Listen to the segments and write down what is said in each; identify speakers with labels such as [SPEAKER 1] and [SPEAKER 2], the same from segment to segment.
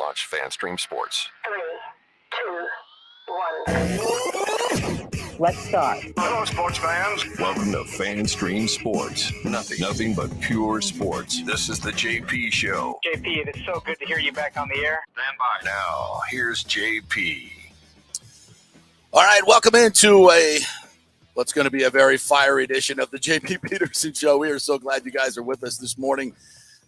[SPEAKER 1] launch FanStream Sports.
[SPEAKER 2] 3, 2, 1. Let's start.
[SPEAKER 3] Hello, sports fans.
[SPEAKER 1] Welcome to FanStream Sports. Nothing but pure sports. This is the JP Show.
[SPEAKER 4] JP, it is so good to hear you back on the air.
[SPEAKER 3] Stand by.
[SPEAKER 1] Now, here's JP.
[SPEAKER 5] All right, welcome into what's going to be a very fiery edition of the JP Peterson Show. We are so glad you guys are with us this morning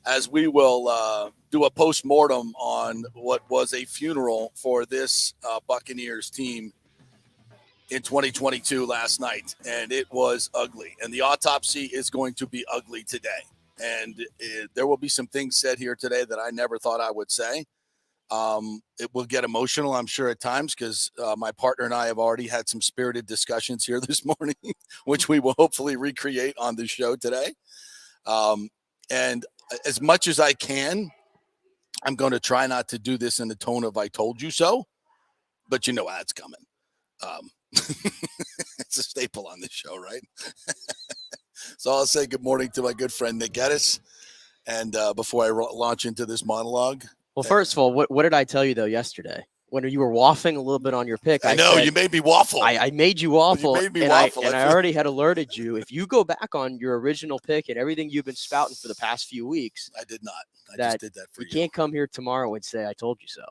[SPEAKER 5] as we will do a postmortem on what was a funeral for this Buccaneers team in 2022 last night, and it was ugly. And the autopsy is going to be ugly today. And there will be some things said here today that I never thought I would say. It will get emotional, I'm sure, at times, because my partner and I have already had some spirited discussions here this morning, which we will hopefully recreate on the show today. And as much as I can, I'm going to try not to do this in the tone of "I told you so," but you know that's coming. It's a staple on this show, right? So I'll say good morning to my good friend Nick Geddes, and before I launch into this monologue.
[SPEAKER 6] Well, first of all, what did I tell you though yesterday when you were waffling a little bit on your pick?
[SPEAKER 5] I know you made me waffle.
[SPEAKER 6] I made you waffle.
[SPEAKER 5] You made me waffle.
[SPEAKER 6] I already had alerted you. If you go back on your original pick and everything you've been spouting for the past few weeks,
[SPEAKER 5] I did not. I just did that for you.
[SPEAKER 6] You can't come here tomorrow and say I told you so.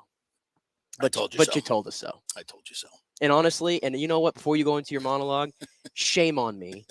[SPEAKER 5] But
[SPEAKER 6] you told us so.
[SPEAKER 5] I told you so.
[SPEAKER 6] And honestly, and you know what? Before you go into your monologue, shame on me.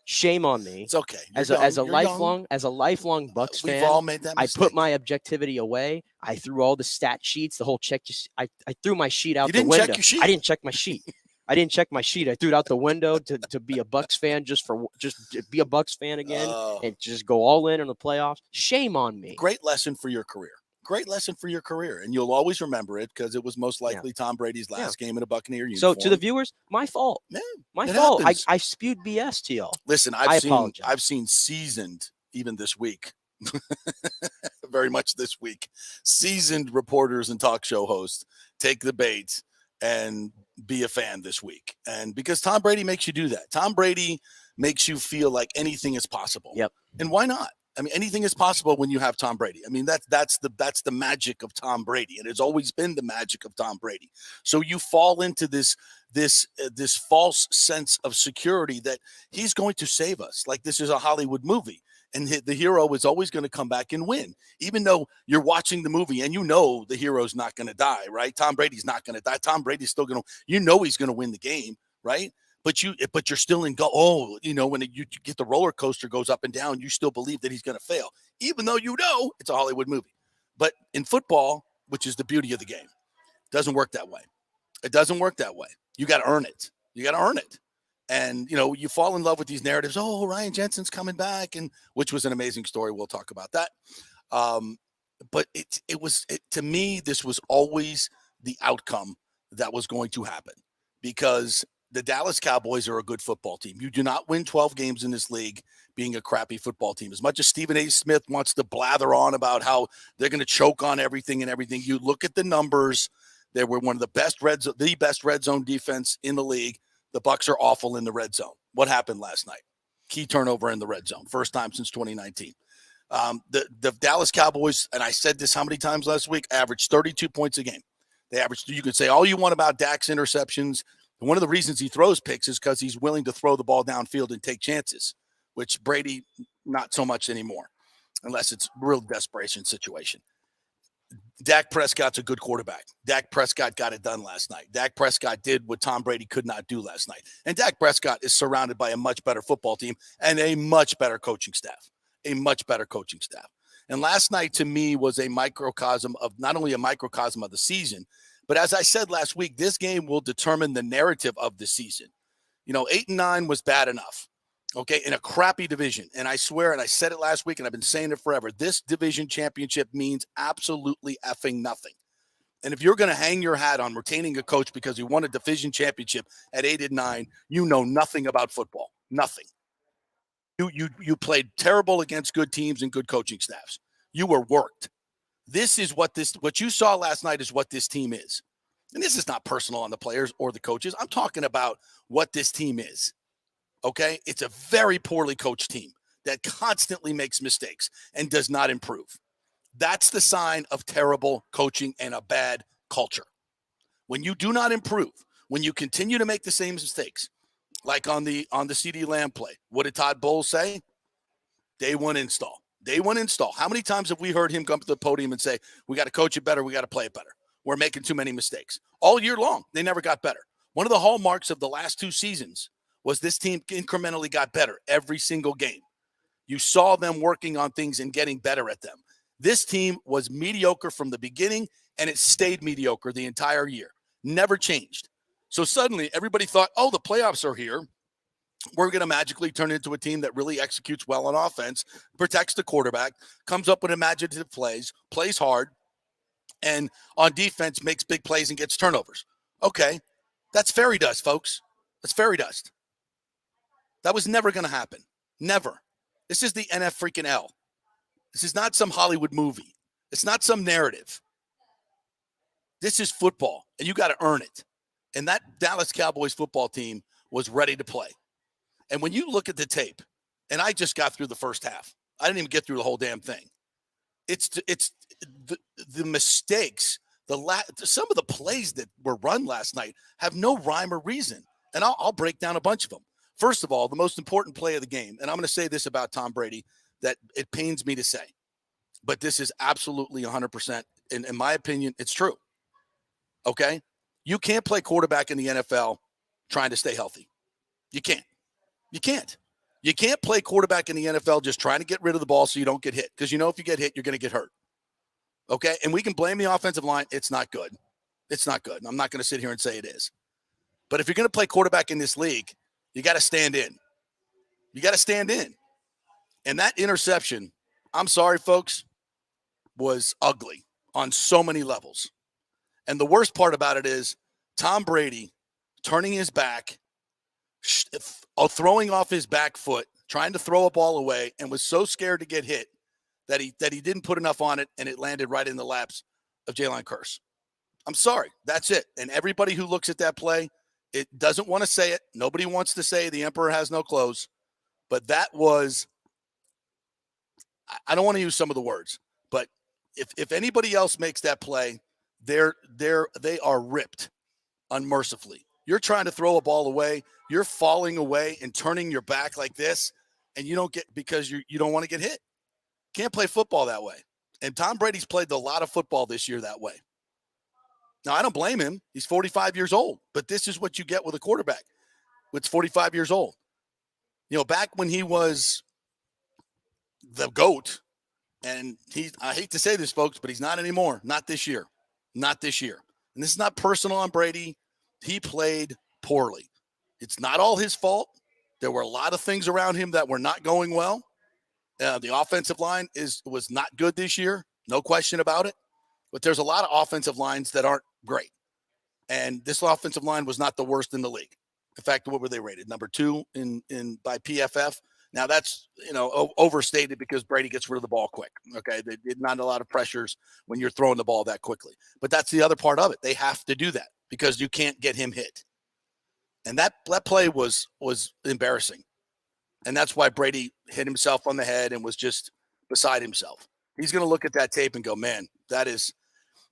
[SPEAKER 6] Shame on me.
[SPEAKER 5] It's okay.
[SPEAKER 6] As a lifelong Bucs fan,
[SPEAKER 5] we've all made that
[SPEAKER 6] I
[SPEAKER 5] mistake.
[SPEAKER 6] put my objectivity away. I threw all the stat sheets, the whole check. I threw my sheet out
[SPEAKER 5] You
[SPEAKER 6] the
[SPEAKER 5] didn't
[SPEAKER 6] window.
[SPEAKER 5] check your sheet?
[SPEAKER 6] I didn't check my sheet. I threw it out the window to be a Bucs fan, just to be a Bucs fan again, and just go all in on the playoffs. Shame on me.
[SPEAKER 5] Great lesson for your career. Great lesson for your career, and you'll always remember it because it was most likely Tom Brady's last game in a Buccaneer uniform.
[SPEAKER 6] So to the viewers, my fault.
[SPEAKER 5] Man,
[SPEAKER 6] my fault. I spewed BS to y'all.
[SPEAKER 5] Listen, I've seen seasoned, even this week, very much this week, seasoned reporters and talk show hosts take the bait and be a fan this week. And because Tom Brady makes you do that. Tom Brady makes you feel like anything is possible.
[SPEAKER 6] Yep. And
[SPEAKER 5] why not? I mean, anything is possible when you have Tom Brady. I mean, that's the magic of Tom Brady, and it's always been the magic of Tom Brady. So you fall into this false sense of security that he's going to save us, like this is a Hollywood movie, and the hero is always going to come back and win, even though you're watching the movie and you know the hero's not going to die, right? Tom Brady's not going to die. Tom Brady's still going to, he's going to win the game, right? But you're still in go. Oh, when you get the roller coaster goes up and down, you still believe that he's going to fail, even though it's a Hollywood movie. But in football, which is the beauty of the game, it doesn't work that way. It doesn't work that way. You got to earn it. And you fall in love with these narratives. Oh, Ryan Jensen's coming back, and which was an amazing story. We'll talk about that. But to me, this was always the outcome that was going to happen because the Dallas Cowboys are a good football team. You do not win 12 games in this league being a crappy football team. As much as Stephen A. Smith wants to blather on about how they're going to choke on everything, you look at the numbers. They were one of the best red zone defense in the league. The Bucs are awful in the red zone. What happened last night? Key turnover in the red zone. First time since 2019. The Dallas Cowboys, and I said this how many times last week, averaged 32 points a game. You could say all you want about Dak's interceptions. And one of the reasons he throws picks is because he's willing to throw the ball downfield and take chances, which Brady, not so much anymore, unless it's a real desperation situation. Dak Prescott's a good quarterback. Dak Prescott got it done last night. Dak Prescott did what Tom Brady could not do last night. And Dak Prescott is surrounded by a much better football team and a much better coaching staff. And last night, to me, was a microcosm of not only a microcosm of the season, but as I said last week, this game will determine the narrative of the season. 8-9 was bad enough, okay, in a crappy division. And I swear, and I said it last week, and I've been saying it forever, this division championship means absolutely effing nothing. And if you're going to hang your hat on retaining a coach because he won a division championship at 8-9, you know nothing about football. Nothing. You played terrible against good teams and good coaching staffs. You were worked. This is what you saw last night is what this team is. And this is not personal on the players or the coaches. I'm talking about what this team is. Okay? It's a very poorly coached team that constantly makes mistakes and does not improve. That's the sign of terrible coaching and a bad culture. When you do not improve, when you continue to make the same mistakes, like on the CeeDee Lamb play, what did Todd Bowles say? Day one install. Day one install. How many times have we heard him come to the podium and say, we got to coach it better, we got to play it better? We're making too many mistakes. All year long, they never got better. One of the hallmarks of the last 2 seasons was this team incrementally got better every single game. You saw them working on things and getting better at them. This team was mediocre from the beginning, and it stayed mediocre the entire year. Never changed. So suddenly, everybody thought, oh, the playoffs are here. We're going to magically turn into a team that really executes well on offense, protects the quarterback, comes up with imaginative plays, plays hard, and on defense makes big plays and gets turnovers. Okay, that's fairy dust, folks. That's fairy dust. That was never going to happen. Never. This is the NFL. This is not some Hollywood movie. It's not some narrative. This is football, and you got to earn it. And that Dallas Cowboys football team was ready to play. And when you look at the tape, and I just got through the first half. I didn't even get through the whole damn thing. It's the mistakes, some of the plays that were run last night have no rhyme or reason. And I'll break down a bunch of them. First of all, the most important play of the game, and I'm going to say this about Tom Brady that it pains me to say, but this is absolutely 100%, in my opinion, it's true. Okay? You can't play quarterback in the NFL trying to stay healthy. You can't. You can't. You can't play quarterback in the NFL just trying to get rid of the ball so you don't get hit, because you know if you get hit, you're going to get hurt. Okay? And we can blame the offensive line. It's not good. It's not good. I'm not going to sit here and say it is. But if you're going to play quarterback in this league, you got to stand in. You got to stand in. And that interception, I'm sorry, folks, was ugly on so many levels. And the worst part about it is Tom Brady turning his back, throwing off his back foot, trying to throw a ball away, and was so scared to get hit that he didn't put enough on it, and it landed right in the laps of Jalen Hurts. I'm sorry. That's it. And everybody who looks at that play, it doesn't want to say it. Nobody wants to say the emperor has no clothes. But that was, I don't want to use some of the words, but if anybody else makes that play, they are ripped unmercifully. You're trying to throw a ball away. You're falling away and turning your back like this, and you don't get, because you don't want to get hit. Can't play football that way. And Tom Brady's played a lot of football this year that way. Now, I don't blame him. He's 45 years old, but this is what you get with a quarterback that's 45 years old. You know, back when he was the GOAT, and I hate to say this, folks, but he's not anymore. Not this year. Not this year. And this is not personal on Brady. He played poorly. It's not all his fault. There were a lot of things around him that were not going well. The offensive line was not good this year. No question about it. But there's a lot of offensive lines that aren't great. And this offensive line was not the worst in the league. In fact, what were they rated? Number 2 by PFF. Now that's, overstated because Brady gets rid of the ball quick. Okay. They did not a lot of pressures when you're throwing the ball that quickly, but that's the other part of it. They have to do that because you can't get him hit. And that play was embarrassing. And that's why Brady hit himself on the head and was just beside himself. He's going to look at that tape and go, man, that is,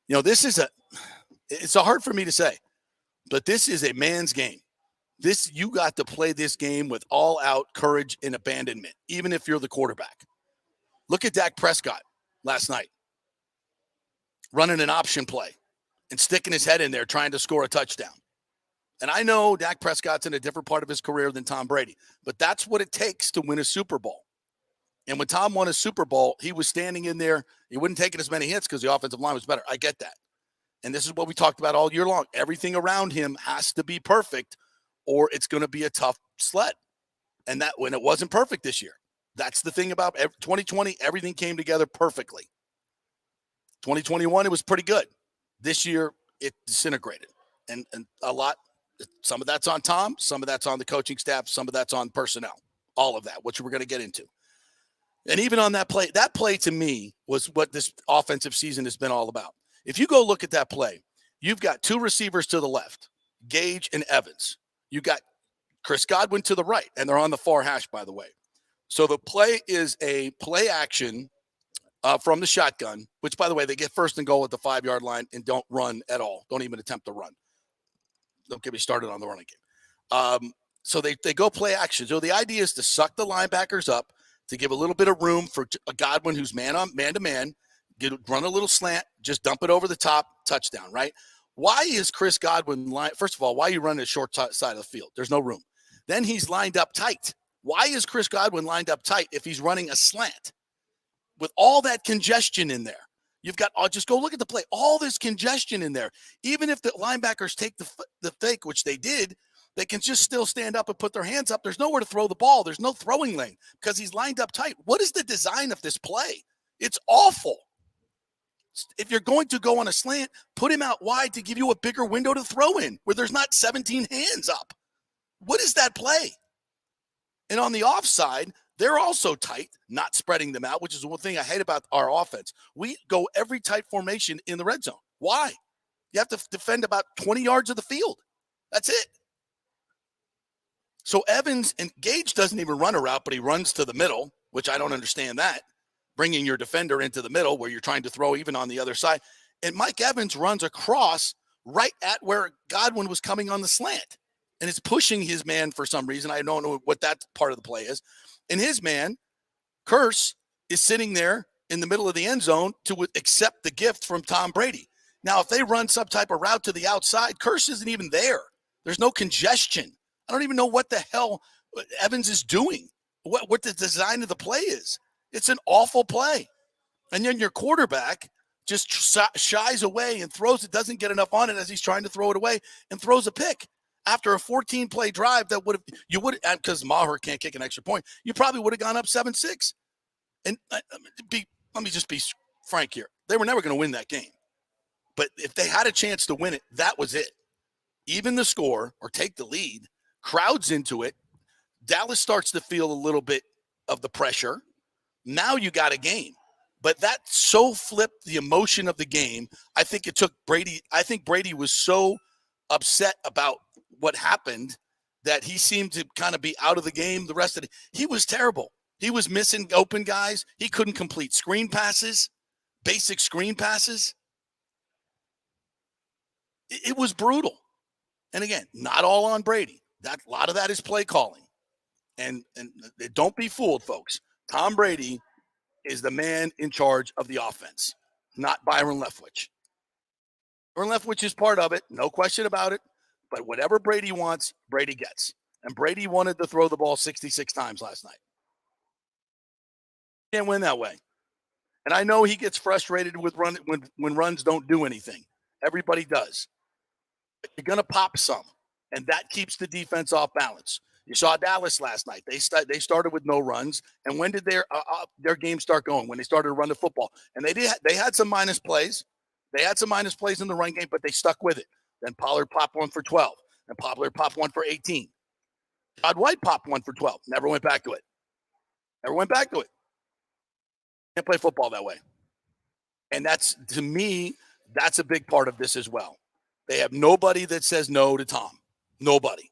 [SPEAKER 5] it's hard for me to say, but this is a man's game. You got to play this game with all-out courage and abandonment, even if you're the quarterback. Look at Dak Prescott last night, running an option play and sticking his head in there trying to score a touchdown. And I know Dak Prescott's in a different part of his career than Tom Brady, but that's what it takes to win a Super Bowl. And when Tom won a Super Bowl, he was standing in there. He wasn't taking as many hits because the offensive line was better. I get that. And this is what we talked about all year long. Everything around him has to be perfect, or it's going to be a tough sled. And that when it wasn't perfect this year, that's the thing about 2020, everything came together perfectly. 2021, it was pretty good. This year, it disintegrated. And a lot, some of that's on Tom, some of that's on the coaching staff, some of that's on personnel, all of that, which we're going to get into. And even on that play to me was what this offensive season has been all about. If you go look at that play, you've got 2 receivers to the left, Gage and Evans. You got Chris Godwin to the right, and they're on the far hash, by the way. So the play is a play action from the shotgun, which, by the way, they get first and goal at the 5-yard line and don't run at all. Don't even attempt to run. Don't get me started on the running game. So they go play action. So the idea is to suck the linebackers up, to give a little bit of room for a Godwin who's man-to-man, run a little slant, just dump it over the top, touchdown, right? Why is Chris Godwin first of all, why are you running the short side of the field? There's no room. Then he's lined up tight. Why is Chris Godwin lined up tight if he's running a slant? With all that congestion in there, you've got, just go look at the play, all this congestion in there. Even if the linebackers take the fake, which they did, they can just still stand up and put their hands up. There's nowhere to throw the ball. There's no throwing lane because he's lined up tight. What is the design of this play? It's awful. If you're going to go on a slant, put him out wide to give you a bigger window to throw in where there's not 17 hands up. What is that play? And on the offside, they're also tight, not spreading them out, which is one thing I hate about our offense. We go every tight formation in the red zone. Why? You have to defend about 20 yards of the field. That's it. So Evans and Gage doesn't even run a route, but he runs to the middle, which I don't understand that. Bringing your defender into the middle where you're trying to throw even on the other side. And Mike Evans runs across right at where Godwin was coming on the slant. And it's pushing his man for some reason. I don't know what that part of the play is. And his man, Curse, is sitting there in the middle of the end zone to accept the gift from Tom Brady. Now, if they run some type of route to the outside, Curse isn't even there. There's no congestion. I don't even know what the hell Evans is doing, what the design of the play is. It's an awful play. And then your quarterback just shies away and throws it, doesn't get enough on it as he's trying to throw it away and throws a pick. After a 14-play drive that because Maher can't kick an extra point, you probably would have gone up 7-6. And let me just be frank here. They were never going to win that game. But if they had a chance to win it, that was it. Even the score or take the lead, crowds into it. Dallas starts to feel a little bit of the pressure. Now you got a game. But that so flipped the emotion of the game. I think it took Brady. I think Brady was so upset about what happened that he seemed to kind of be out of the game the rest of it. He was terrible. He was missing open guys. He couldn't complete screen passes, basic screen passes. It was brutal. And again, not all on Brady. A lot of that is play calling. And don't be fooled, folks. Tom Brady is the man in charge of the offense, not Byron Leftwich. Byron Leftwich is part of it, no question about it. But whatever Brady wants, Brady gets. And Brady wanted to throw the ball 66 times last night. Can't win that way. And I know he gets frustrated with when runs don't do anything. Everybody does. But you're going to pop some, and that keeps the defense off balance. You saw Dallas last night. They started with no runs, and when did their game start going? When they started to run the football. And they had some minus plays. They had some minus plays in the run game, but they stuck with it. Then Pollard popped one for 12. And Pollard popped one for 18. Todd White popped one for 12. Never went back to it. Can't play football that way. And to me, that's a big part of this as well. They have nobody that says no to Tom. Nobody.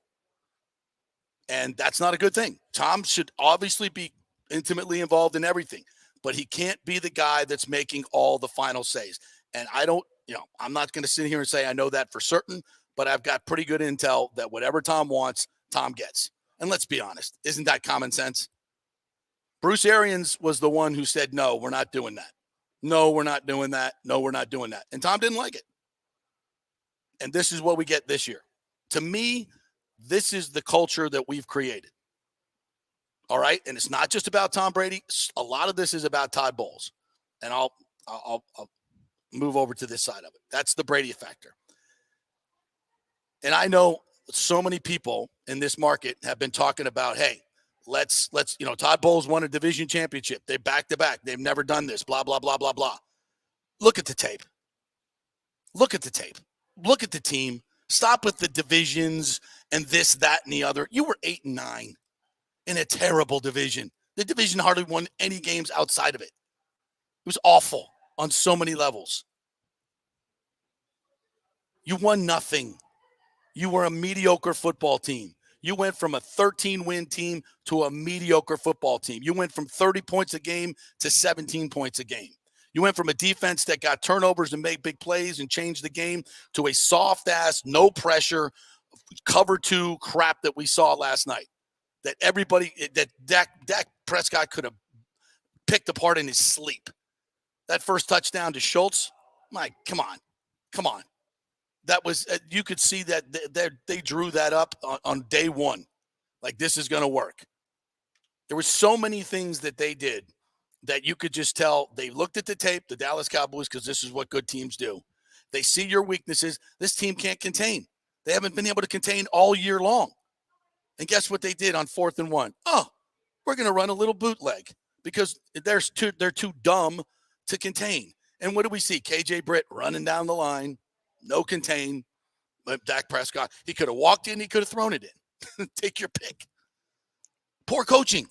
[SPEAKER 5] And that's not a good thing. Tom should obviously be intimately involved in everything, but he can't be the guy that's making all the final says. And I'm not going to sit here and say I know that for certain, but I've got pretty good intel that whatever Tom wants, Tom gets. And let's be honest, isn't that common sense? Bruce Arians was the one who said, no, we're not doing that. No, we're not doing that. No, we're not doing that. And Tom didn't like it. And this is what we get this year. To me, this is the culture that we've created. All right? And it's not just about Tom Brady. A lot of this is about Todd Bowles. And I'll move over to this side of it. That's the Brady factor. And I know so many people in this market have been talking about, hey, let's Todd Bowles won a division championship. They back-to-back. They've never done this, blah, blah, blah, blah, blah. Look at the tape. Look at the tape. Look at the team. Stop with the divisions and this, that, and the other. You were 8-9 in a terrible division. The division hardly won any games outside of it. It was awful on so many levels. You won nothing. You were a mediocre football team. You went from a 13-win team to a mediocre football team. You went from 30 points a game to 17 points a game. You went from a defense that got turnovers and made big plays and changed the game to a soft-ass, no pressure, cover 2 crap that we saw last night. That Dak Prescott could have picked apart in his sleep. That first touchdown to Schultz, come on. That was, you could see that they drew that up on day one. Like, this is going to work. There were so many things that they did that you could just tell they looked at the tape, the Dallas Cowboys, because this is what good teams do. They see your weaknesses. This team can't contain. They haven't been able to contain all year long. And guess what they did on 4th and 1? Oh, we're going to run a little bootleg because they're too dumb to contain. And what do we see? KJ Britt running down the line, no contain. But Dak Prescott, he could have walked in, he could have thrown it in. Take your pick. Poor coaching.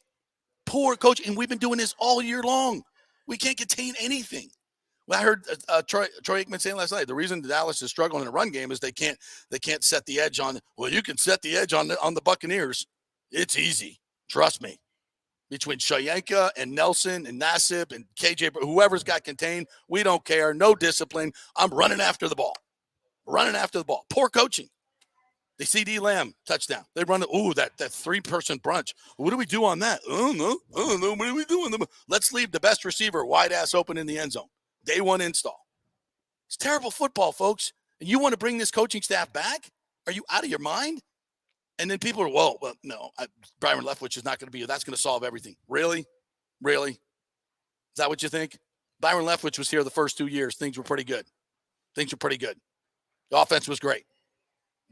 [SPEAKER 5] And we've been doing this all year long. We can't contain anything. Well, I heard Troy Aikman saying last night, the reason Dallas is struggling in the run game is they can't set the edge on. Well, you can set the edge on the Buccaneers. It's easy. Trust me. Between Shayanka and Nelson and Nassib and KJ, whoever's got contained, we don't care. No discipline. I'm running after the ball. Poor coaching. The CD Lamb touchdown. They run that 3-person brunch. What do we do on that? I don't know. What are we doing? Let's leave the best receiver wide ass open in the end zone. Day 1 install. It's terrible football, folks. And you want to bring this coaching staff back? Are you out of your mind? And then people are, well, no. Byron Leftwich is not going to be. That's going to solve everything. Really? Is that what you think? Byron Leftwich was here the first 2 years. Things were pretty good. The offense was great.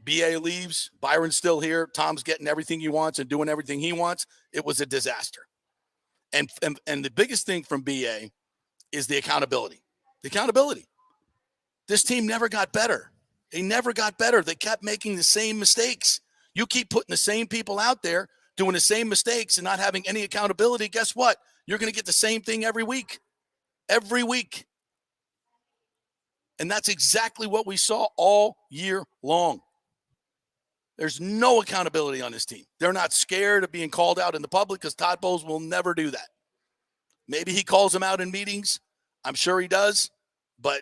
[SPEAKER 5] BA leaves. Byron's still here. Tom's getting everything he wants and doing everything he wants. It was a disaster. And the biggest thing from BA is the accountability. This team never got better. They never got better. They kept making the same mistakes. You keep putting the same people out there doing the same mistakes and not having any accountability. Guess what? You're going to get the same thing every week. And that's exactly what we saw all year long. There's no accountability on this team. They're not scared of being called out in the public because Todd Bowles will never do that. Maybe he calls them out in meetings. I'm sure he does, but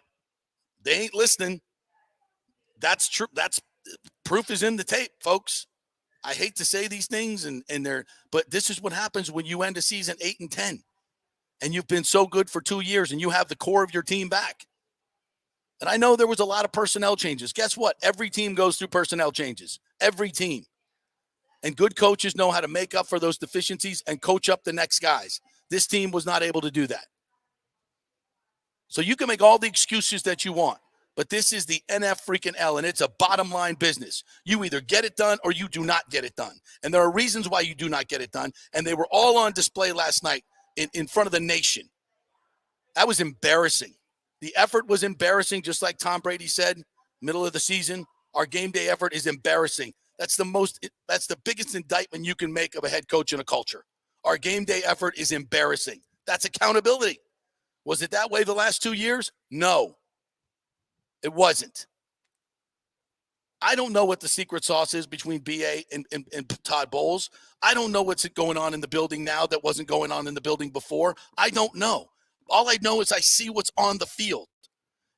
[SPEAKER 5] they ain't listening. That's true. That's proof is in the tape, folks. I hate to say these things but this is what happens when you end a season 8-10 and you've been so good for 2 years and you have the core of your team back. And I know there was a lot of personnel changes. Guess what? Every team goes through personnel changes. Every team. And good coaches know how to make up for those deficiencies and coach up the next guys. This team was not able to do that. So you can make all the excuses that you want, but this is the NF freaking L, and it's a bottom line business. You either get it done or you do not get it done. And there are reasons why you do not get it done, and they were all on display last night in front of the nation. That was embarrassing. The effort was embarrassing, just like Tom Brady said, middle of the season. Our game day effort is embarrassing. That's the biggest indictment you can make of a head coach in a culture. Our game day effort is embarrassing. That's accountability. Was it that way the last 2 years? No, it wasn't. I don't know what the secret sauce is between BA and Todd Bowles. I don't know what's going on in the building now that wasn't going on in the building before. I don't know. All I know is I see what's on the field.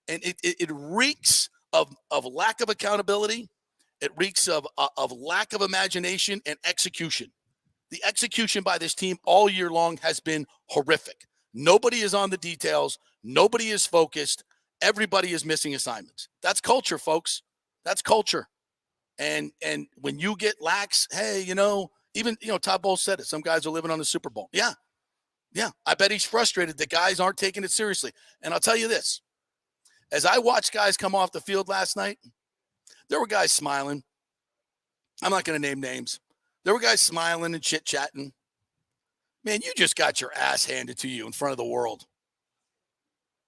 [SPEAKER 5] And it reeks of lack of accountability. It reeks of lack of imagination and execution. The execution by this team all year long has been horrific. Nobody is on the details. Nobody is focused. Everybody is missing assignments. That's culture, folks. That's culture. And when you get lax, hey, even Todd Bowles said it. Some guys are living on the Super Bowl. Yeah. I bet he's frustrated that guys aren't taking it seriously. And I'll tell you this. As I watched guys come off the field last night, there were guys smiling. I'm not going to name names. There were guys smiling and chit-chatting. Man, you just got your ass handed to you in front of the world.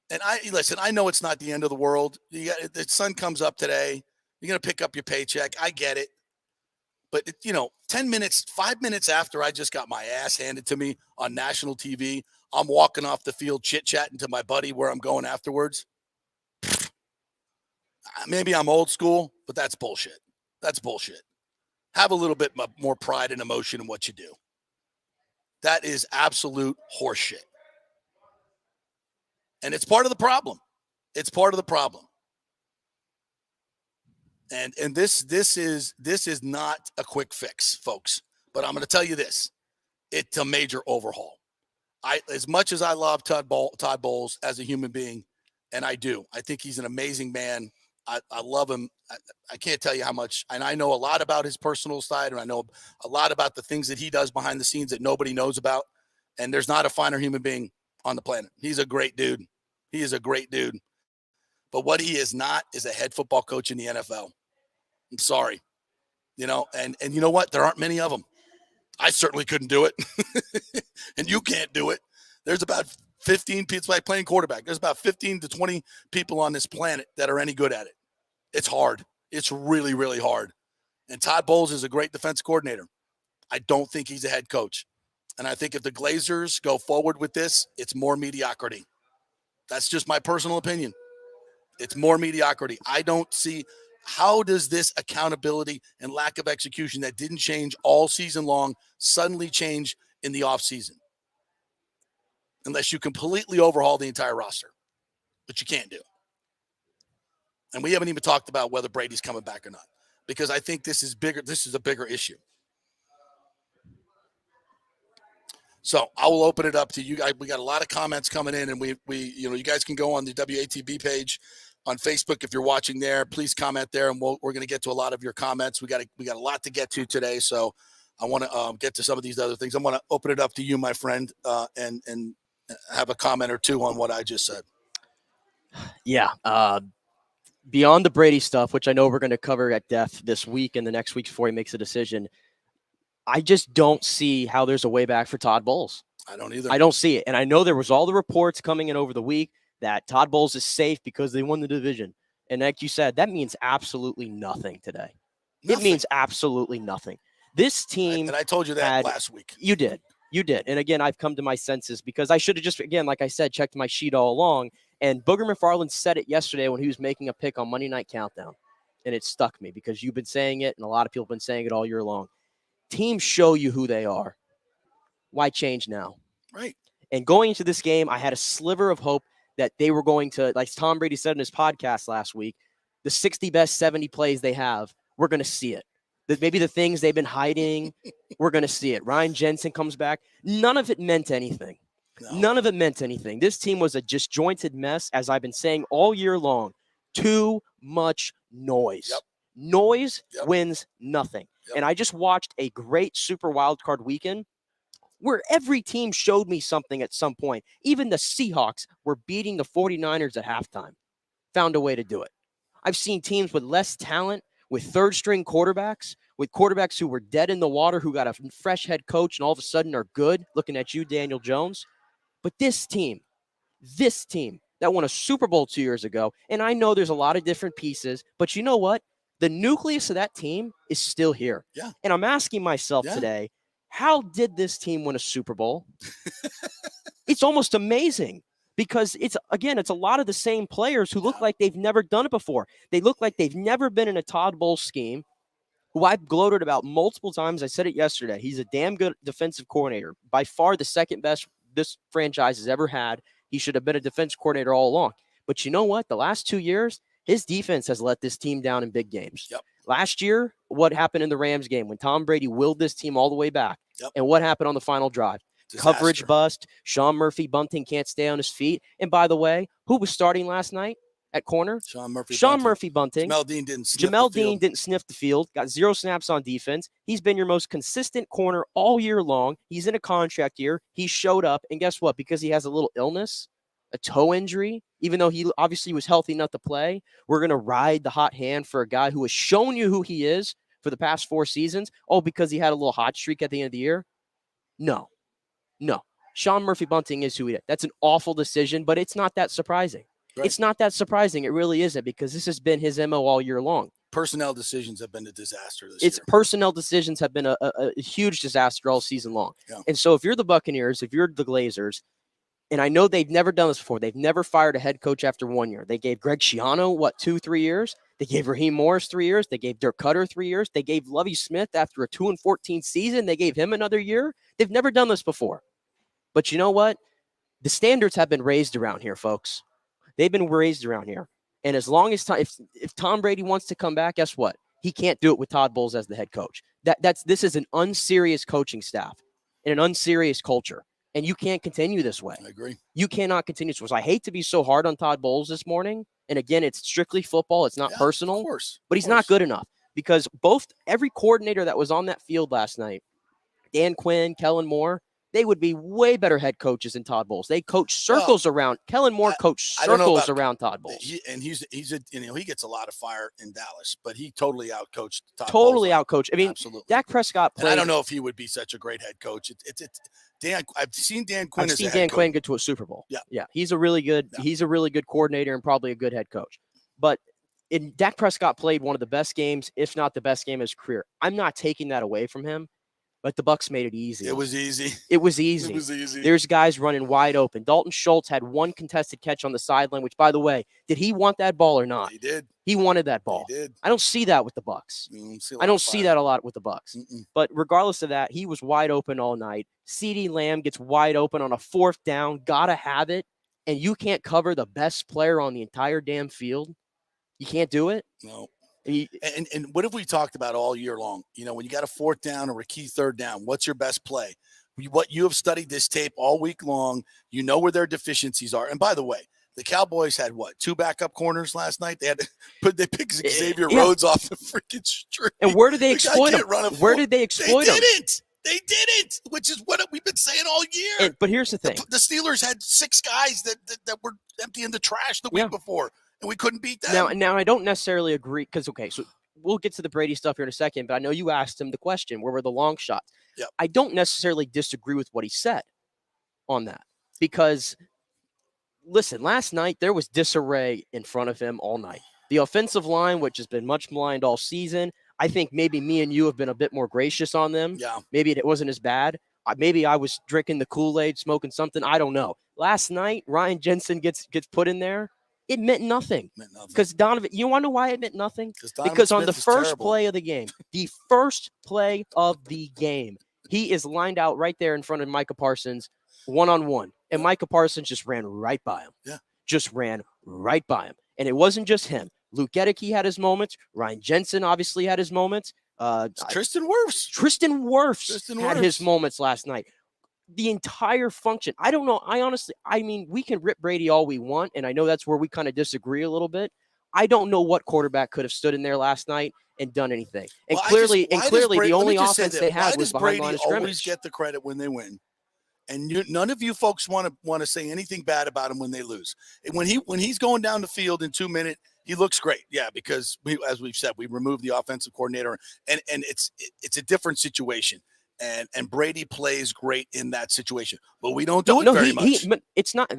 [SPEAKER 5] And I know it's not the end of the world. The sun comes up today. You're going to pick up your paycheck. I get it. But, 5 minutes after I just got my ass handed to me on national TV, I'm walking off the field chit-chatting to my buddy where I'm going afterwards. Maybe I'm old school, but that's bullshit. Have a little bit more pride and emotion in what you do. That is absolute horseshit. And it's part of the problem. It's part of the problem. And this is not a quick fix, folks. But I'm going to tell you this. It's a major overhaul. As much as I love Todd Bowles as a human being, and I do, I think he's an amazing man. I love him. I can't tell you how much, and I know a lot about his personal side, and I know a lot about the things that he does behind the scenes that nobody knows about. And there's not a finer human being on the planet. He's a great dude. He is a great dude. But what he is not is a head football coach in the NFL. I'm sorry. And you know what? There aren't many of them. I certainly couldn't do it. And you can't do it. There's about 15 people. It's like playing quarterback. There's about 15 to 20 people on this planet that are any good at it. It's hard. It's really, really hard. And Todd Bowles is a great defense coordinator. I don't think he's a head coach. And I think if the Glazers go forward with this, it's more mediocrity. That's just my personal opinion. It's more mediocrity. I don't see how does this accountability and lack of execution that didn't change all season long suddenly change in the offseason? Unless you completely overhaul the entire roster, which you can't do. And we haven't even talked about whether Brady's coming back or not, because I think this is bigger. This is a bigger issue. So I will open it up to you guys. We got a lot of comments coming in, and we you guys can go on the WATB page on Facebook if you're watching there. Please comment there, and we're going to get to a lot of your comments. We got a lot to get to today, so I want to get to some of these other things. I want to open it up to you, my friend, and have a comment or two on what I just said.
[SPEAKER 6] Yeah. Beyond the Brady stuff, which I know we're going to cover at depth this week and the next week before he makes a decision, I just don't see how there's a way back for Todd Bowles.
[SPEAKER 5] I don't either.
[SPEAKER 6] I don't see it. And I know there was all the reports coming in over the week that Todd Bowles is safe because they won the division. And like you said, that means absolutely nothing today. Nothing. It means absolutely nothing. This team.
[SPEAKER 5] And I told you that last week.
[SPEAKER 6] You did. And again, I've come to my senses because I should have just, again, like I said, checked my sheet all along. And Booger McFarland said it yesterday when he was making a pick on Monday Night Countdown. And it stuck me because you've been saying it and a lot of people have been saying it all year long. Teams show you who they are. Why change now?
[SPEAKER 5] Right.
[SPEAKER 6] And going into this game, I had a sliver of hope that they were going to, like Tom Brady said in his podcast last week, the 60 best 70 plays they have, we're going to see it. That maybe the things they've been hiding, we're going to see it. Ryan Jensen comes back. None of it meant anything. No. None of it meant anything. This team was a disjointed mess, as I've been saying all year long. Too much noise.
[SPEAKER 5] Yep.
[SPEAKER 6] Noise wins nothing. Yep. And I just watched a great Super Wildcard weekend where every team showed me something at some point. Even the Seahawks were beating the 49ers at halftime. Found a way to do it. I've seen teams with less talent, with third-string quarterbacks, with quarterbacks who were dead in the water, who got a fresh head coach and all of a sudden are good, looking at you, Daniel Jones. But this team that won a Super Bowl 2 years ago, and I know there's a lot of different pieces, but you know what? The nucleus of that team is still here.
[SPEAKER 5] Yeah.
[SPEAKER 6] And I'm asking myself today, how did this team win a Super Bowl? It's almost amazing because it's a lot of the same players who look like they've never done it before. They look like they've never been in a Todd Bowles scheme, who I've gloated about multiple times. I said it yesterday. He's a damn good defensive coordinator, by far the second best this franchise has ever had. He should have been a defense coordinator all along. But you know what? The last 2 years, his defense has let this team down in big games.
[SPEAKER 5] Yep.
[SPEAKER 6] Last year, what happened in the Rams game when Tom Brady willed this team all the way back?
[SPEAKER 5] Yep.
[SPEAKER 6] And what happened on the final drive?
[SPEAKER 5] Disaster.
[SPEAKER 6] Coverage bust. Sean Murphy Bunting can't stay on his feet. And by the way, who was starting last night at corner?
[SPEAKER 5] Sean Murphy Bunting. Jamel Dean
[SPEAKER 6] didn't sniff the field. Got 0 snaps on defense. He's been your most consistent corner all year long. He's in a contract year. He showed up. And guess what? Because he has a little illness, a toe injury, even though he obviously was healthy enough to play, we're going to ride the hot hand for a guy who has shown you who he is for the past 4 seasons. Oh, because he had a little hot streak at the end of the year? No. Sean Murphy Bunting is who he is. That's an awful decision, but it's not that surprising. Right. It's not that surprising. It really isn't, because this has been his MO all year long.
[SPEAKER 5] Personnel decisions have been a disaster this year.
[SPEAKER 6] Personnel decisions have been a huge disaster all season long. Yeah. And so if you're the Buccaneers, if you're the Glazers, and I know they've never done this before. They've never fired a head coach after 1 year. They gave Greg Schiano, 2-3 years? They gave Raheem Morris 3 years. They gave Dirk Cutter 3 years. They gave Lovie Smith after a 2-14 season. They gave him another year. They've never done this before. But you know what? The standards have been raised around here, folks. They've been raised around here. And as long as if Tom Brady wants to come back, guess what? He can't do it with Todd Bowles as the head coach. This is an unserious coaching staff and an unserious culture. And you can't continue this way.
[SPEAKER 5] I agree.
[SPEAKER 6] You cannot continue this way. So I hate to be so hard on Todd Bowles this morning. And again, it's strictly football. It's not personal.
[SPEAKER 5] Of course.
[SPEAKER 6] But he's not good enough because every coordinator that was on that field last night, Dan Quinn, Kellen Moore, they would be way better head coaches than Todd Bowles. They coach circles around. Kellen Moore coached circles around Todd Bowles.
[SPEAKER 5] He gets a lot of fire in Dallas, but he totally outcoached Todd Bowles.
[SPEAKER 6] Totally outcoached. I mean,
[SPEAKER 5] absolutely.
[SPEAKER 6] Dak Prescott played.
[SPEAKER 5] And I don't know if he would be such a great head coach. I've seen Dan Quinn.
[SPEAKER 6] I've seen Dan Quinn get to a Super Bowl.
[SPEAKER 5] Yeah.
[SPEAKER 6] He's a really good. Yeah. He's a really good coordinator and probably a good head coach. But Dak Prescott played one of the best games, if not the best game of his career. I'm not taking that away from him. But the Bucs made it easy.
[SPEAKER 5] It was easy.
[SPEAKER 6] It was easy. There's guys running wide open. Dalton Schultz had one contested catch on the sideline, which, by the way, did he want that ball or not?
[SPEAKER 5] He did.
[SPEAKER 6] He wanted that ball.
[SPEAKER 5] He did.
[SPEAKER 6] I don't see that with the Bucs. I don't see that a lot with the Bucs. But regardless of that, he was wide open all night. CeeDee Lamb gets wide open on a 4th down. Gotta have it. And you can't cover the best player on the entire damn field. You can't do it.
[SPEAKER 5] No. And what have we talked about all year long? You know, when you got a 4th down or a key 3rd down, what's your best play? What you have studied this tape all week long, you know where their deficiencies are. And by the way, the Cowboys had 2 backup corners last night? They picked Xavier Rhodes off the freaking street.
[SPEAKER 6] And where did they exploit him? Where did they exploit him?
[SPEAKER 5] They didn't, which is what we've been saying all year.
[SPEAKER 6] But here's the thing.
[SPEAKER 5] The Steelers had 6 guys that were emptying the trash the week before. And we couldn't beat them.
[SPEAKER 6] Now I don't necessarily agree because, so we'll get to the Brady stuff here in a second, but I know you asked him the question, where were the long shots?
[SPEAKER 5] Yep.
[SPEAKER 6] I don't necessarily disagree with what he said on that because, listen, last night there was disarray in front of him all night. The offensive line, which has been much maligned all season, I think maybe me and you have been a bit more gracious on them.
[SPEAKER 5] Yeah.
[SPEAKER 6] Maybe it wasn't as bad. Maybe I was drinking the Kool-Aid, smoking something. I don't know. Last night, Ryan Jensen gets put in there. It meant nothing. Because Donovan, you want to know why it meant nothing? Because on the first play of the game, he is lined out right there in front of Micah Parsons, one-on-one. And Micah Parsons just ran right by him.
[SPEAKER 5] Yeah.
[SPEAKER 6] Just ran right by him. And it wasn't just him. Luke Gedeke had his moments. Ryan Jensen obviously had his moments.
[SPEAKER 5] Tristan Wirfs
[SPEAKER 6] had his moments last night. The entire function. I don't know. I mean, we can rip Brady all we want, and I know that's where we kind of disagree a little bit. I don't know what quarterback could have stood in there last night and done anything. And clearly, the only offense they had was behind line of scrimmage.
[SPEAKER 5] Always get the credit when they win, and none of you folks want to say anything bad about him when they lose. And when he's going down the field in 2 minutes, he looks great. Yeah, because as we've said, we removed the offensive coordinator, and it's a different situation. And Brady plays great in that situation, but we don't do it very much.
[SPEAKER 6] But it's not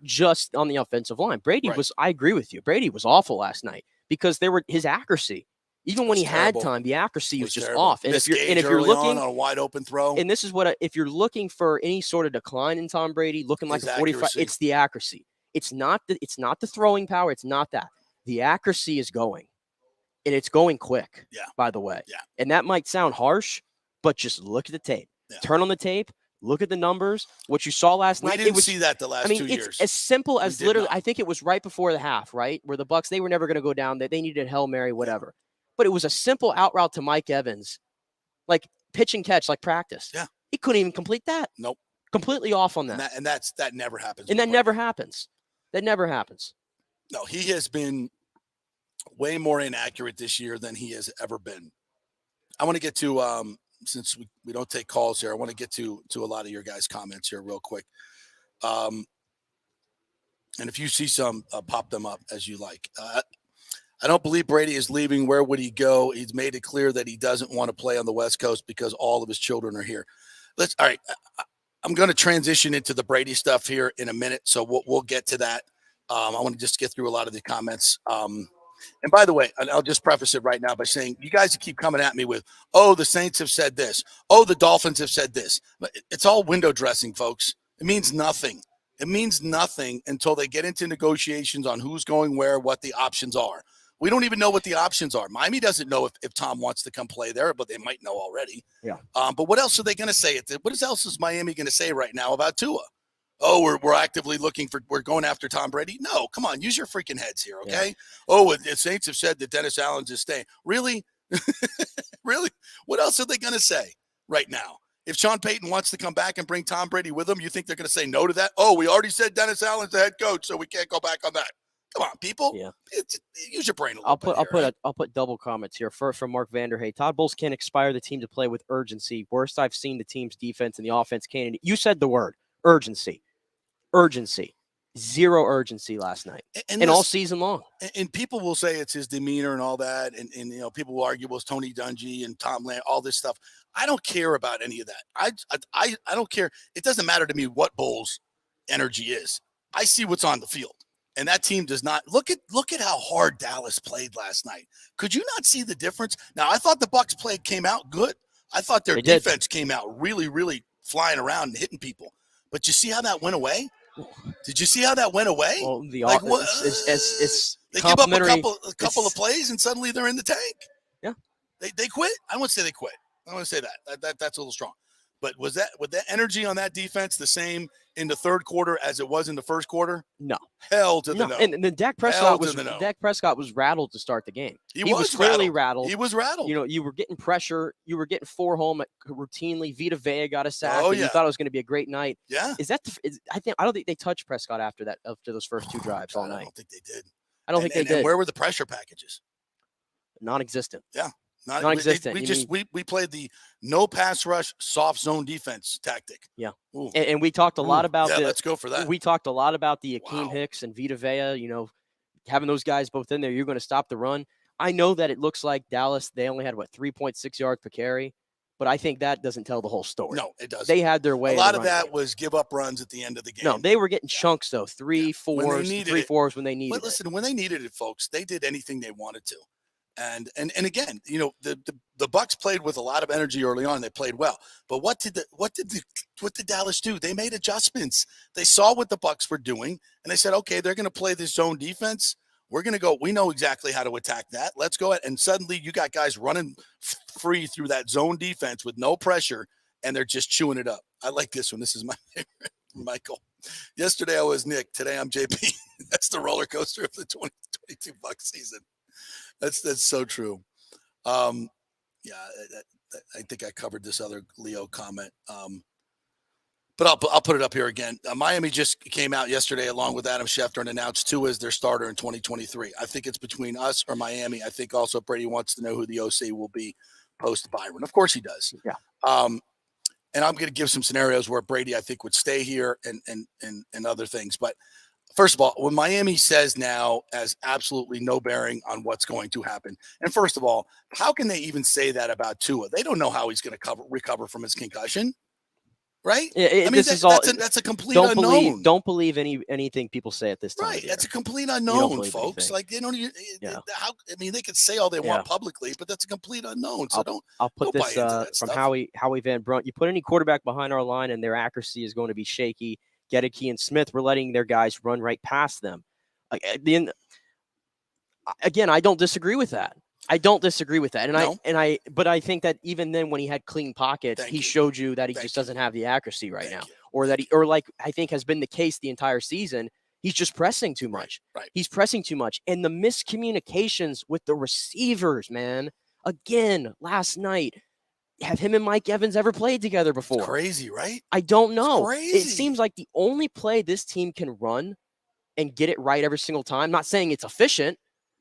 [SPEAKER 6] just on the offensive line. Brady was. I agree with you. Brady was awful last night because his accuracy. Even when he had time, the accuracy was just off. And if you're looking
[SPEAKER 5] on a wide open throw,
[SPEAKER 6] and this is if you're looking for any sort of decline in Tom Brady, looking like a 45, it's the accuracy. It's not the throwing power. It's not that. The accuracy is going, and it's going quick.
[SPEAKER 5] Yeah.
[SPEAKER 6] By the way.
[SPEAKER 5] Yeah.
[SPEAKER 6] And that might sound harsh. But just look at the tape. Yeah. Turn on the tape. Look at the numbers. What you saw last night.
[SPEAKER 5] We didn't see that the last 2 years.
[SPEAKER 6] It's as simple as literally. I think it was right before the half, right, where the Bucs, they were never going to go down. They needed a Hail Mary, whatever. But it was a simple out route to Mike Evans, like pitch and catch, like practice.
[SPEAKER 5] Yeah.
[SPEAKER 6] He couldn't even complete that.
[SPEAKER 5] Nope.
[SPEAKER 6] Completely off on that.
[SPEAKER 5] And that never happens.
[SPEAKER 6] And that never happens. That never happens.
[SPEAKER 5] No, he has been way more inaccurate this year than he has ever been. I want to get to since we don't take calls here, I want to get to a lot of your guys' comments here real quick. And if you see some, pop them up as you like. I don't believe Brady is leaving. Where would he go? He's made it clear that he doesn't want to play on the West Coast because all of his children are here. All right. I'm going to transition into the Brady stuff here in a minute, so we'll get to that. I want to just get through a lot of the comments. And by the way, I'll just preface it right now by saying you guys keep coming at me with, oh, the Saints have said this. Oh, the Dolphins have said this. It's all window dressing, folks. It means nothing. It means nothing until they get into negotiations on who's going where, what the options are. We don't even know what the options are. Miami doesn't know if Tom wants to come play there, but they might know already.
[SPEAKER 6] Yeah.
[SPEAKER 5] But what else are they going to say? What else is Miami going to say right now about Tua? we're actively we're going after Tom Brady. No, come on, use your freaking heads here, okay?
[SPEAKER 6] Yeah.
[SPEAKER 5] Oh, the Saints have said that Dennis Allen's is staying. Really? Really? What else are they going to say right now? If Sean Payton wants to come back and bring Tom Brady with him, you think they're going to say no to that? Oh, we already said Dennis Allen's the head coach, so we can't go back on that. Come on, people.
[SPEAKER 6] Yeah.
[SPEAKER 5] Use your brain a little bit.
[SPEAKER 6] I'll put double comments here. First from Mark Vanderhay. Todd Bowles can't inspire the team to play with urgency. Worst I've seen the team's defense and the offense can. You said the word urgency. Urgency. Zero urgency last night and all season long.
[SPEAKER 5] And people will say it's his demeanor and all that. And people will argue, well, it's Tony Dungy and Tom Land, all this stuff. I don't care about any of that. I don't care. It doesn't matter to me what Bowles' energy is. I see what's on the field. And that team does not look at how hard Dallas played last night. Could you not see the difference? Now, I thought the Bucs came out good. I thought their defense came out really, really flying around and hitting people. But you see how that went away? Did you see how that went away?
[SPEAKER 6] Well,
[SPEAKER 5] it's they give up a couple of plays and suddenly they're in the tank.
[SPEAKER 6] Yeah,
[SPEAKER 5] they quit. I wouldn't say they quit. I want to say that's a little strong. But was that energy on that defense the same in the third quarter as it was in the first quarter?
[SPEAKER 6] No.
[SPEAKER 5] Hell to the no.
[SPEAKER 6] And then Dak Prescott was rattled to start the game. He was clearly rattled.
[SPEAKER 5] He was rattled.
[SPEAKER 6] You were getting pressure. You were getting 4 home routinely. Vita Vea got a sack.
[SPEAKER 5] Oh,
[SPEAKER 6] and you thought it was going to be a great night.
[SPEAKER 5] Yeah.
[SPEAKER 6] I don't think they touched Prescott after those first 2 drives all night.
[SPEAKER 5] I don't think they did.
[SPEAKER 6] I don't think they did.
[SPEAKER 5] And where were the pressure packages?
[SPEAKER 6] Non-existent.
[SPEAKER 5] Yeah.
[SPEAKER 6] Non-existent.
[SPEAKER 5] We played the no pass rush, soft zone defense tactic.
[SPEAKER 6] Yeah, and we talked a lot about.
[SPEAKER 5] Let's go for that.
[SPEAKER 6] We talked a lot about the Akeem Hicks and Vita Vea. Having those guys both in there, you're going to stop the run. I know that it looks like Dallas. They only had 3.6 yards per carry, but I think that doesn't tell the whole story.
[SPEAKER 5] No, it doesn't.
[SPEAKER 6] They had their way.
[SPEAKER 5] A lot of that was give up runs at the end of the game.
[SPEAKER 6] No, they were getting chunks though, 3-4s, 3-4s when they needed.
[SPEAKER 5] But listen, when they needed it, folks, they did anything they wanted to. And again, the Bucs played with a lot of energy early on. They played well, but what did Dallas do? They made adjustments. They saw what the Bucs were doing, and they said, okay, they're going to play this zone defense. We're going to go. We know exactly how to attack that. Let's go ahead. And suddenly, you got guys running free through that zone defense with no pressure, and they're just chewing it up. I like this one. This is my favorite, Michael. Yesterday I was Nick. Today I'm JP. That's the roller coaster of the 2022 Bucs season. That's so true. I think I covered this other Leo comment. But I'll put it up here again. Miami just came out yesterday along with Adam Schefter and announced Tua as their starter in 2023. I think it's between us or Miami. I think also Brady wants to know who the OC will be post Byron. Of course he does.
[SPEAKER 6] Yeah.
[SPEAKER 5] And I'm going to give some scenarios where Brady, I think, would stay here and other things. But first of all, when Miami says now has absolutely no bearing on what's going to happen. And first of all, how can they even say that about Tua? They don't know how he's going to recover from his concussion, right? That's a complete unknown.
[SPEAKER 6] Don't believe anything people say at this time.
[SPEAKER 5] Right, that's a complete unknown, folks. Anything. Like they don't even. How? I mean, they could say all they want publicly, but that's a complete unknown. So
[SPEAKER 6] I'll put this from Howie Van Brunt. You put any quarterback behind our line, and their accuracy is going to be shaky. Gedeke and Smith were letting their guys run right past them. Again, I don't disagree with that. But I think that even then, when he had clean pockets, he showed you that he just doesn't have the accuracy right now, or like I think has been the case the entire season. He's just pressing too much.
[SPEAKER 5] Right.
[SPEAKER 6] He's pressing too much, and the miscommunications with the receivers, man. Again, last night. Have him and Mike Evans ever played together before?
[SPEAKER 5] It's crazy, right?
[SPEAKER 6] I don't know.
[SPEAKER 5] It's crazy.
[SPEAKER 6] It seems like the only play this team can run and get it right every single time. I'm not saying it's efficient,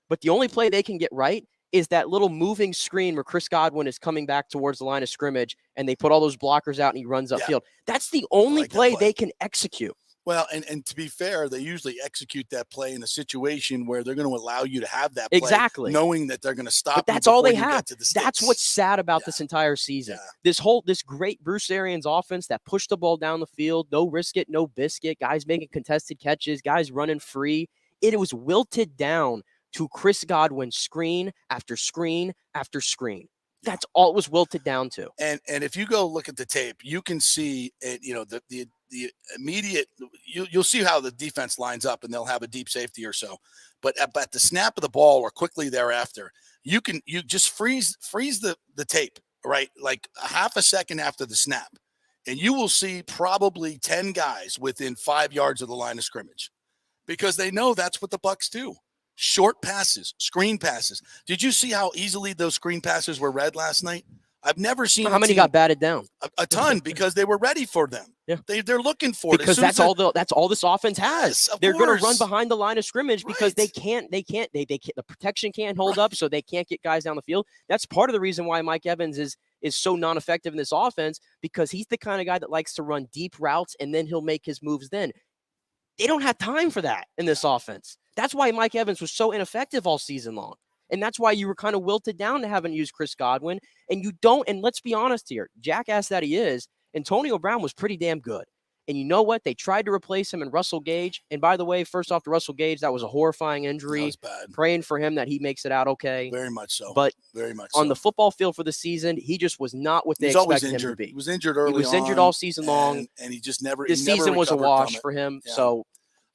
[SPEAKER 6] but the only play they can get right is that little moving screen where Chris Godwin is coming back towards the line of scrimmage and they put all those blockers out and he runs upfield. That's the only play they can execute.
[SPEAKER 5] Well, and to be fair, they usually execute that play in a situation where they're going to allow you to have that play, knowing that they're going to stop.
[SPEAKER 6] But that's all they have. That's what's sad about this entire season.
[SPEAKER 5] Yeah.
[SPEAKER 6] This great Bruce Arians offense that pushed the ball down the field, no risk it, no biscuit, guys making contested catches, guys running free. It was wilted down to Chris Godwin screen after screen after screen. That's all it was wilted down to.
[SPEAKER 5] And if you go look at the tape, you can see it, the immediate, you'll see how the defense lines up and they'll have a deep safety or so. But at the snap of the ball or quickly thereafter, you just freeze the tape, right? Like a half a second after the snap. and you will see probably 10 guys within 5 yards of the line of scrimmage because they know that's what the Bucs do. Short passes, screen passes. Did you see how easily those screen passes were read last night? I've never seen
[SPEAKER 6] how many got batted down.
[SPEAKER 5] A ton because they were ready for them.
[SPEAKER 6] Yeah.
[SPEAKER 5] They're looking for it.
[SPEAKER 6] Because that's all this offense has.
[SPEAKER 5] Yes,
[SPEAKER 6] they're going to run behind the line of scrimmage because they can't, the protection can't hold up, so they can't get guys down the field. That's part of the reason why Mike Evans is so non-effective in this offense, because he's the kind of guy that likes to run deep routes and then he'll make his moves then. They don't have time for that in this offense. That's why Mike Evans was so ineffective all season long. And that's why you were kind of wilted down to having used Chris Godwin. And you don't, and let's be honest here, jackass that he is, Antonio Brown was pretty damn good. And you know what? They tried to replace him in Russell Gage. And by the way, first off to Russell Gage, that was a horrifying injury.
[SPEAKER 5] That was bad.
[SPEAKER 6] Praying for him that he makes it out okay.
[SPEAKER 5] Very much so.
[SPEAKER 6] But
[SPEAKER 5] very much
[SPEAKER 6] on the football field for the season, he just was not what they expected him to be.
[SPEAKER 5] He was injured early on.
[SPEAKER 6] He was injured all season long.
[SPEAKER 5] And he just never
[SPEAKER 6] This
[SPEAKER 5] he never
[SPEAKER 6] season was a wash
[SPEAKER 5] from
[SPEAKER 6] for him.
[SPEAKER 5] Yeah.
[SPEAKER 6] So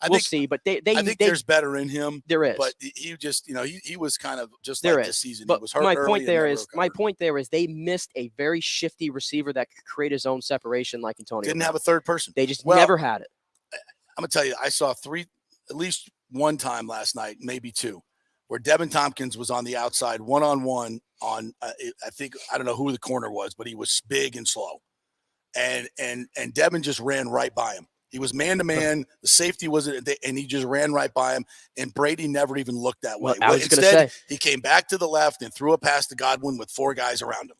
[SPEAKER 6] we'll see. But I think
[SPEAKER 5] there's better in him.
[SPEAKER 6] There is.
[SPEAKER 5] But he just, he was kind of just
[SPEAKER 6] there
[SPEAKER 5] like
[SPEAKER 6] is.
[SPEAKER 5] this season.
[SPEAKER 6] But
[SPEAKER 5] he was hurt
[SPEAKER 6] my
[SPEAKER 5] early
[SPEAKER 6] point
[SPEAKER 5] and
[SPEAKER 6] there
[SPEAKER 5] never
[SPEAKER 6] is
[SPEAKER 5] recovered.
[SPEAKER 6] they missed a very shifty receiver that could create his own separation like Antonio.
[SPEAKER 5] Didn't
[SPEAKER 6] Brown.
[SPEAKER 5] have a third person.
[SPEAKER 6] They just never had it.
[SPEAKER 5] I'm going to tell you, I saw at least one time last night, maybe two, where Devin Tompkins was on the outside one-on-one on, I don't know who the corner was, but he was big and slow. And Devin just ran right by him. He was man-to-man. The safety wasn't, and he just ran right by him. And Brady never even looked that way.
[SPEAKER 6] Well,
[SPEAKER 5] instead, he came back to the left and threw a pass to Godwin with 4 guys around him.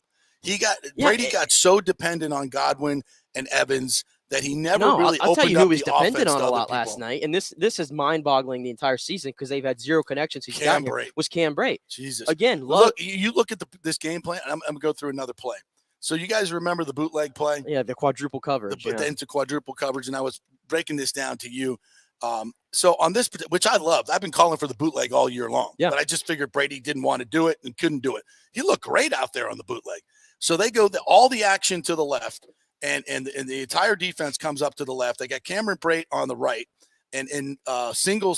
[SPEAKER 5] Brady got so dependent on Godwin and Evans that he never really
[SPEAKER 6] I'll tell you who
[SPEAKER 5] was
[SPEAKER 6] dependent on a lot last night, and this is mind-boggling the entire season because they've had zero connections. Was Cam Brate.
[SPEAKER 5] Jesus.
[SPEAKER 6] Again,
[SPEAKER 5] you look at this game plan, and I'm going to go through another play. So you guys remember the bootleg play?
[SPEAKER 6] Yeah, the quadruple coverage.
[SPEAKER 5] Into quadruple coverage, and I was breaking this down to you. So on this, which I loved, I've been calling for the bootleg all year long, but I just figured Brady didn't want to do it and couldn't do it. He looked great out there on the bootleg. So they go all the action to the left. And the entire defense comes up to the left. They got Cameron Brate on the right, and single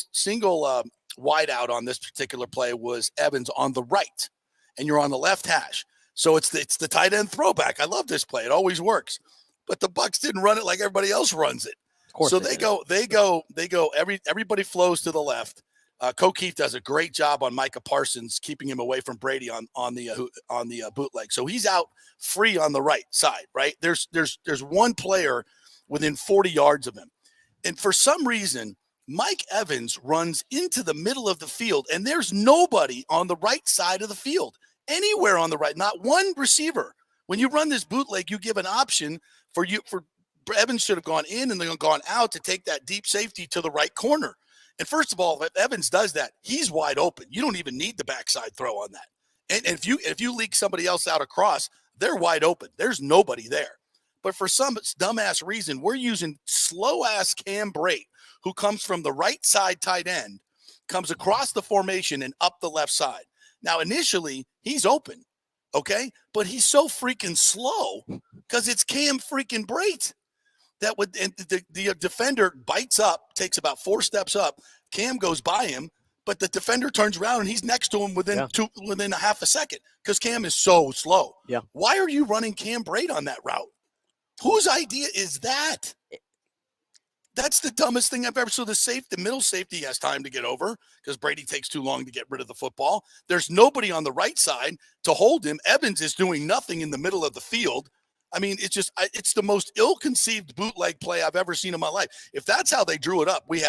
[SPEAKER 5] wide out on this particular play was Evans on the right, and you're on the left hash. So it's the tight end throwback. I love this play; it always works. But the Bucs didn't run it like everybody else runs it.
[SPEAKER 6] Of course
[SPEAKER 5] so they go. Everybody flows to the left. Keith does a great job on Micah Parsons, keeping him away from Brady on the bootleg. So he's out free on the right side, right? There's one player within 40 yards of him. And for some reason, Mike Evans runs into the middle of the field, and there's nobody on the right side of the field, anywhere on the right, not one receiver. When you run this bootleg, you give an option for Evans should have gone in and then gone out to take that deep safety to the right corner. And first of all, if Evans does that, he's wide open. You don't even need the backside throw on that. And if you leak somebody else out across, they're wide open. There's nobody there. But for some dumbass reason, we're using slow-ass Cam Brate, who comes from the right side tight end, comes across the formation and up the left side. Now, initially, he's open, okay? But he's so freaking slow because it's Cam freaking Brate. The defender bites up, takes about 4 steps up. Cam goes by him, but the defender turns around and he's next to him within a half a second because Cam is so slow.
[SPEAKER 6] Yeah.
[SPEAKER 5] Why are you running Cam Brate on that route? Whose idea is that? That's the dumbest thing I've ever. So the middle safety has time to get over because Brady takes too long to get rid of the football. There's nobody on the right side to hold him. Evans is doing nothing in the middle of the field. I mean, it's the most ill-conceived bootleg play I've ever seen in my life. If that's how they drew it up, we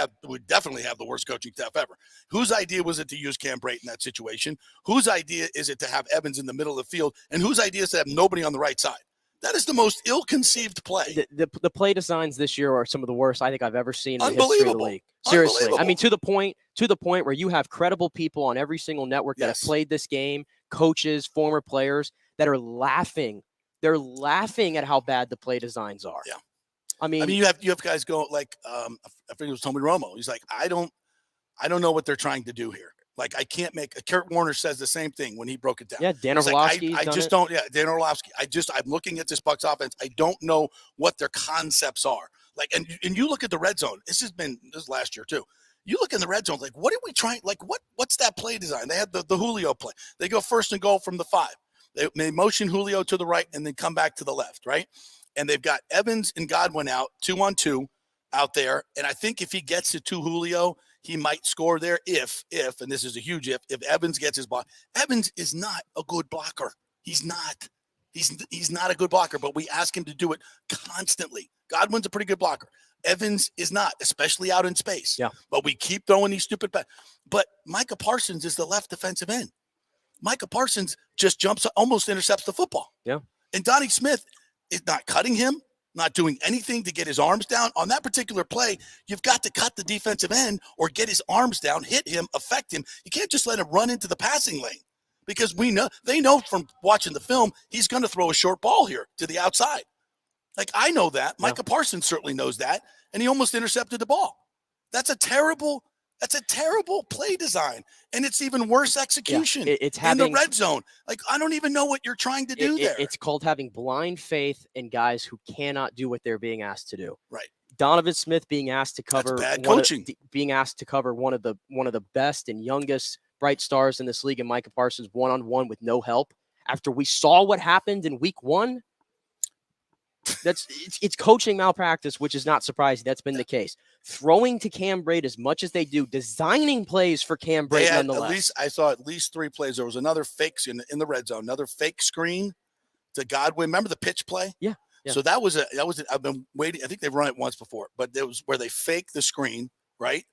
[SPEAKER 5] definitely have the worst coaching staff ever. Whose idea was it to use Cam Brate in that situation? Whose idea is it to have Evans in the middle of the field? And whose idea is to have nobody on the right side? That is the most ill-conceived play.
[SPEAKER 6] The play designs this year are some of the worst I think I've ever seen in the history of the league. Seriously. I mean, to the point where you have credible people on every single network that have played this game, coaches, former players, that are laughing. They're laughing at how bad the play designs are.
[SPEAKER 5] Yeah.
[SPEAKER 6] I mean,
[SPEAKER 5] you have guys go like, I think it was Tony Romo. He's like, I don't know what they're trying to do here. Like, I can't make – Kurt Warner says the same thing when he broke it down.
[SPEAKER 6] Yeah, Dan Orlovsky.
[SPEAKER 5] Like, Dan Orlovsky. I'm looking at this Bucs offense. I don't know what their concepts are. Like, and you look at the red zone. This is last year too. You look in the red zone, like, what are we trying – like, what's that play design? They had the Julio play. They go first and goal from the 5. They motion Julio to the right and then come back to the left, right? and they've got Evans and Godwin out 2-on-2 out there. And I think if he gets it to Julio, he might score there if, and this is a huge if Evans gets his block. Evans is not a good blocker. He's not. He's not a good blocker, but we ask him to do it constantly. Godwin's a pretty good blocker. Evans is not, especially out in space.
[SPEAKER 6] Yeah.
[SPEAKER 5] But we keep throwing these stupid But Micah Parsons is the left defensive end. Micah Parsons just jumps, almost intercepts the football.
[SPEAKER 6] Yeah.
[SPEAKER 5] And Donnie Smith is not cutting him, not doing anything to get his arms down. On that particular play, you've got to cut the defensive end or get his arms down, hit him, affect him. You can't just let him run into the passing lane because they know from watching the film he's going to throw a short ball here to the outside. Like, I know that. Yeah. Micah Parsons certainly knows that, and he almost intercepted the ball. That's a terrible play design, and it's even worse execution
[SPEAKER 6] it's having,
[SPEAKER 5] in the red zone. Like, I don't even know what you're trying to do there.
[SPEAKER 6] It's called having blind faith in guys who cannot do what they're being asked to do.
[SPEAKER 5] Right.
[SPEAKER 6] Donovan Smith being asked to cover
[SPEAKER 5] bad coaching.
[SPEAKER 6] Being asked to cover one of the best and youngest bright stars in this league, and Micah Parsons one-on-one with no help. After we saw what happened in week 1, it's coaching malpractice, which is not surprising. That's been the case. Throwing to Cam Brate as much as they do, designing plays for Cam Brate nonetheless.
[SPEAKER 5] I saw at least 3 plays. There was another fake in the red zone, another fake screen to Godwin. Remember the pitch play?
[SPEAKER 6] Yeah.
[SPEAKER 5] So that was I've been waiting. I think they've run it once before, but it was where they fake the screen, right?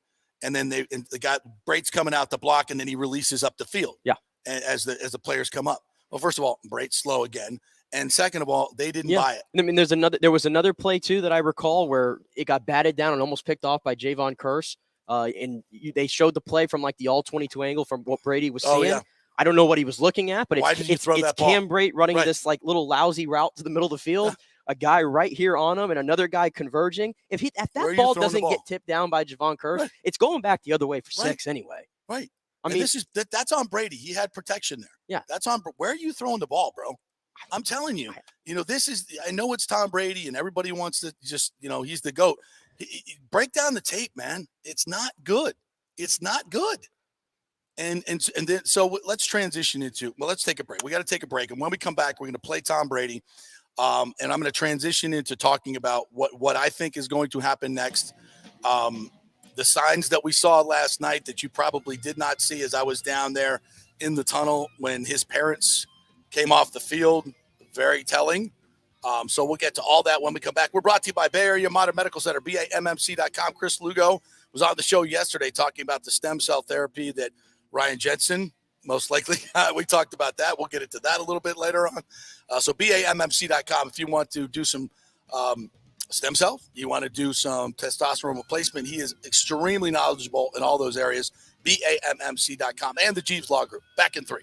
[SPEAKER 5] And then the guy Brate's coming out the block, and then he releases up the field.
[SPEAKER 6] Yeah.
[SPEAKER 5] As the players come up. Well, first of all, Brate's slow again. And second of all, they didn't buy it.
[SPEAKER 6] I mean, there was another play too that I recall where it got batted down and almost picked off by Javon Curse. They showed the play from like the all-22 angle from what Brady was seeing. Yeah. I don't know what he was looking at, but it's Cam Brate running this like little lousy route to the middle of the field. A guy right here on him and another guy converging. If that ball doesn't get tipped down by Javon Curse, it's going back the other way for 6 anyway.
[SPEAKER 5] Right.
[SPEAKER 6] I mean,
[SPEAKER 5] that's on Brady. He had protection there.
[SPEAKER 6] Yeah.
[SPEAKER 5] That's on. Where are you throwing the ball, bro? I'm telling you, I know it's Tom Brady and everybody wants to just, he's the GOAT. Break down the tape, man. It's not good. It's not good. And then, so let's transition let's take a break. We got to take a break. And when we come back, we're going to play Tom Brady. And I'm going to transition into talking about what I think is going to happen next. The signs that we saw last night that you probably did not see as I was down there in the tunnel when his parents came off the field, very telling. So we'll get to all that when we come back. We're brought to you by Bay Area Modern Medical Center, BAMMC.com. Chris Lugo was on the show yesterday talking about the stem cell therapy that Ryan Jensen, most likely, we talked about that. We'll get into that a little bit later on. So BAMMC.com, if you want to do some stem cell, you want to do some testosterone replacement, he is extremely knowledgeable in all those areas. BAMMC.com and the Jeeves Law Group. Back in 3.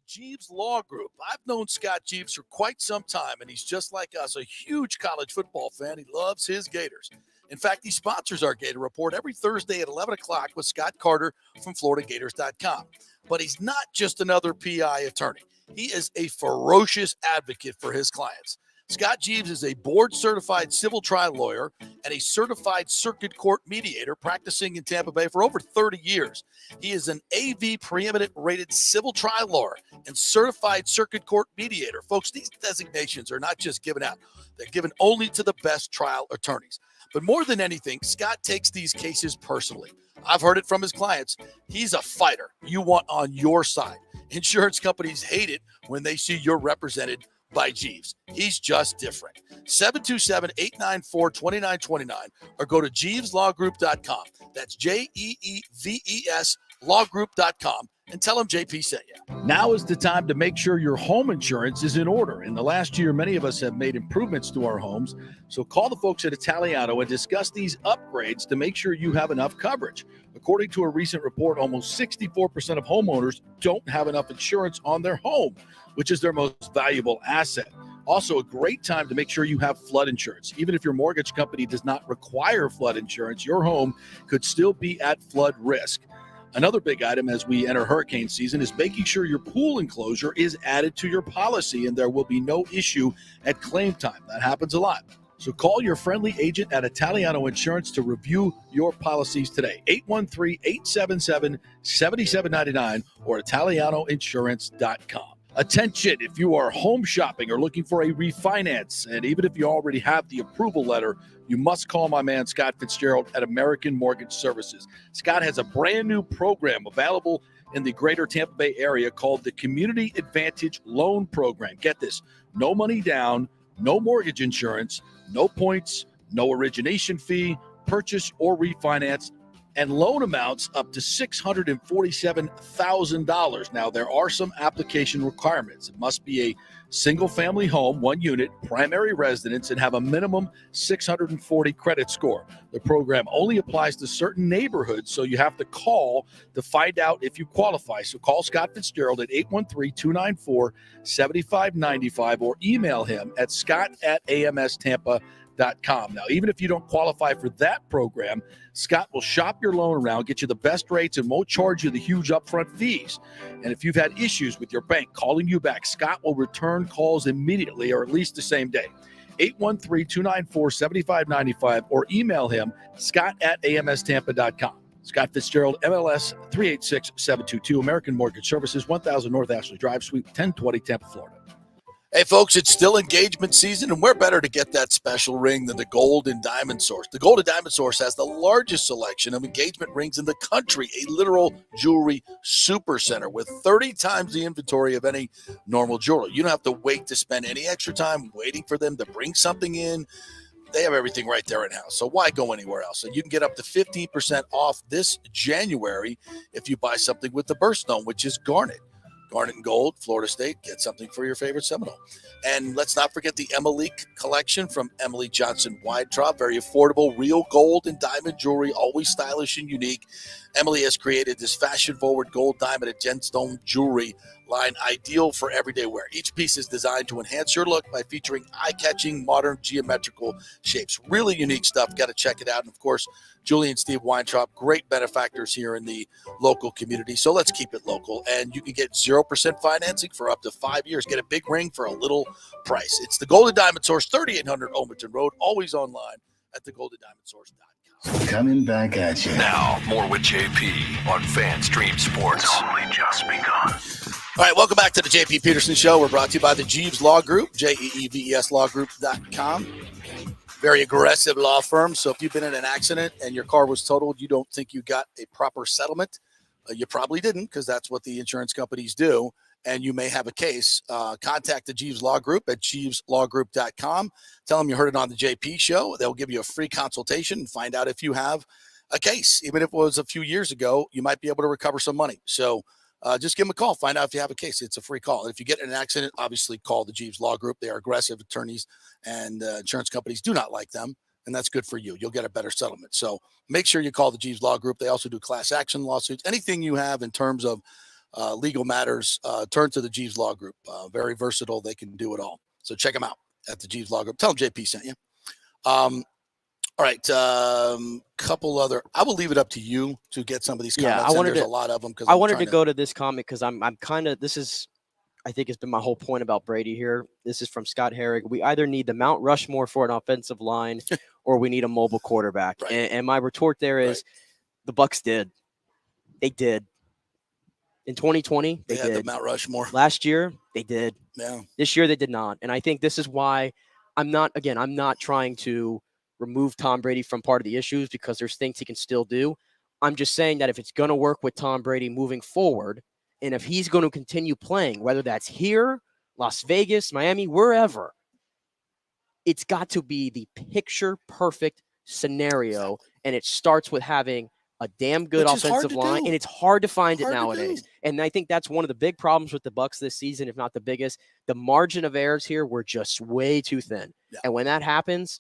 [SPEAKER 5] Jeeves Law Group. I've known Scott Jeeves for quite some time, and he's just like us, a huge college football fan. He loves his Gators. In fact, he sponsors our Gator Report every Thursday at 11 o'clock with Scott Carter from FloridaGators.com. But he's not just another PI attorney. He is a ferocious advocate for his clients. Scott Jeeves is a board-certified civil trial lawyer and a certified circuit court mediator practicing in Tampa Bay for over 30 years. He is an AV preeminent rated civil trial lawyer and certified circuit court mediator. Folks, these designations are not just given out. They're given only to the best trial attorneys. But more than anything, Scott takes these cases personally. I've heard it from his clients. He's a fighter you want on your side. Insurance companies hate it when they see you're represented by Jeeves. He's just different. 727-894-2929 or go to JeevesLawGroup.com. That's JEEVES lawgroup.com and tell him JP sent you.
[SPEAKER 3] Now is the time to make sure your home insurance is in order. In the last year, many of us have made improvements to our homes. So call the folks at Italiano and discuss these upgrades to make sure you have enough coverage. According to a recent report, almost 64% of homeowners don't have enough insurance on their home, which is their most valuable asset. Also, a great time to make sure you have flood insurance. Even if your mortgage company does not require flood insurance, your home could still be at flood risk. Another big item as we enter hurricane season is making sure your pool enclosure is added to your policy and there will be no issue at claim time. That happens a lot. So call your friendly agent at Italiano Insurance to review your policies today. 813-877-7799 or ItalianoInsurance.com. Attention, if you are home shopping or looking for a refinance, and even if you already have the approval letter, you must call my man Scott Fitzgerald at American Mortgage Services. Scott has a brand new program available in the greater Tampa Bay area called the Community Advantage Loan Program. Get this, no money down, no mortgage insurance, no points, no origination fee, purchase or refinance, and loan amounts up to $647,000. Now, there are some application requirements. It must be a single-family home, 1 unit, primary residence, and have a minimum 640 credit score. The program only applies to certain neighborhoods, so you have to call to find out if you qualify. So call Scott Fitzgerald at 813-294-7595 or email him at scott@amstampa.com. Now, even if you don't qualify for that program, Scott will shop your loan around, get you the best rates, and won't charge you the huge upfront fees. And if you've had issues with your bank calling you back, Scott will return calls immediately or at least the same day. 813-294-7595 or email him, scott@amstampa.com. Scott Fitzgerald, MLS 386722, American Mortgage Services, 1000 North Ashley Drive, Suite 1020, Tampa, Florida.
[SPEAKER 5] Hey, folks, it's still engagement season, and where better to get that special ring than the Gold and Diamond Source? The Gold and Diamond Source has the largest selection of engagement rings in the country, a literal jewelry super center with 30 times the inventory of any normal jeweler. You don't have to wait to spend any extra time waiting for them to bring something in. They have everything right there in-house, so why go anywhere else? And you can get up to 15% off this January if you buy something with the birthstone, which is garnet. Garnet and Gold, Florida State, get something for your favorite Seminole. And let's not forget the Emily collection from Emily Johnson Weintraub. Very affordable, real gold and diamond jewelry, always stylish and unique. Emily has created this fashion-forward gold, diamond, and gemstone jewelry line ideal for everyday wear. Each piece is designed to enhance your look by featuring eye-catching, modern, geometrical shapes. Really unique stuff. Got to check it out. And, of course, Julie and Steve Weintraub, great benefactors here in the local community. So let's keep it local. And you can get 0% financing for up to 5 years. Get a big ring for a little price. It's the Golden Diamond Source, 3800 Omerton Road, always online at thegoldendiamondsource.com.
[SPEAKER 7] Coming back at you.
[SPEAKER 1] Now, more with JP on FanStream Sports. It's only just begun.
[SPEAKER 5] All right, welcome back to the JP Peterson Show. We're brought to you by the Jeeves Law Group, JEEVESLawgroup.com. Very aggressive law firm. So if you've been in an accident and your car was totaled, you don't think you got a proper settlement. You probably didn't, because that's what the insurance companies do. And you may have a case. Contact the Jeeves Law Group at jeeveslawgroup.com. Tell them you heard it on the JP Show. They'll give you a free consultation and find out if you have a case. Even if it was a few years ago, you might be able to recover some money. So just give them a call. Find out if you have a case. It's a free call. And if you get in an accident, obviously call the Jeeves Law Group. They are aggressive attorneys, and insurance companies do not like them. And that's good for you. You'll get a better settlement. So make sure you call the Jeeves Law Group. They also do class action lawsuits. Anything you have in terms of legal matters, turn to the Jeeves Law Group. Very versatile. They can do it all. So check them out at the Jeeves Law Group. Tell them JP sent you. All right. Couple other. I will leave it up to you to get some of these comments.
[SPEAKER 6] Yeah,
[SPEAKER 5] There's a lot of them.
[SPEAKER 6] I wanted to go to this comment because I'm kind of, this is, I think it's been my whole point about Brady here. This is from Scott Herrig. We either need the Mount Rushmore for an offensive line or we need a mobile quarterback.
[SPEAKER 5] Right.
[SPEAKER 6] And my retort there is the Bucs did. They did. In 2020, they
[SPEAKER 5] had
[SPEAKER 6] did.
[SPEAKER 5] the Mount Rushmore.
[SPEAKER 6] Last year, they did.
[SPEAKER 5] Yeah.
[SPEAKER 6] This year, they did not. And I think this is why I'm not trying to remove Tom Brady from part of the issues, because there's things he can still do. I'm just saying that if it's going to work with Tom Brady moving forward, and if he's going to continue playing, whether that's here, Las Vegas, Miami, wherever, it's got to be the picture-perfect scenario, and it starts with having a damn good offensive line, and it's hard to find it nowadays. And I think that's one of the big problems with the Bucs this season, if not the biggest. The margin of errors here were just way too thin. Yeah. And when that happens,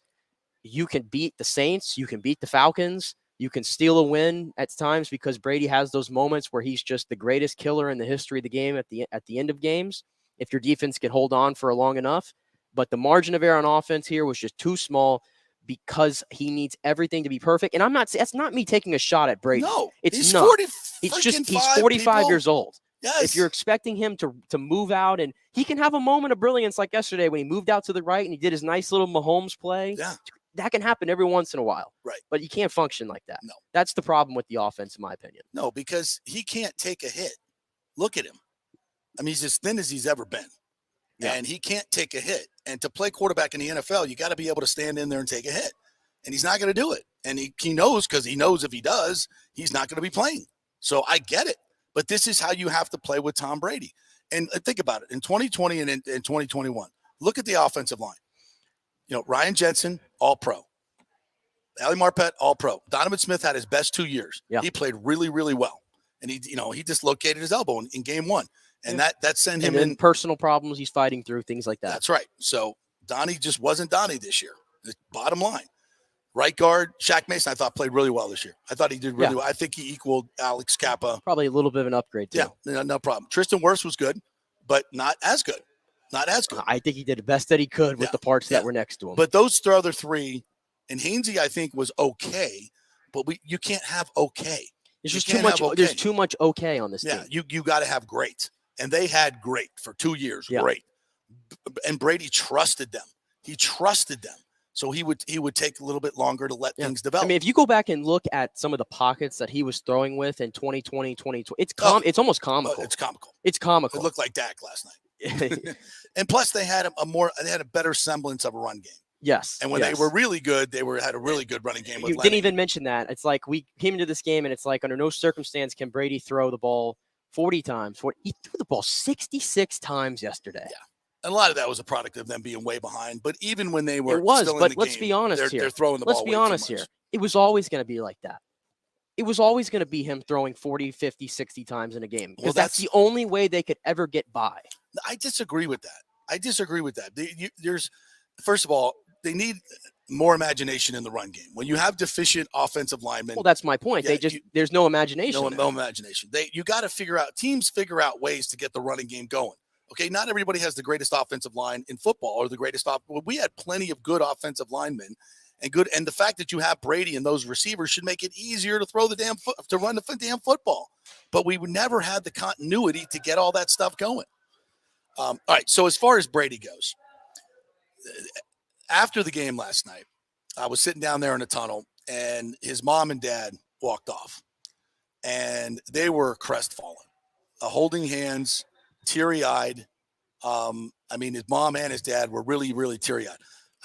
[SPEAKER 6] you can beat the Saints, you can beat the Falcons, you can steal a win at times, because Brady has those moments where he's just the greatest killer in the history of the game at the end of games, if your defense can hold on for long enough. But the margin of error on offense here was just too small, because he needs everything to be perfect. And that's not me taking a shot at Brady.
[SPEAKER 5] No,
[SPEAKER 6] it's
[SPEAKER 5] he's
[SPEAKER 6] not.
[SPEAKER 5] 40.
[SPEAKER 6] He's 45 years old.
[SPEAKER 5] Yes.
[SPEAKER 6] If you're expecting him to move out, and he can have a moment of brilliance like yesterday when he moved out to the right and he did his nice little Mahomes play.
[SPEAKER 5] Yeah.
[SPEAKER 6] That can happen every once in a while.
[SPEAKER 5] Right.
[SPEAKER 6] But you can't function like that.
[SPEAKER 5] No.
[SPEAKER 6] That's the problem with the offense, in my opinion.
[SPEAKER 5] No, because he can't take a hit. Look at him. I mean, he's as thin as he's ever been. Yeah. And he can't take a hit. And to play quarterback in the NFL, you got to be able to stand in there and take a hit. And he's not going to do it. And he knows, because he knows if he does, he's not going to be playing. So I get it. But this is how you have to play with Tom Brady. And think about it. In 2020 and in 2021, look at the offensive line. Ryan Jensen, all-pro. Ali Marpet, all-pro. Donovan Smith had his best 2 years.
[SPEAKER 6] Yeah.
[SPEAKER 5] He played really, really well. And he dislocated his elbow in game one. And that sent him in
[SPEAKER 6] personal problems he's fighting through, things like that.
[SPEAKER 5] That's right. So Donnie just wasn't Donnie this year. Bottom line. Right guard, Shaq Mason, I thought played really well this year. I thought he did really well. I think he equaled Alex Kappa.
[SPEAKER 6] Probably a little bit of an upgrade, too.
[SPEAKER 5] Yeah, no problem. Tristan Wirfs was good, but not as good. Not as good.
[SPEAKER 6] I think he did the best that he could with the parts that were next to him.
[SPEAKER 5] But those other three, and Hainsey, I think, was okay, but you can't have okay.
[SPEAKER 6] There's just too much. Okay. There's too much okay on this team.
[SPEAKER 5] Yeah, you got to have great. And they had great for 2 years. Yeah. Great. And Brady trusted them. He trusted them. So he would take a little bit longer to let things develop.
[SPEAKER 6] I mean, if you go back and look at some of the pockets that he was throwing with in 2020, 2020, it's almost comical.
[SPEAKER 5] It's comical.
[SPEAKER 6] It's comical.
[SPEAKER 5] It looked like Dak last night. And plus they had a better semblance of a run game.
[SPEAKER 6] Yes.
[SPEAKER 5] And when they were really good, had a really good running game with
[SPEAKER 6] You
[SPEAKER 5] Lenny.
[SPEAKER 6] didn't even mention that. It's like we came into this game and it's like under no circumstance can Brady throw the ball 40 times. He threw the ball 66 times yesterday.
[SPEAKER 5] Yeah. And a lot of that was a product of them being way behind. But even when they were
[SPEAKER 6] still in the let's game, be honest here.
[SPEAKER 5] They're throwing the ball.
[SPEAKER 6] Let's be honest here. It was always going to be like that. It was always going to be him throwing 40, 50, 60 times in a game. Because that's the only way they could ever get by.
[SPEAKER 5] I disagree with that. First of all, they need more imagination in the run game. When you have deficient offensive linemen.
[SPEAKER 6] Well, that's my point. There's no imagination.
[SPEAKER 5] No imagination. You got to teams figure out ways to get the running game going. Okay, not everybody has the greatest offensive line in football or the greatest we had plenty of good offensive linemen and the fact that you have Brady and those receivers should make it easier to throw to run the damn football. But we would never have the continuity to get all that stuff going. All right, so as far as Brady goes, after the game last night, I was sitting down there in a tunnel and his mom and dad walked off and they were crestfallen, holding hands, teary-eyed. His mom and his dad were really, really teary-eyed.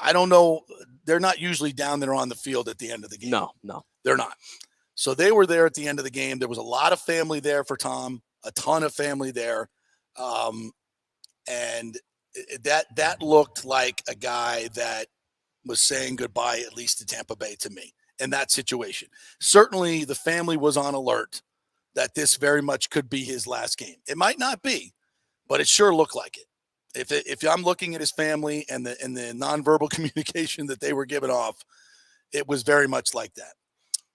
[SPEAKER 5] I don't know. They're not usually down there on the field at the end of the game.
[SPEAKER 6] No.
[SPEAKER 5] They're not. So they were there at the end of the game. There was a lot of family there for Tom, a ton of family there. And that looked like a guy that was saying goodbye, at least to Tampa Bay, to me in that situation. Certainly the family was on alert that this very much could be his last game. It might not be, but it sure looked like it. If I'm looking at his family and the nonverbal communication that they were giving off, it was very much like that.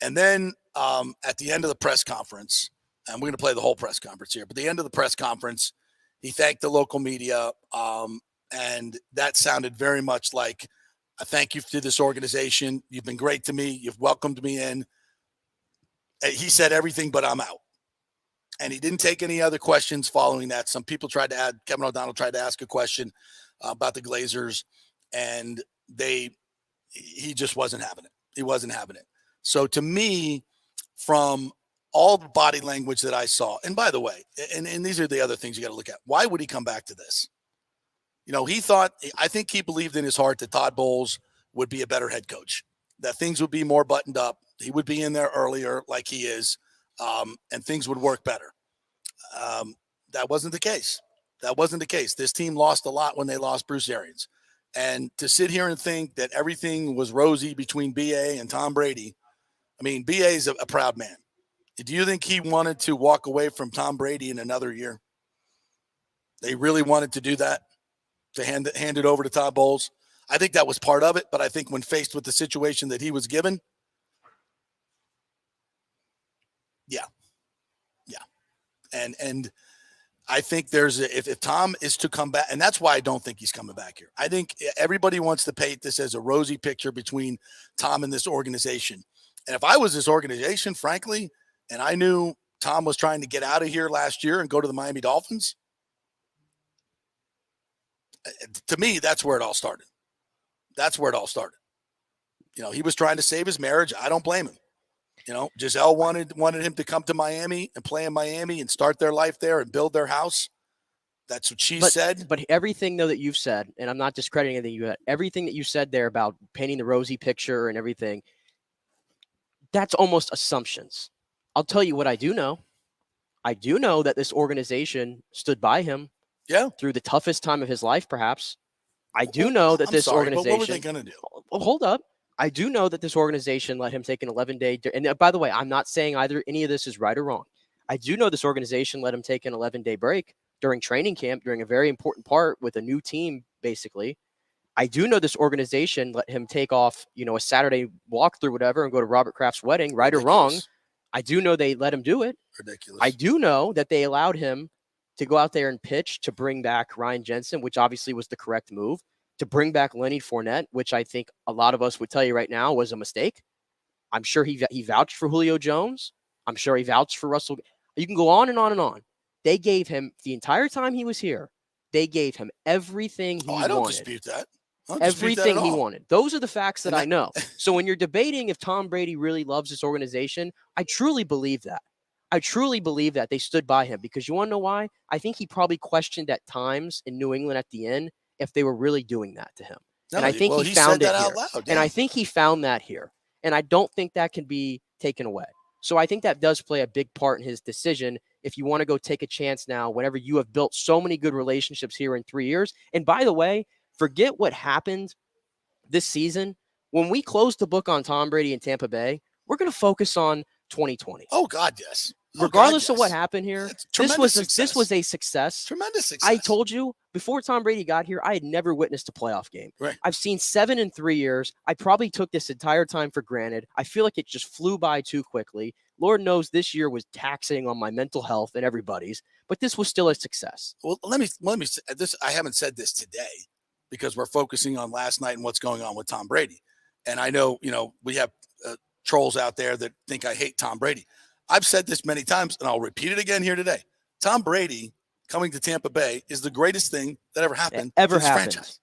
[SPEAKER 5] And then at the end of the press conference, and we're going to play the whole press conference here, but the end of the press conference, he thanked the local media, and that sounded very much like, I thank you to this organization. You've been great to me. You've welcomed me in. He said everything, but I'm out. And he didn't take any other questions following that. Some people Kevin O'Donnell tried to ask a question about the Glazers, and he just wasn't having it. He wasn't having it. So to me, from all the body language that I saw, and by the way, and these are the other things you got to look at. Why would he come back to this? I think he believed in his heart that Todd Bowles would be a better head coach, that things would be more buttoned up. He would be in there earlier like he is. And things would work better. That wasn't the case. This team lost a lot when they lost Bruce Arians. And to sit here and think that everything was rosy between BA and Tom Brady, BA is a proud man. Do you think he wanted to walk away from Tom Brady in another year? They really wanted to do that, to hand it over to Todd Bowles? I think that was part of it, but I think when faced with the situation that he was given, Yeah. And I think if Tom is to come back, and that's why I don't think he's coming back here. I think everybody wants to paint this as a rosy picture between Tom and this organization. And if I was this organization, frankly, and I knew Tom was trying to get out of here last year and go to the Miami Dolphins. To me, that's where it all started. That's where it all started. He was trying to save his marriage. I don't blame him. Giselle wanted him to come to Miami and play in Miami and start their life there and build their house. That's what she said.
[SPEAKER 6] But everything, though, that you've said, and I'm not discrediting anything you had, everything that you said there about painting the rosy picture and everything, that's almost assumptions. I'll tell you what I do know. I do know that this organization stood by him through the toughest time of his life, perhaps. I do know that organization.
[SPEAKER 5] But what were they going to do?
[SPEAKER 6] Well, hold up. I do know that this organization let him take an 11-day. And by the way, I'm not saying any of this is right or wrong. I do know this organization let him take an 11-day break during training camp, during a very important part with a new team, basically. I do know this organization let him take off, a Saturday walkthrough, whatever, and go to Robert Kraft's wedding, right or wrong. I do know they let him do it.
[SPEAKER 5] Ridiculous.
[SPEAKER 6] I do know that they allowed him to go out there and pitch to bring back Ryan Jensen, which obviously was the correct move, to bring back Lenny Fournette, which I think a lot of us would tell you right now was a mistake. I'm sure he vouched for Julio Jones. I'm sure he vouched for Russell. You can go on and on and on. They gave him, the entire time he was here, they gave him everything he wanted.
[SPEAKER 5] I don't dispute that.
[SPEAKER 6] Everything he wanted. Those are the facts that I know. So when you're debating if Tom Brady really loves this organization, I truly believe that. I truly believe that they stood by him, because you want to know why? I think he probably questioned at times in New England at the end if they were really doing that to him. And I think he found it here. And I think he found that here. And I don't think that can be taken away. So I think that does play a big part in his decision. If you want to go take a chance now, whenever you have built so many good relationships here in 3 years. And by the way, forget what happened this season. When we close the book on Tom Brady in Tampa Bay, we're going to focus on 2020.
[SPEAKER 5] Oh, God, yes.
[SPEAKER 6] Regardless of what happened here, this was a success.
[SPEAKER 5] Tremendous success.
[SPEAKER 6] I told you before Tom Brady got here, I had never witnessed a playoff game.
[SPEAKER 5] Right.
[SPEAKER 6] I've seen 7 in 3 years. I probably took this entire time for granted. I feel like it just flew by too quickly. Lord knows this year was taxing on my mental health and everybody's, but this was still a success.
[SPEAKER 5] Well, let me say this. I haven't said this today because we're focusing on last night and what's going on with Tom Brady. And I know, we have trolls out there that think I hate Tom Brady. I've said this many times, and I'll repeat it again here today. Tom Brady coming to Tampa Bay is the greatest thing that ever happened to this franchise.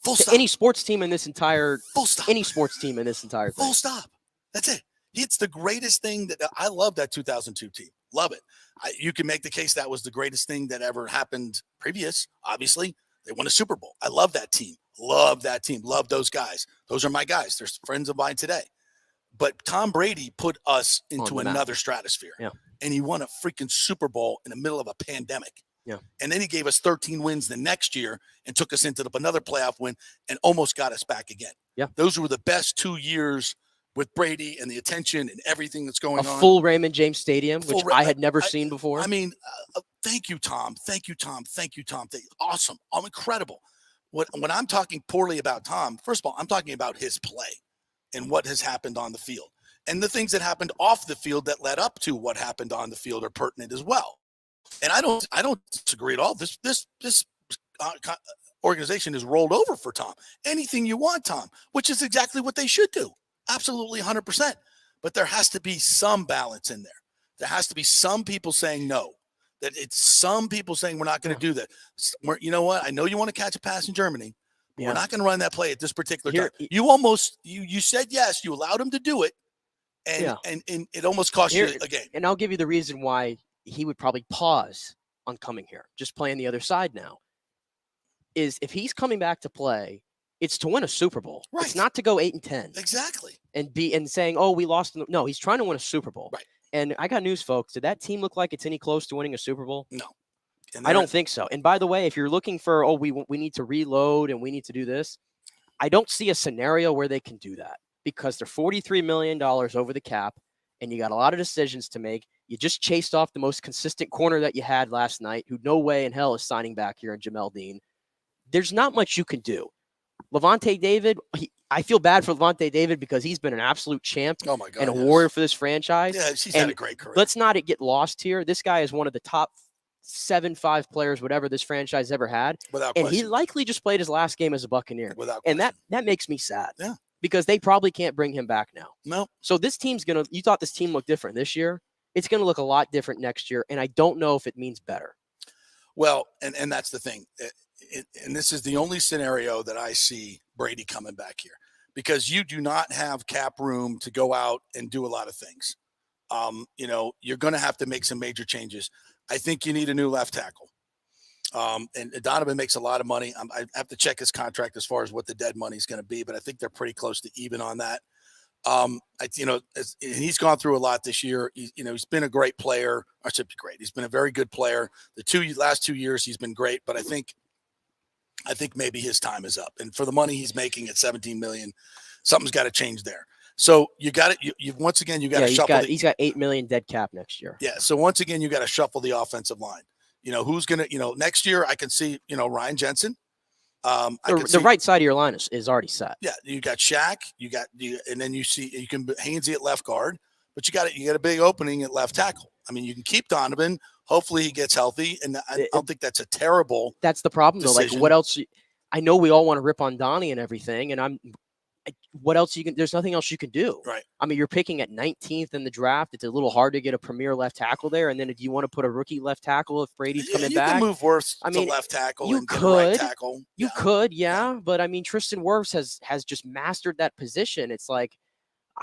[SPEAKER 5] Full stop.
[SPEAKER 6] Any sports team in this entire
[SPEAKER 5] Full stop.
[SPEAKER 6] Any sports team in this entire thing.
[SPEAKER 5] Full stop. That's it. It's the greatest thing that I love. That 2002 team, love it. You can make the case that was the greatest thing that ever happened previous. Obviously, they won a Super Bowl. I love that team. Love that team. Love those guys. Those are my guys. They're friends of mine today. But Tom Brady put us into another stratosphere.
[SPEAKER 6] Yeah.
[SPEAKER 5] And he won a freaking Super Bowl in the middle of a pandemic.
[SPEAKER 6] Yeah.
[SPEAKER 5] And then he gave us 13 wins the next year and took us into another playoff win and almost got us back again.
[SPEAKER 6] Yeah.
[SPEAKER 5] Those were the best 2 years with Brady and the attention and everything that's going on.
[SPEAKER 6] A full Raymond James Stadium, which I had never seen before.
[SPEAKER 5] I mean, thank you, Tom. Thank you, Tom. Thank you, Tom. Awesome. I'm incredible. When I'm talking poorly about Tom, first of all, I'm talking about his play and what has happened on the field. And the things that happened off the field that led up to what happened on the field are pertinent as well. And I don't disagree at all. This organization is rolled over for Tom. Anything you want, Tom, which is exactly what they should do. Absolutely 100%. But there has to be some balance in there. There has to be some people saying no. That it's some people saying we're not going to do that. You know what? I know you want to catch a pass in Germany. But we're not going to run that play at this particular time. You said yes. You allowed him to do it. And it almost cost you a game.
[SPEAKER 6] And I'll give you the reason why he would probably pause on coming here, just playing the other side now, is if he's coming back to play, it's to win a Super Bowl.
[SPEAKER 5] Right.
[SPEAKER 6] It's not to go 8-10.
[SPEAKER 5] Exactly.
[SPEAKER 6] And saying, oh, we lost. No, he's trying to win a Super Bowl.
[SPEAKER 5] Right.
[SPEAKER 6] And I got news, folks. Did that team look like it's any close to winning a Super Bowl?
[SPEAKER 5] No.
[SPEAKER 6] I don't think so. And by the way, if you're looking for, we need to reload and we need to do this, I don't see a scenario where they can do that because they're $43 million over the cap and you got a lot of decisions to make. You just chased off the most consistent corner that you had last night, who no way in hell is signing back here in Jamel Dean. There's not much you can do. Levante David, I feel bad for Levante David because he's been an absolute champ and a warrior for this franchise.
[SPEAKER 5] Yeah, she's had a great career.
[SPEAKER 6] Let's not get lost here. This guy is one of the top 7-5 players, whatever this franchise ever had.
[SPEAKER 5] Without
[SPEAKER 6] and
[SPEAKER 5] question.
[SPEAKER 6] He likely just played his last game as a Buccaneer.
[SPEAKER 5] Without
[SPEAKER 6] and
[SPEAKER 5] question.
[SPEAKER 6] that makes me sad.
[SPEAKER 5] Yeah.
[SPEAKER 6] Because they probably can't bring him back now.
[SPEAKER 5] No.
[SPEAKER 6] So this team's you thought this team looked different this year. It's going to look a lot different next year, and I don't know if it means better.
[SPEAKER 5] Well, and that's the thing. And this is the only scenario that I see Brady coming back here, because you do not have cap room to go out and do a lot of things. You're going to have to make some major changes. I think you need a new left tackle. And Donovan makes a lot of money. I have to check his contract as far as what the dead money is going to be, but I think they're pretty close to even on that. He's gone through a lot this year. He's been a great player. I should be great. He's been a very good player. The last 2 years, he's been great, but I think maybe his time is up. And for the money he's making at $17 million, something's got to change there. So you got it. You once again, you got to shuffle.
[SPEAKER 6] He's got $8 million dead cap next year.
[SPEAKER 5] Yeah. So once again, you got to shuffle the offensive line. Who's going to, next year I can see, Ryan Jensen.
[SPEAKER 6] The right side of your line is already set.
[SPEAKER 5] Yeah. You got Shaq, and then you can Hainsey at left guard, but you got a big opening at left tackle. I mean, you can keep Donovan. Hopefully he gets healthy. And I don't think that's a terrible.
[SPEAKER 6] That's the problem
[SPEAKER 5] decision.
[SPEAKER 6] though. Like, what else? I know we all want to rip on Donnie and everything. And what else there's nothing else you can do.
[SPEAKER 5] Right.
[SPEAKER 6] I mean, you're picking at 19th in the draft. It's a little hard to get a premier left tackle there. And then if you want to put a rookie left tackle, if Brady's coming back,
[SPEAKER 5] you can move Wirfs to left tackle
[SPEAKER 6] you
[SPEAKER 5] and
[SPEAKER 6] could,
[SPEAKER 5] get a right tackle.
[SPEAKER 6] You could, yeah. But I mean, Tristan Wirfs has just mastered that position. It's like,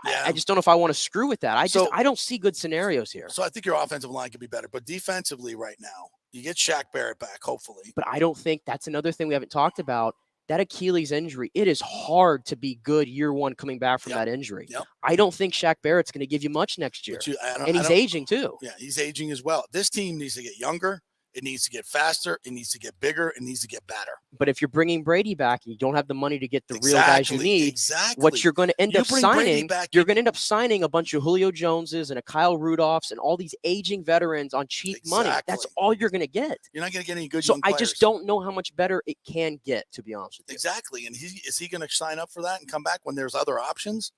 [SPEAKER 6] I just don't know if I want to screw with that. I don't see good scenarios here.
[SPEAKER 5] So I think your offensive line could be better, but defensively right now, you get Shaq Barrett back, hopefully.
[SPEAKER 6] But I don't think that's another thing we haven't talked about. That Achilles injury, it is hard to be good year one coming back from that injury.
[SPEAKER 5] Yep.
[SPEAKER 6] I don't think Shaq Barrett's going to give you much next year. And he's aging too.
[SPEAKER 5] Yeah, he's aging as well. This team needs to get younger. It needs to get faster. It needs to get bigger. It needs to get better.
[SPEAKER 6] But if you're bringing Brady back, you don't have the money to get the real guys you need. What you're going to end up signing, you're going to end up signing a bunch of Julio Joneses and a Kyle Rudolphs and all these aging veterans on cheap money. That's all you're going to get.
[SPEAKER 5] You're not going to get any good
[SPEAKER 6] young
[SPEAKER 5] players.
[SPEAKER 6] I just don't know how much better it can get, to be honest with you.
[SPEAKER 5] Exactly. And is he going to sign up for that and come back when there's other options?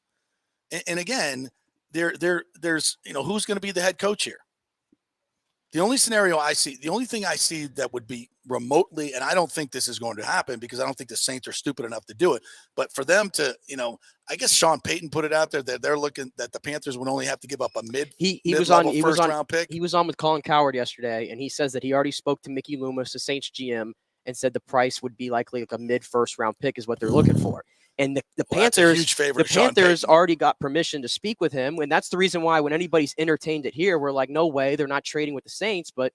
[SPEAKER 5] And again, there's who's going to be the head coach here? The only thing I see that would be remotely, and I don't think this is going to happen because I don't think the Saints are stupid enough to do it, but for them to, I guess Sean Payton put it out there that they're looking that the Panthers would only have to give up a first round pick.
[SPEAKER 6] He was on with Colin Cowherd yesterday, and he says that he already spoke to Mickey Loomis, the Saints GM, and said the price would be likely like a mid first round pick is what they're looking for. And the Panthers already got permission to speak with him. And that's the reason why when anybody's entertained it here, we're like, no way, they're not trading with the Saints. But,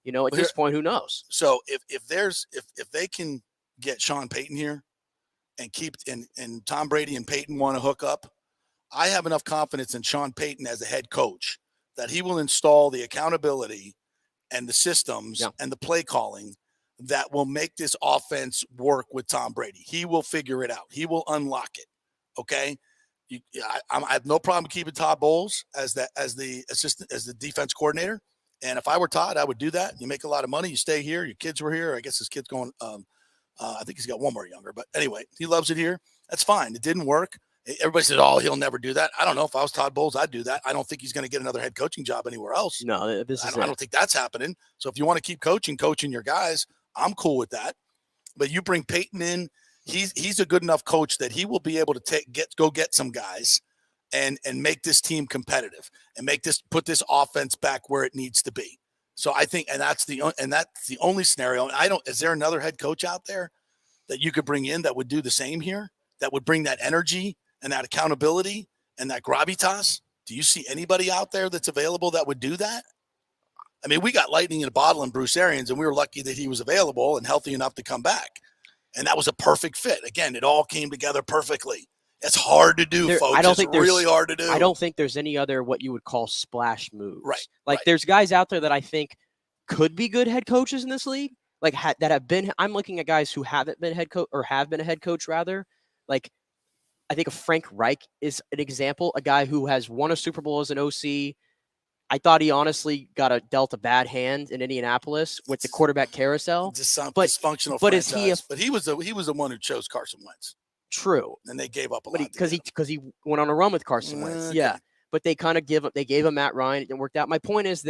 [SPEAKER 6] at this point, who knows?
[SPEAKER 5] So if they can get Sean Payton here and and Tom Brady and Payton want to hook up, I have enough confidence in Sean Payton as a head coach that he will install the accountability and the systems and the play calling that will make this offense work with Tom Brady. He will figure it out. He will unlock it. Okay. I have no problem keeping Todd Bowles as the defense coordinator. And if I were Todd, I would do that. You make a lot of money. You stay here. Your kids were here. I guess his kid's going, I think he's got one more younger, but anyway, he loves it here. That's fine. It didn't work. Everybody said, oh, he'll never do that. I don't know. If I was Todd Bowles, I'd do that. I don't think he's going to get another head coaching job anywhere else.
[SPEAKER 6] No,
[SPEAKER 5] I don't think that's happening. So if you want to keep coaching your guys, I'm cool with that. But you bring Peyton in, he's a good enough coach that he will be able to go get some guys and make this team competitive and put this offense back where it needs to be. So I think, and that's the only scenario. And is there another head coach out there that you could bring in that would do the same here, that would bring that energy and that accountability and that gravitas? Do you see anybody out there that's available that would do that? I mean, we got lightning in a bottle in Bruce Arians, and we were lucky that he was available and healthy enough to come back. And that was a perfect fit. Again, it all came together perfectly. It's hard to do, folks. It's really hard to do.
[SPEAKER 6] I don't think there's any other what you would call splash moves. Right. There's guys out there that I think could be good head coaches in this league. That have been. I'm looking at guys who haven't been head coach or have been a head coach rather. Like, I think Frank Reich is an example. A guy who has won a Super Bowl as an OC. I thought he honestly dealt a bad hand in Indianapolis with the quarterback carousel.
[SPEAKER 5] Dysfunctional franchise. But he was the one who chose Carson Wentz.
[SPEAKER 6] True.
[SPEAKER 5] And they gave up a lot.
[SPEAKER 6] Because he went on a run with Carson Wentz. Okay. Yeah. But they kind of they gave him Matt Ryan. It didn't work out. My point is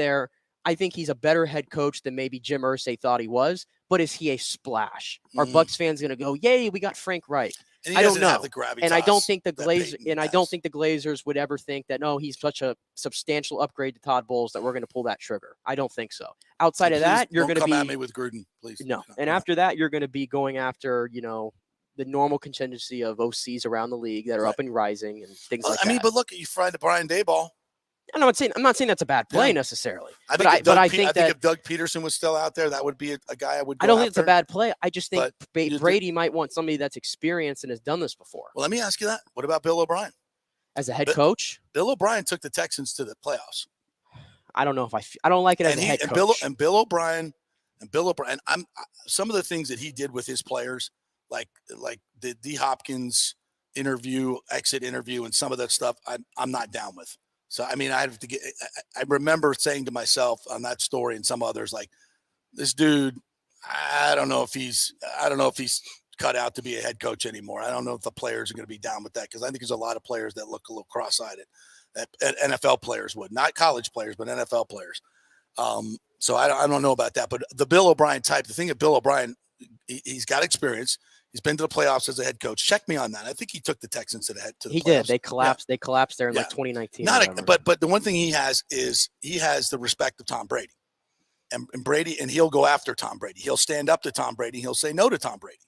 [SPEAKER 6] I think he's a better head coach than maybe Jim Irsay thought he was. But is he a splash? Are Bucs fans going to go, yay, we got Frank Reich?
[SPEAKER 5] And he
[SPEAKER 6] I don't
[SPEAKER 5] doesn't
[SPEAKER 6] know.
[SPEAKER 5] have the gravitas
[SPEAKER 6] And I don't think the
[SPEAKER 5] that
[SPEAKER 6] Glazers
[SPEAKER 5] Peyton
[SPEAKER 6] and I
[SPEAKER 5] has.
[SPEAKER 6] don't think the Glazers would ever think that no, he's such a substantial upgrade to Todd Bowles that we're going to pull that trigger. I don't think so. Outside of
[SPEAKER 5] Please
[SPEAKER 6] that, you're
[SPEAKER 5] don't
[SPEAKER 6] going to
[SPEAKER 5] come
[SPEAKER 6] be
[SPEAKER 5] at me with Gruden, please.
[SPEAKER 6] no. And after that, you're going to be going after, the normal contingency of OCs around the league that are up and rising and things like that.
[SPEAKER 5] I mean, but look, you fried the Brian Daboll.
[SPEAKER 6] And I'm not saying that's a bad play necessarily.
[SPEAKER 5] I
[SPEAKER 6] but I think
[SPEAKER 5] if Doug Peterson was still out there, that would be a guy I would go
[SPEAKER 6] I don't think
[SPEAKER 5] after.
[SPEAKER 6] it's a bad play. I just think
[SPEAKER 5] But
[SPEAKER 6] Brady might want somebody that's experienced and has done this before.
[SPEAKER 5] Well, let me ask you that. What about Bill O'Brien?
[SPEAKER 6] As a head coach?
[SPEAKER 5] Bill O'Brien took the Texans to the playoffs.
[SPEAKER 6] I don't know if I don't like it as a head coach.
[SPEAKER 5] Bill O'Brien, some of the things that he did with his players, like the D Hopkins exit interview, and some of that stuff, I'm not down with. So I mean, I remember saying to myself on that story and some others, like, this dude, I don't know if he's cut out to be a head coach anymore. I don't know if the players are going to be down with that, because I think there's a lot of players that look a little cross-eyed at NFL players would, not college players, but NFL players. So I don't know about that. But the Bill O'Brien type, the thing of Bill O'Brien, he's got experience. He's been to the playoffs as a head coach. Check me on that. I think he took the Texans to the playoffs.
[SPEAKER 6] He did. They collapsed. Yeah. They collapsed there in like 2019.
[SPEAKER 5] But the one thing he has is he has the respect of Tom Brady, and Brady, and he'll go after Tom Brady. He'll stand up to Tom Brady. He'll say no to Tom Brady,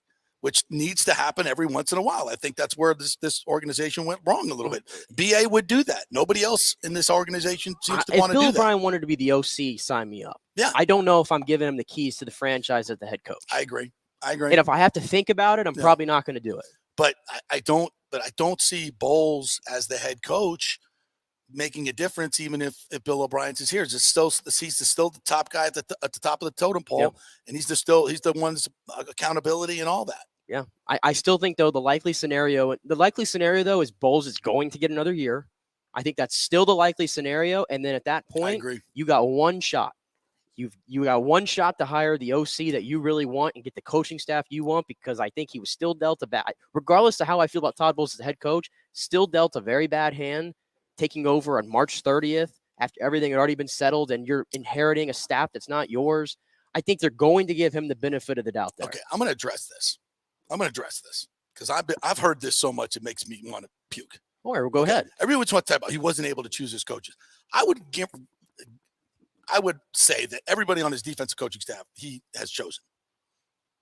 [SPEAKER 5] which needs to happen every once in a while. I think that's where this organization went wrong a little bit. BA would do that. Nobody else in this organization seems to want to do that.
[SPEAKER 6] If Bill O'Brien wanted to be the OC, sign me up.
[SPEAKER 5] Yeah.
[SPEAKER 6] I don't know if I'm giving him the keys to the franchise as the head coach.
[SPEAKER 5] I agree.
[SPEAKER 6] And if I have to think about it, I'm probably not going to do it.
[SPEAKER 5] But I don't see Bowles as the head coach making a difference, even if Bill O'Brien's is here. He's still the top guy at the top of the totem pole, and he's the one's accountability and all that.
[SPEAKER 6] Yeah, I still think though the likely scenario though is Bowles is going to get another year. I think that's still the likely scenario, and then at that point, you got one shot. You got one shot to hire the OC that you really want and get the coaching staff you want, because I think he was still dealt a bad, regardless of how I feel about Todd Bowles as the head coach, still dealt a very bad hand taking over on March 30th after everything had already been settled and you're inheriting a staff that's not yours. I think they're going to give him the benefit of the doubt there.
[SPEAKER 5] Okay, I'm going to address this because I've heard this so much it makes me want to puke.
[SPEAKER 6] All right, well, go ahead.
[SPEAKER 5] Everyone's talking about he wasn't able to choose his coaches. I would say that everybody on his defensive coaching staff he has chosen.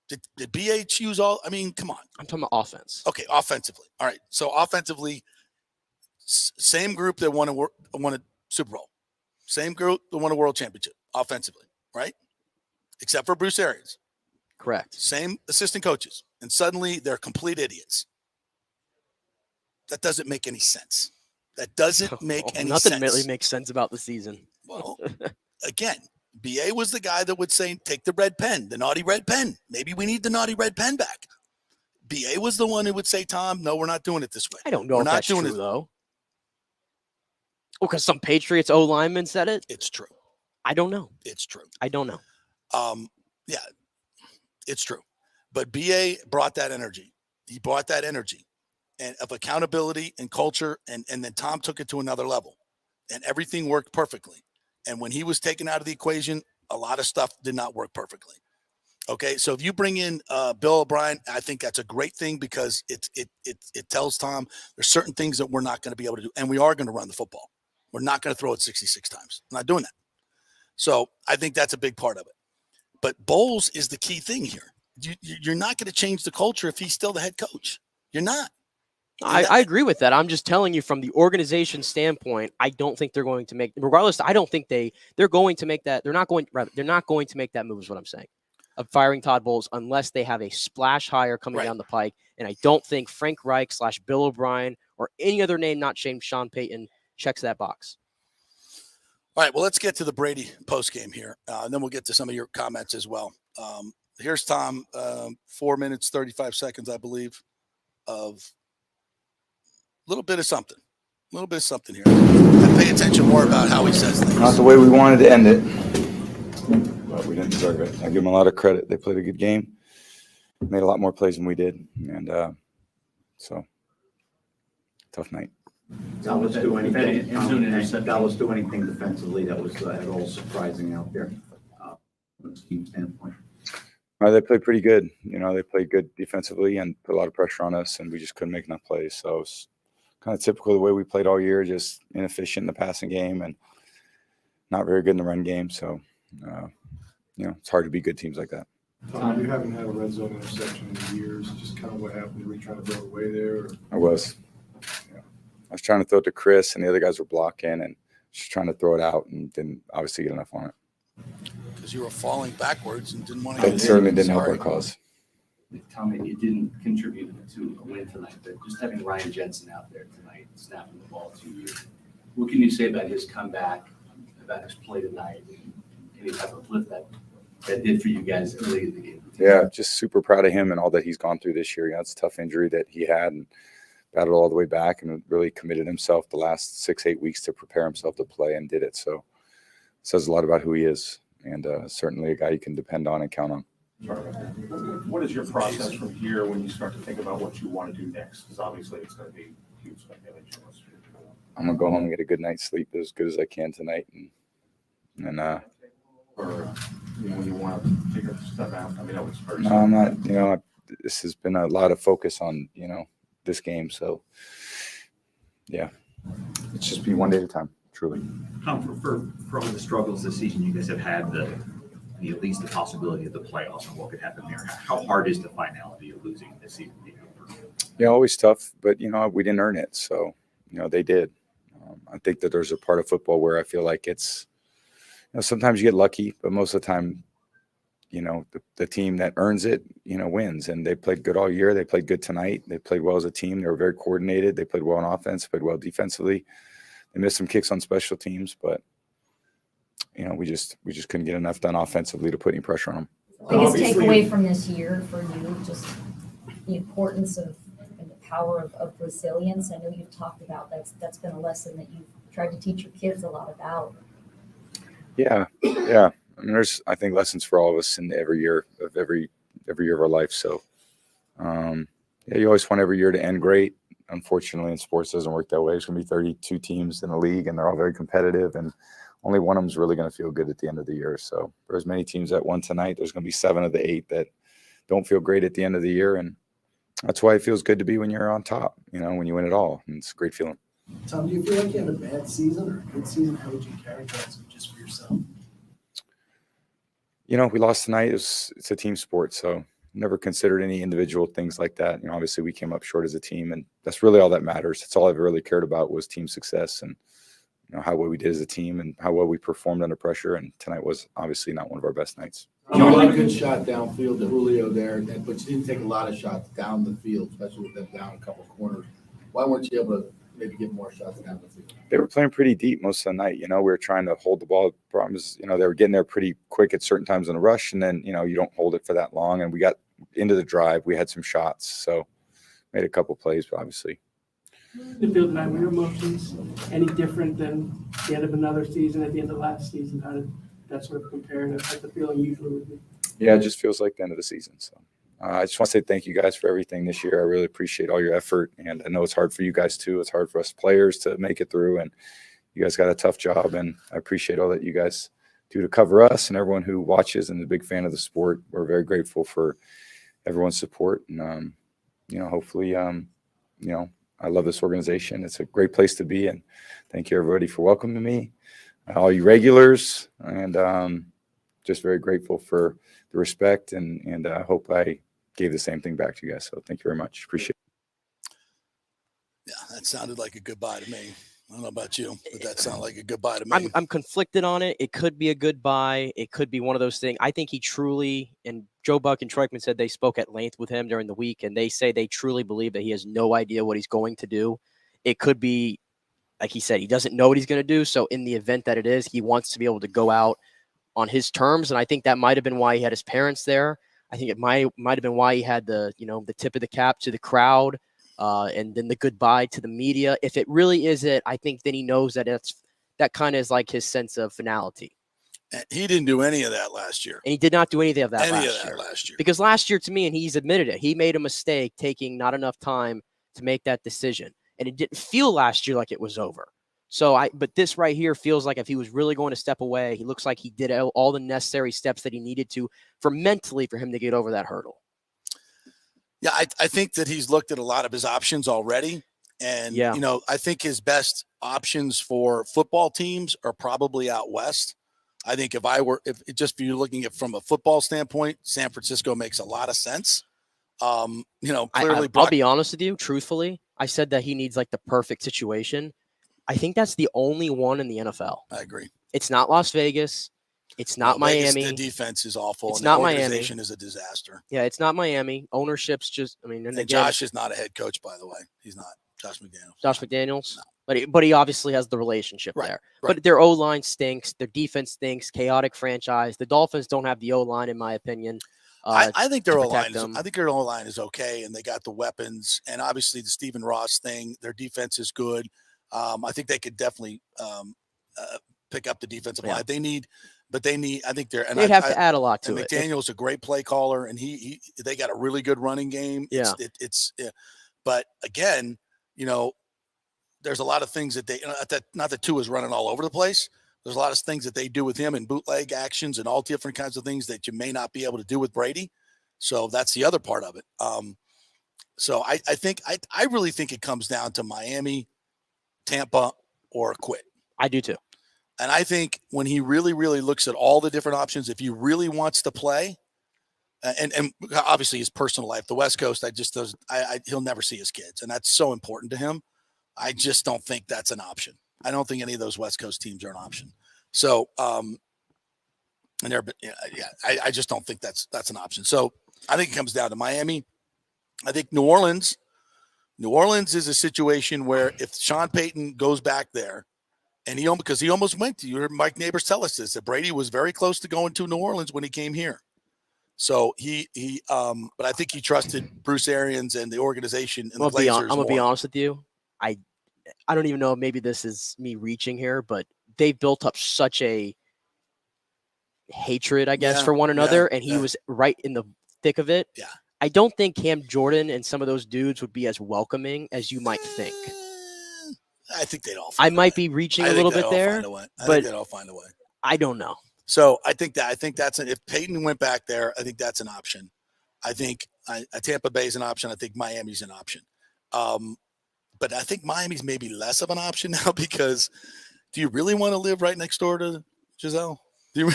[SPEAKER 5] Did BA choose all? I mean, come on.
[SPEAKER 6] I'm talking about offense.
[SPEAKER 5] Okay, offensively. All right. So offensively, same group that won a Super Bowl. Same group that won a world championship offensively, right? Except for Bruce Arians.
[SPEAKER 6] Correct.
[SPEAKER 5] Same assistant coaches. And suddenly they're complete idiots. That doesn't make any sense. That doesn't make any sense.
[SPEAKER 6] Nothing really makes sense about the season.
[SPEAKER 5] Well, again, BA was the guy that would say, take the red pen, the naughty red pen. Maybe we need the naughty red pen back. BA was the one who would say, Tom, no, we're not doing it this way.
[SPEAKER 6] I don't know if that's true, though. Oh, because some Patriots O-lineman said it?
[SPEAKER 5] It's true.
[SPEAKER 6] I don't know.
[SPEAKER 5] It's true.
[SPEAKER 6] I don't know.
[SPEAKER 5] Yeah, it's true. But BA brought that energy. He brought that energy and of accountability and culture, and then Tom took it to another level. And everything worked perfectly. And when he was taken out of the equation, a lot of stuff did not work perfectly. Okay, so if you bring in Bill O'Brien, I think that's a great thing, because it tells Tom there's certain things that we're not going to be able to do, and we are going to run the football. We're not going to throw it 66 times. I'm not doing that. So I think that's a big part of it. But Bowles is the key thing here. You're not going to change the culture if he's still the head coach. You're not.
[SPEAKER 6] I agree with that. I'm just telling you from the organization standpoint, I don't think they're going to make, regardless, I don't think they're going to make that. They're not going to make that move is what I'm saying, of firing Todd Bowles, unless they have a splash hire coming down the pike. And I don't think Frank Reich / Bill O'Brien or any other name not named Sean Payton checks that box.
[SPEAKER 5] All right, well, let's get to the Brady postgame here. And then we'll get to some of your comments as well. Here's Tom, 4 minutes, 35 seconds, I believe, of a little bit of something here. And pay attention more about how he says things.
[SPEAKER 8] Not the way we wanted to end it, but we didn't deserve it. I give them a lot of credit. They played a good game, made a lot more plays than we did, and so tough night.
[SPEAKER 7] Dallas do anything defensively that was at all surprising out there from a scheme standpoint?
[SPEAKER 8] They played pretty good. They played good defensively and put a lot of pressure on us, and we just couldn't make enough plays. So it's kind of typical of the way we played all year, just inefficient in the passing game and not very good in the run game. So, it's hard to beat good teams like that.
[SPEAKER 9] Tom, you haven't had a red zone interception in years. Just kind of what happened? Were you trying to build away there? Or?
[SPEAKER 8] I was. Yeah. I was trying to throw it to Chris, and the other guys were blocking, and just trying to throw it out, and didn't obviously get enough on it.
[SPEAKER 5] Because you were falling backwards and didn't want to
[SPEAKER 8] That
[SPEAKER 5] get
[SPEAKER 8] certainly
[SPEAKER 5] in.
[SPEAKER 8] didn't help
[SPEAKER 5] Sorry.
[SPEAKER 8] our cause.
[SPEAKER 7] Tom, it didn't contribute to a win tonight, but just having Ryan Jensen out there tonight, snapping the ball 2 years, what can you say about his comeback, about his play tonight, and any type of lift that did for you guys early in the game?
[SPEAKER 8] Yeah, just super proud of him and all that he's gone through this year. It's a tough injury that he had and battled all the way back and really committed himself the last 6-8 weeks to prepare himself to play and did it. So it says a lot about who he is, and certainly a guy you can depend on and count on.
[SPEAKER 10] What is your process from here when you start to think about what you want to do next? Because obviously it's going to be huge speculation.
[SPEAKER 8] I'm going to go home and get a good night's sleep as good as I can tonight. And
[SPEAKER 10] Or when you want to figure stuff out. I mean, that was first.
[SPEAKER 8] No, I'm not, this has been a lot of focus on, this game. So, yeah, it's just be one day at a time, truly.
[SPEAKER 11] Tom, for all the struggles this season, you guys have had at least the possibility of the playoffs and what could happen there. How hard is the finality of losing this season being over?
[SPEAKER 8] Yeah, always tough, but, we didn't earn it. So, they did. I think that there's a part of football where I feel like it's, sometimes you get lucky, but most of the time, the team that earns it, wins. And they played good all year. They played good tonight. They played well as a team. They were very coordinated. They played well on offense, played well defensively. They missed some kicks on special teams, but, we just couldn't get enough done offensively to put any pressure on them.
[SPEAKER 12] Biggest takeaway from this year for you, just the importance of and the power of resilience. I know you've talked about that's been a lesson that you've tried to teach your kids a lot about.
[SPEAKER 8] Yeah. I mean, there's, I think, lessons for all of us in every year of our life. So, you always want every year to end great. Unfortunately, in sports, it doesn't work that way. There's going to be 32 teams in the league, and they're all very competitive, and only one of them is really going to feel good at the end of the year. So, for as many teams that won tonight, there's going to be 7 of the 8 that don't feel great at the end of the year, and that's why it feels good to be when you're on top. When you win it all, and it's a great feeling.
[SPEAKER 9] Tom, do you feel like you had a bad season or a good season? How would you characterize it just for yourself?
[SPEAKER 8] We lost tonight. It's a team sport, so never considered any individual things like that. Obviously we came up short as a team, and that's really all that matters. That's all I've really cared about was team success and how well we did as a team and how well we performed under pressure. And tonight was obviously not one of our best nights.
[SPEAKER 9] You had a good shot downfield to Julio there, but you didn't take a lot of shots down the field, especially with them down a couple of corners. Why weren't you able to maybe get more shots down the field?
[SPEAKER 8] They were playing pretty deep most of the night. We were trying to hold the ball. The problem is, they were getting there pretty quick at certain times in a rush, and then, you don't hold it for that long. And we got into the drive. We had some shots, so made a couple plays, but obviously.
[SPEAKER 13] The field tonight, were your emotions any different than the end of another season, at the end of last season? How did that sort of compare to the feeling usually would be?
[SPEAKER 8] Yeah, it just feels like the end of the season. So I just want to say thank you guys for everything this year. I really appreciate all your effort, and I know it's hard for you guys too. It's hard for us players to make it through, and you guys got a tough job, and I appreciate all that you guys do to cover us and everyone who watches and is a big fan of the sport. We're very grateful for everyone's support, and hopefully, I love this organization. It's a great place to be, and thank you everybody for welcoming me, all you regulars, and just very grateful for the respect, and I hope I gave the same thing back to you guys. So thank you very much. Appreciate it.
[SPEAKER 5] Yeah, that sounded like a goodbye to me. I don't know about you, but that sounded like a goodbye to me.
[SPEAKER 6] I'm conflicted on it. It could be a goodbye. It could be one of those things. I think he truly, and Joe Buck and Troikman said they spoke at length with him during the week, and they say they truly believe that he has no idea what he's going to do. It could be, like he said, he doesn't know what he's going to do. So in the event that it is, he wants to be able to go out on his terms. And I think that might have been why he had his parents there. I think it might have been why he had the tip of the cap to the crowd. And then the goodbye to the media. If it really is it, I think then he knows that that kind of is like his sense of finality.
[SPEAKER 5] He didn't do any of that last year.
[SPEAKER 6] And he did not do anything of that
[SPEAKER 5] last year.
[SPEAKER 6] Because last year, to me, and he's admitted it, he made a mistake taking not enough time to make that decision. And it didn't feel last year like it was over. But this right here feels like if he was really going to step away, he looks like he did all the necessary steps that he needed to for him to get over that hurdle.
[SPEAKER 5] Yeah, I think that he's looked at a lot of his options already. And, I think his best options for football teams are probably out west. I think if you're looking at from a football standpoint, San Francisco makes a lot of sense. Clearly,
[SPEAKER 6] I'll be honest with you, truthfully. I said that he needs like the perfect situation. I think that's the only one in the NFL.
[SPEAKER 5] I agree.
[SPEAKER 6] It's not Las Vegas. It's not Miami.
[SPEAKER 5] The defense is awful.
[SPEAKER 6] It's
[SPEAKER 5] and
[SPEAKER 6] not
[SPEAKER 5] the
[SPEAKER 6] Miami.
[SPEAKER 5] organization is a disaster.
[SPEAKER 6] Yeah, it's not Miami. Ownership's just,
[SPEAKER 5] and Josh is not a head coach, by the way. He's not. Josh
[SPEAKER 6] McDaniels.
[SPEAKER 5] No.
[SPEAKER 6] But he obviously has the relationship there. Right. But their O-line stinks. Their defense stinks. Chaotic franchise. The Dolphins don't have the O-line, in my opinion.
[SPEAKER 5] I think their O-line is okay, and they got the weapons. And obviously the Stephen Ross thing, their defense is good. I think they could definitely pick up the defensive line. They'd have
[SPEAKER 6] to add a lot to
[SPEAKER 5] it. McDaniel's a great play caller, and they got a really good running game.
[SPEAKER 6] Yeah.
[SPEAKER 5] But again, there's a lot of things that not that Tua's running all over the place. There's a lot of things that they do with him and bootleg actions and all different kinds of things that you may not be able to do with Brady. So that's the other part of it. So I really think it comes down to Miami, Tampa, or quit.
[SPEAKER 6] I do too.
[SPEAKER 5] And I think when he really, really looks at all the different options, if he really wants to play, and obviously his personal life, the West Coast, he'll never see his kids, and that's so important to him. I just don't think that's an option. I don't think any of those West Coast teams are an option. So, I just don't think that's an option. So I think it comes down to Miami. I think New Orleans is a situation where if Sean Payton goes back there, and because he almost went to, you heard Mike Neighbors tell us this, that Brady was very close to going to New Orleans when he came here. So but I think he trusted Bruce Arians and the organization and the Glazers.
[SPEAKER 6] I'm gonna be honest with you. I don't even know if maybe this is me reaching here, but they built up such a hatred, I guess, for one another, and he was right in the thick of it.
[SPEAKER 5] Yeah.
[SPEAKER 6] I don't think Cam Jordan and some of those dudes would be as welcoming as you might think.
[SPEAKER 5] I think they'd all.
[SPEAKER 6] I might be reaching a little bit there,
[SPEAKER 5] I think they'd all find a way.
[SPEAKER 6] I don't know.
[SPEAKER 5] So I think that's if Peyton went back there, I think that's an option. I think Tampa Bay is an option. I think Miami's an option. But I think Miami's maybe less of an option now because do you really want to live right next door to Giselle? Do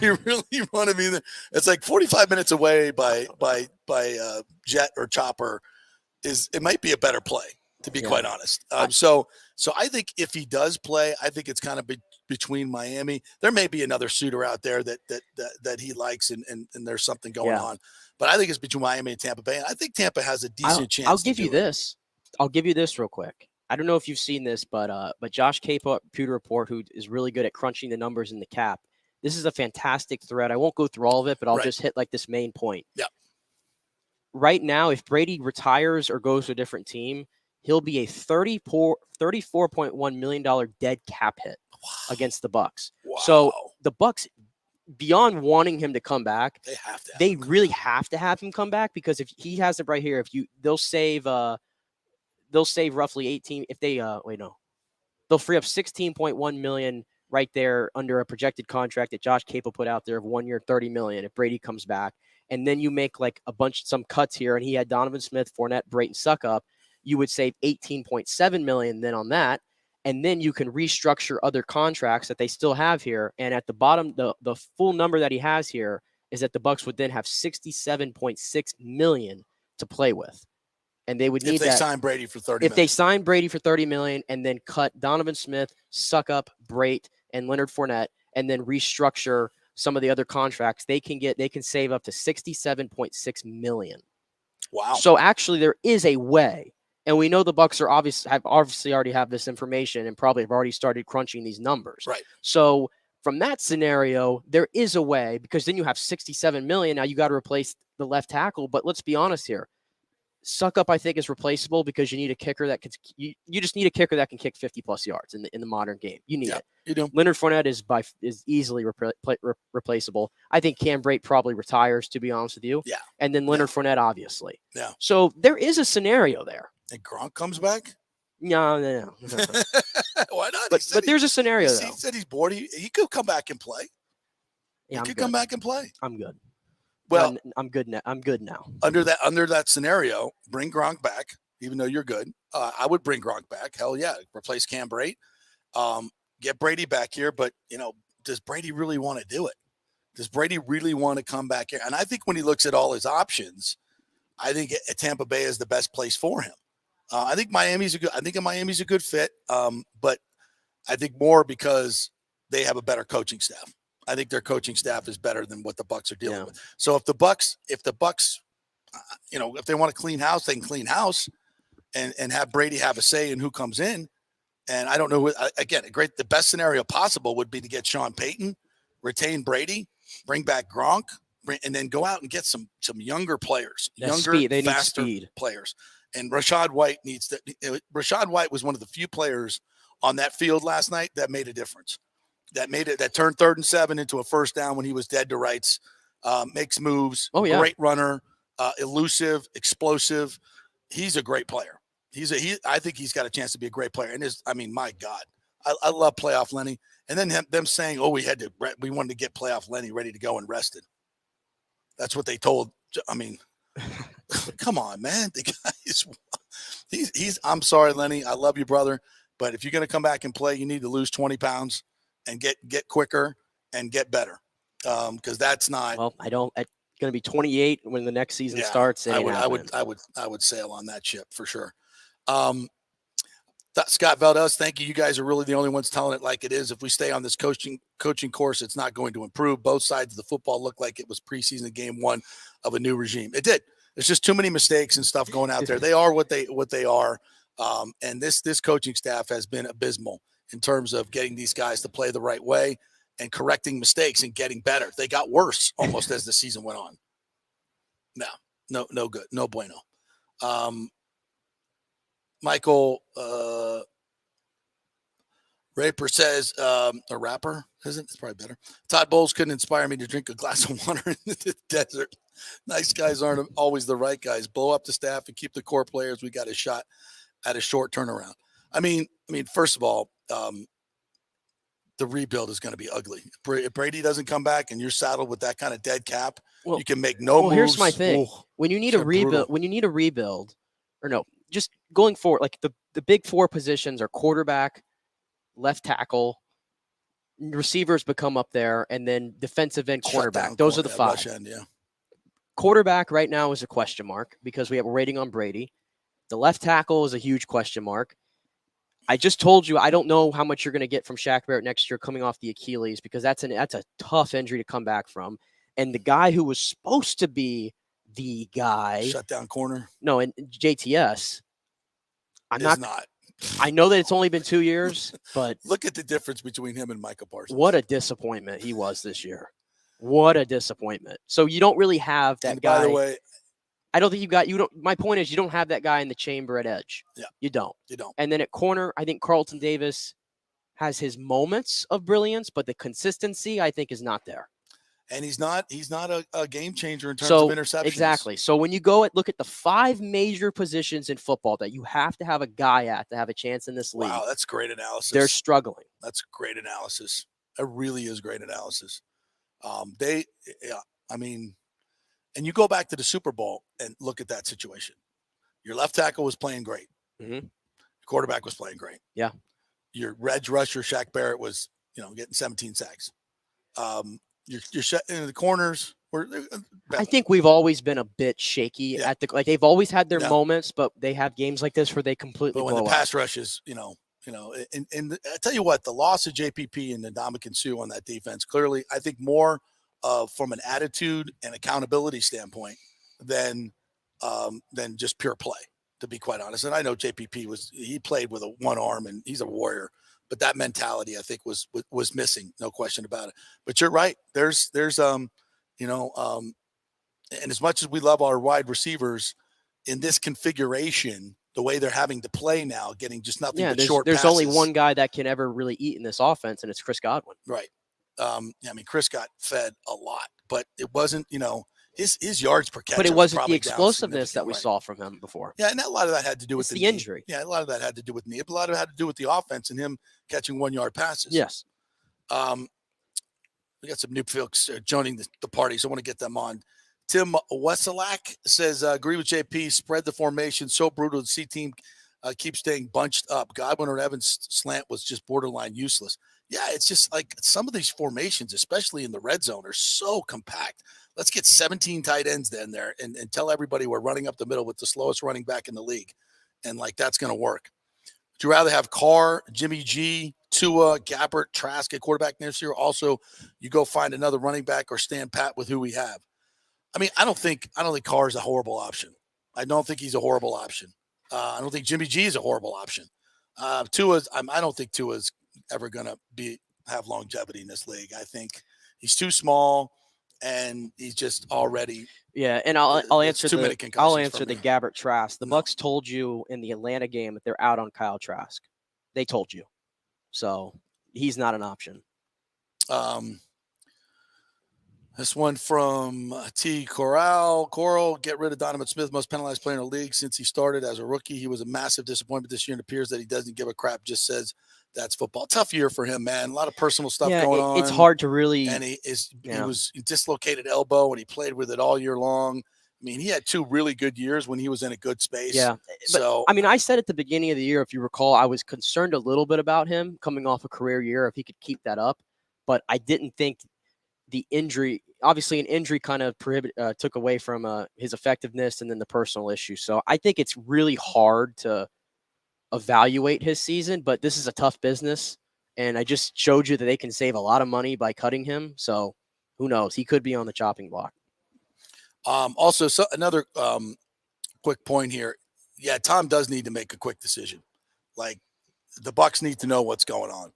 [SPEAKER 5] you really want to be there? It's like 45 minutes away by jet or chopper. It might be a better play, to be quite honest. So I think if he does play, I think it's kind of between Miami. There may be another suitor out there that he likes and there's something going on. But I think it's between Miami and Tampa Bay. And I think Tampa has a decent chance.
[SPEAKER 6] I'll give you this. I'll give you this real quick. I don't know if you've seen this, but Josh Capo at Computer Report, who is really good at crunching the numbers in the cap. This is a fantastic thread. I won't go through all of it, but I'll just hit like this main point.
[SPEAKER 5] Yeah.
[SPEAKER 6] Right now, if Brady retires or goes to a different team, he'll be a $34.1 million dead cap hit against the Bucs.
[SPEAKER 5] Wow.
[SPEAKER 6] So the Bucs, beyond wanting him to come back,
[SPEAKER 5] they
[SPEAKER 6] really have to have him come back because if he has it right here, they'll save roughly 18. If they they'll free up 16.1 million right there under a projected contract that Josh Capo put out there of 1 year, $30 million if Brady comes back. And then you make like some cuts here, and he had Donovan Smith, Fournette, Brayton, Suckup. You would save 18.7 million then on that. And then you can restructure other contracts that they still have here. And at the bottom, the full number that he has here is that the Bucs would then have 67.6 million to play with. And they would need that.
[SPEAKER 5] If they sign Brady for 30
[SPEAKER 6] If they sign Brady for 30 million and then cut Donovan Smith, Suckup, Brate, and Leonard Fournette, and then restructure some of the other contracts, they can save up to 67.6 million.
[SPEAKER 5] Wow.
[SPEAKER 6] So actually there is a way. And we know the Bucs obviously already have this information and probably have already started crunching these numbers.
[SPEAKER 5] Right.
[SPEAKER 6] So from that scenario, there is a way because then you have 67 million. Now you got to replace the left tackle. But let's be honest here. Suckup, I think, is replaceable because you need a kicker that can. You just need a kicker that can kick 50+ yards in the modern game. You need it.
[SPEAKER 5] You do.
[SPEAKER 6] Leonard Fournette is easily replaceable. I think Cam Brate probably retires, to be honest with you.
[SPEAKER 5] Yeah.
[SPEAKER 6] And then Leonard Fournette, obviously.
[SPEAKER 5] Yeah.
[SPEAKER 6] So there is a scenario there.
[SPEAKER 5] And Gronk comes back.
[SPEAKER 6] No.
[SPEAKER 5] Why not?
[SPEAKER 6] But there's a scenario,
[SPEAKER 5] he
[SPEAKER 6] though.
[SPEAKER 5] said he's bored. He could come back and play.
[SPEAKER 6] Yeah,
[SPEAKER 5] He could come back and play.
[SPEAKER 6] I'm good.
[SPEAKER 5] Well,
[SPEAKER 6] I'm good now. I'm good now.
[SPEAKER 5] Under that scenario, bring Gronk back, even though you're good. I would bring Gronk back. Hell yeah. Replace Cam Brate. Get Brady back here. But, does Brady really want to do it? Does Brady really want to come back here? And I think when he looks at all his options, I think Tampa Bay is the best place for him. I think Miami's a good fit. But I think more because they have a better coaching staff. I think their coaching staff is better than what the Bucs are dealing with. So if the Bucs, if they want to clean house, they can clean house and have Brady have a say in who comes in. And I don't know the best scenario possible would be to get Sean Payton, retain Brady, bring back Gronk, and then go out and get some younger players, faster players. And Rashad White Rashad White was one of the few players on that field last night that made a difference. That turned 3rd and 7 into a first down when he was dead to rights, makes moves, great runner, elusive, explosive. He's a great player. I think he's got a chance to be a great player. And my God, I love playoff Lenny. And then them saying, we wanted to get playoff Lenny ready to go and rested. That's what they told. Come on, man. The guy I'm sorry, Lenny. I love you, brother. But if you're going to come back and play, you need to lose 20 pounds and get quicker and get better. Because that's not.
[SPEAKER 6] Well, it's going to be 28 when the next season starts.
[SPEAKER 5] I would sail on that ship for sure. Scott Valdez, thank you. You guys are really the only ones telling it like it is. If we stay on this coaching course, it's not going to improve. Both sides of the football look like it was preseason game 1 of a new regime. It did. There's just too many mistakes and stuff going out there. They are what they are. And this coaching staff has been abysmal in terms of getting these guys to play the right way and correcting mistakes and getting better. They got worse almost as the season went on. No good. No bueno. Michael Raper says, a rapper, isn't it? It's probably better. Todd Bowles couldn't inspire me to drink a glass of water in the desert. Nice guys aren't always the right guys. Blow up the staff and keep the core players. We got a shot at a short turnaround. I mean, first of all, the rebuild is going to be ugly. If Brady doesn't come back and you're saddled with that kind of dead cap, you can make no moves.
[SPEAKER 6] Here's my thing. When you need a rebuild, just going forward, like the big 4 positions are quarterback, left tackle, receivers become up there, and then defensive end, cornerback. Those are the 5.
[SPEAKER 5] End, yeah.
[SPEAKER 6] Quarterback right now is a question mark because we have a rating on Brady. The left tackle is a huge question mark. I just told you I don't know how much you're going to get from Shaq Barrett next year coming off the Achilles because that's a tough injury to come back from. And the guy who was supposed to be the guy,
[SPEAKER 5] shutdown corner.
[SPEAKER 6] No, and JTS.
[SPEAKER 5] Not.
[SPEAKER 6] I know that it's only been 2 years, but
[SPEAKER 5] look at the difference between him and Micah Parsons.
[SPEAKER 6] What a disappointment he was this year. What a disappointment. So you don't really have that guy.
[SPEAKER 5] By the way,
[SPEAKER 6] I don't think my point is you don't have that guy in the chamber at edge.
[SPEAKER 5] Yeah.
[SPEAKER 6] You don't.
[SPEAKER 5] You don't.
[SPEAKER 6] And then at corner, I think Carlton Davis has his moments of brilliance, but the consistency I think is not there.
[SPEAKER 5] And he's not a game changer in terms of interceptions.
[SPEAKER 6] Exactly. So when you look at the 5 major positions in football that you have to have a guy at to have a chance in this league.
[SPEAKER 5] Wow, that's great analysis.
[SPEAKER 6] They're struggling.
[SPEAKER 5] That's great analysis. It really is great analysis. And you go back to the Super Bowl and look at that situation. Your left tackle was playing great.
[SPEAKER 6] Mm-hmm.
[SPEAKER 5] Your quarterback was playing great.
[SPEAKER 6] Yeah.
[SPEAKER 5] Your edge rusher, Shaq Barrett, was getting 17 sacks. You're in the corners.
[SPEAKER 6] I think we've always been a bit shaky at they've always had their moments, but they have games like this where they completely.
[SPEAKER 5] But when the pass rush is, and I tell you what, the loss of JPP and Ndamukong Suh on that defense clearly, I think more from an attitude and accountability standpoint than just pure play. To be quite honest, and I know JPP he played with one arm and he's a warrior. But that mentality, I think, was missing, no question about it. But you're right. There's and as much as we love our wide receivers in this configuration, the way they're having to play now, getting just nothing but short passes.
[SPEAKER 6] There's only one guy that can ever really eat in this offense, and it's Chris Godwin.
[SPEAKER 5] Right. Chris got fed a lot, but it wasn't, his yards per catch.
[SPEAKER 6] But it
[SPEAKER 5] was
[SPEAKER 6] wasn't the
[SPEAKER 5] probably down
[SPEAKER 6] explosiveness that we
[SPEAKER 5] significantly.
[SPEAKER 6] saw from him before.
[SPEAKER 5] Yeah, and a lot of that had to do with
[SPEAKER 6] It's the
[SPEAKER 5] knee.
[SPEAKER 6] injury.
[SPEAKER 5] Yeah, a lot of that had to do with knee. A lot of it had to do with the offense and him catching 1-yard passes.
[SPEAKER 6] Yes.
[SPEAKER 5] We got some new folks joining the party, so I want to get them on. Tim Weselak says, agree with JP, spread the formation. So brutal. The C team keeps staying bunched up. Godwin or Evans slant was just borderline useless. Yeah, it's just like some of these formations, especially in the red zone, are so compact. Let's get 17 tight ends then there and tell everybody we're running up the middle with the slowest running back in the league. And like, that's going to work. Would you rather have Carr, Jimmy G, Tua, Gabbert, Trask at quarterback next year? Also, you go find another running back or stand pat with who we have. I mean, I don't think Carr is a horrible option. I don't think he's a horrible option. I don't think Jimmy G is a horrible option. I don't think Tua's ever going to have longevity in this league. I think he's too small, and he's just already.
[SPEAKER 6] Yeah, and I'll answer the Gabbert Trask. The Bucs told you in the Atlanta game that they're out on Kyle Trask. They told you, so he's not an option.
[SPEAKER 5] This one from T. Coral, get rid of Donovan Smith, most penalized player in the league since he started as a rookie. He was a massive disappointment this year, and it appears that he doesn't give a crap, just says that's football. Tough year for him, man. A lot of personal stuff going on.
[SPEAKER 6] It's hard to really.
[SPEAKER 5] And he was dislocated elbow, and he played with it all year long. I mean, he had 2 really good years when he was in a good space.
[SPEAKER 6] Yeah.
[SPEAKER 5] So,
[SPEAKER 6] I mean, I said at the beginning of the year, if you recall, I was concerned a little bit about him coming off a career year, if he could keep that up. But I didn't think the injury, obviously an injury kind of took away from his effectiveness and then the personal issue. So I think it's really hard to evaluate his season, but this is a tough business. And I just showed you that they can save a lot of money by cutting him. So who knows? He could be on the chopping block.
[SPEAKER 5] Also, another quick point here. Yeah, Tom does need to make a quick decision. Like, the Bucs need to know what's going on.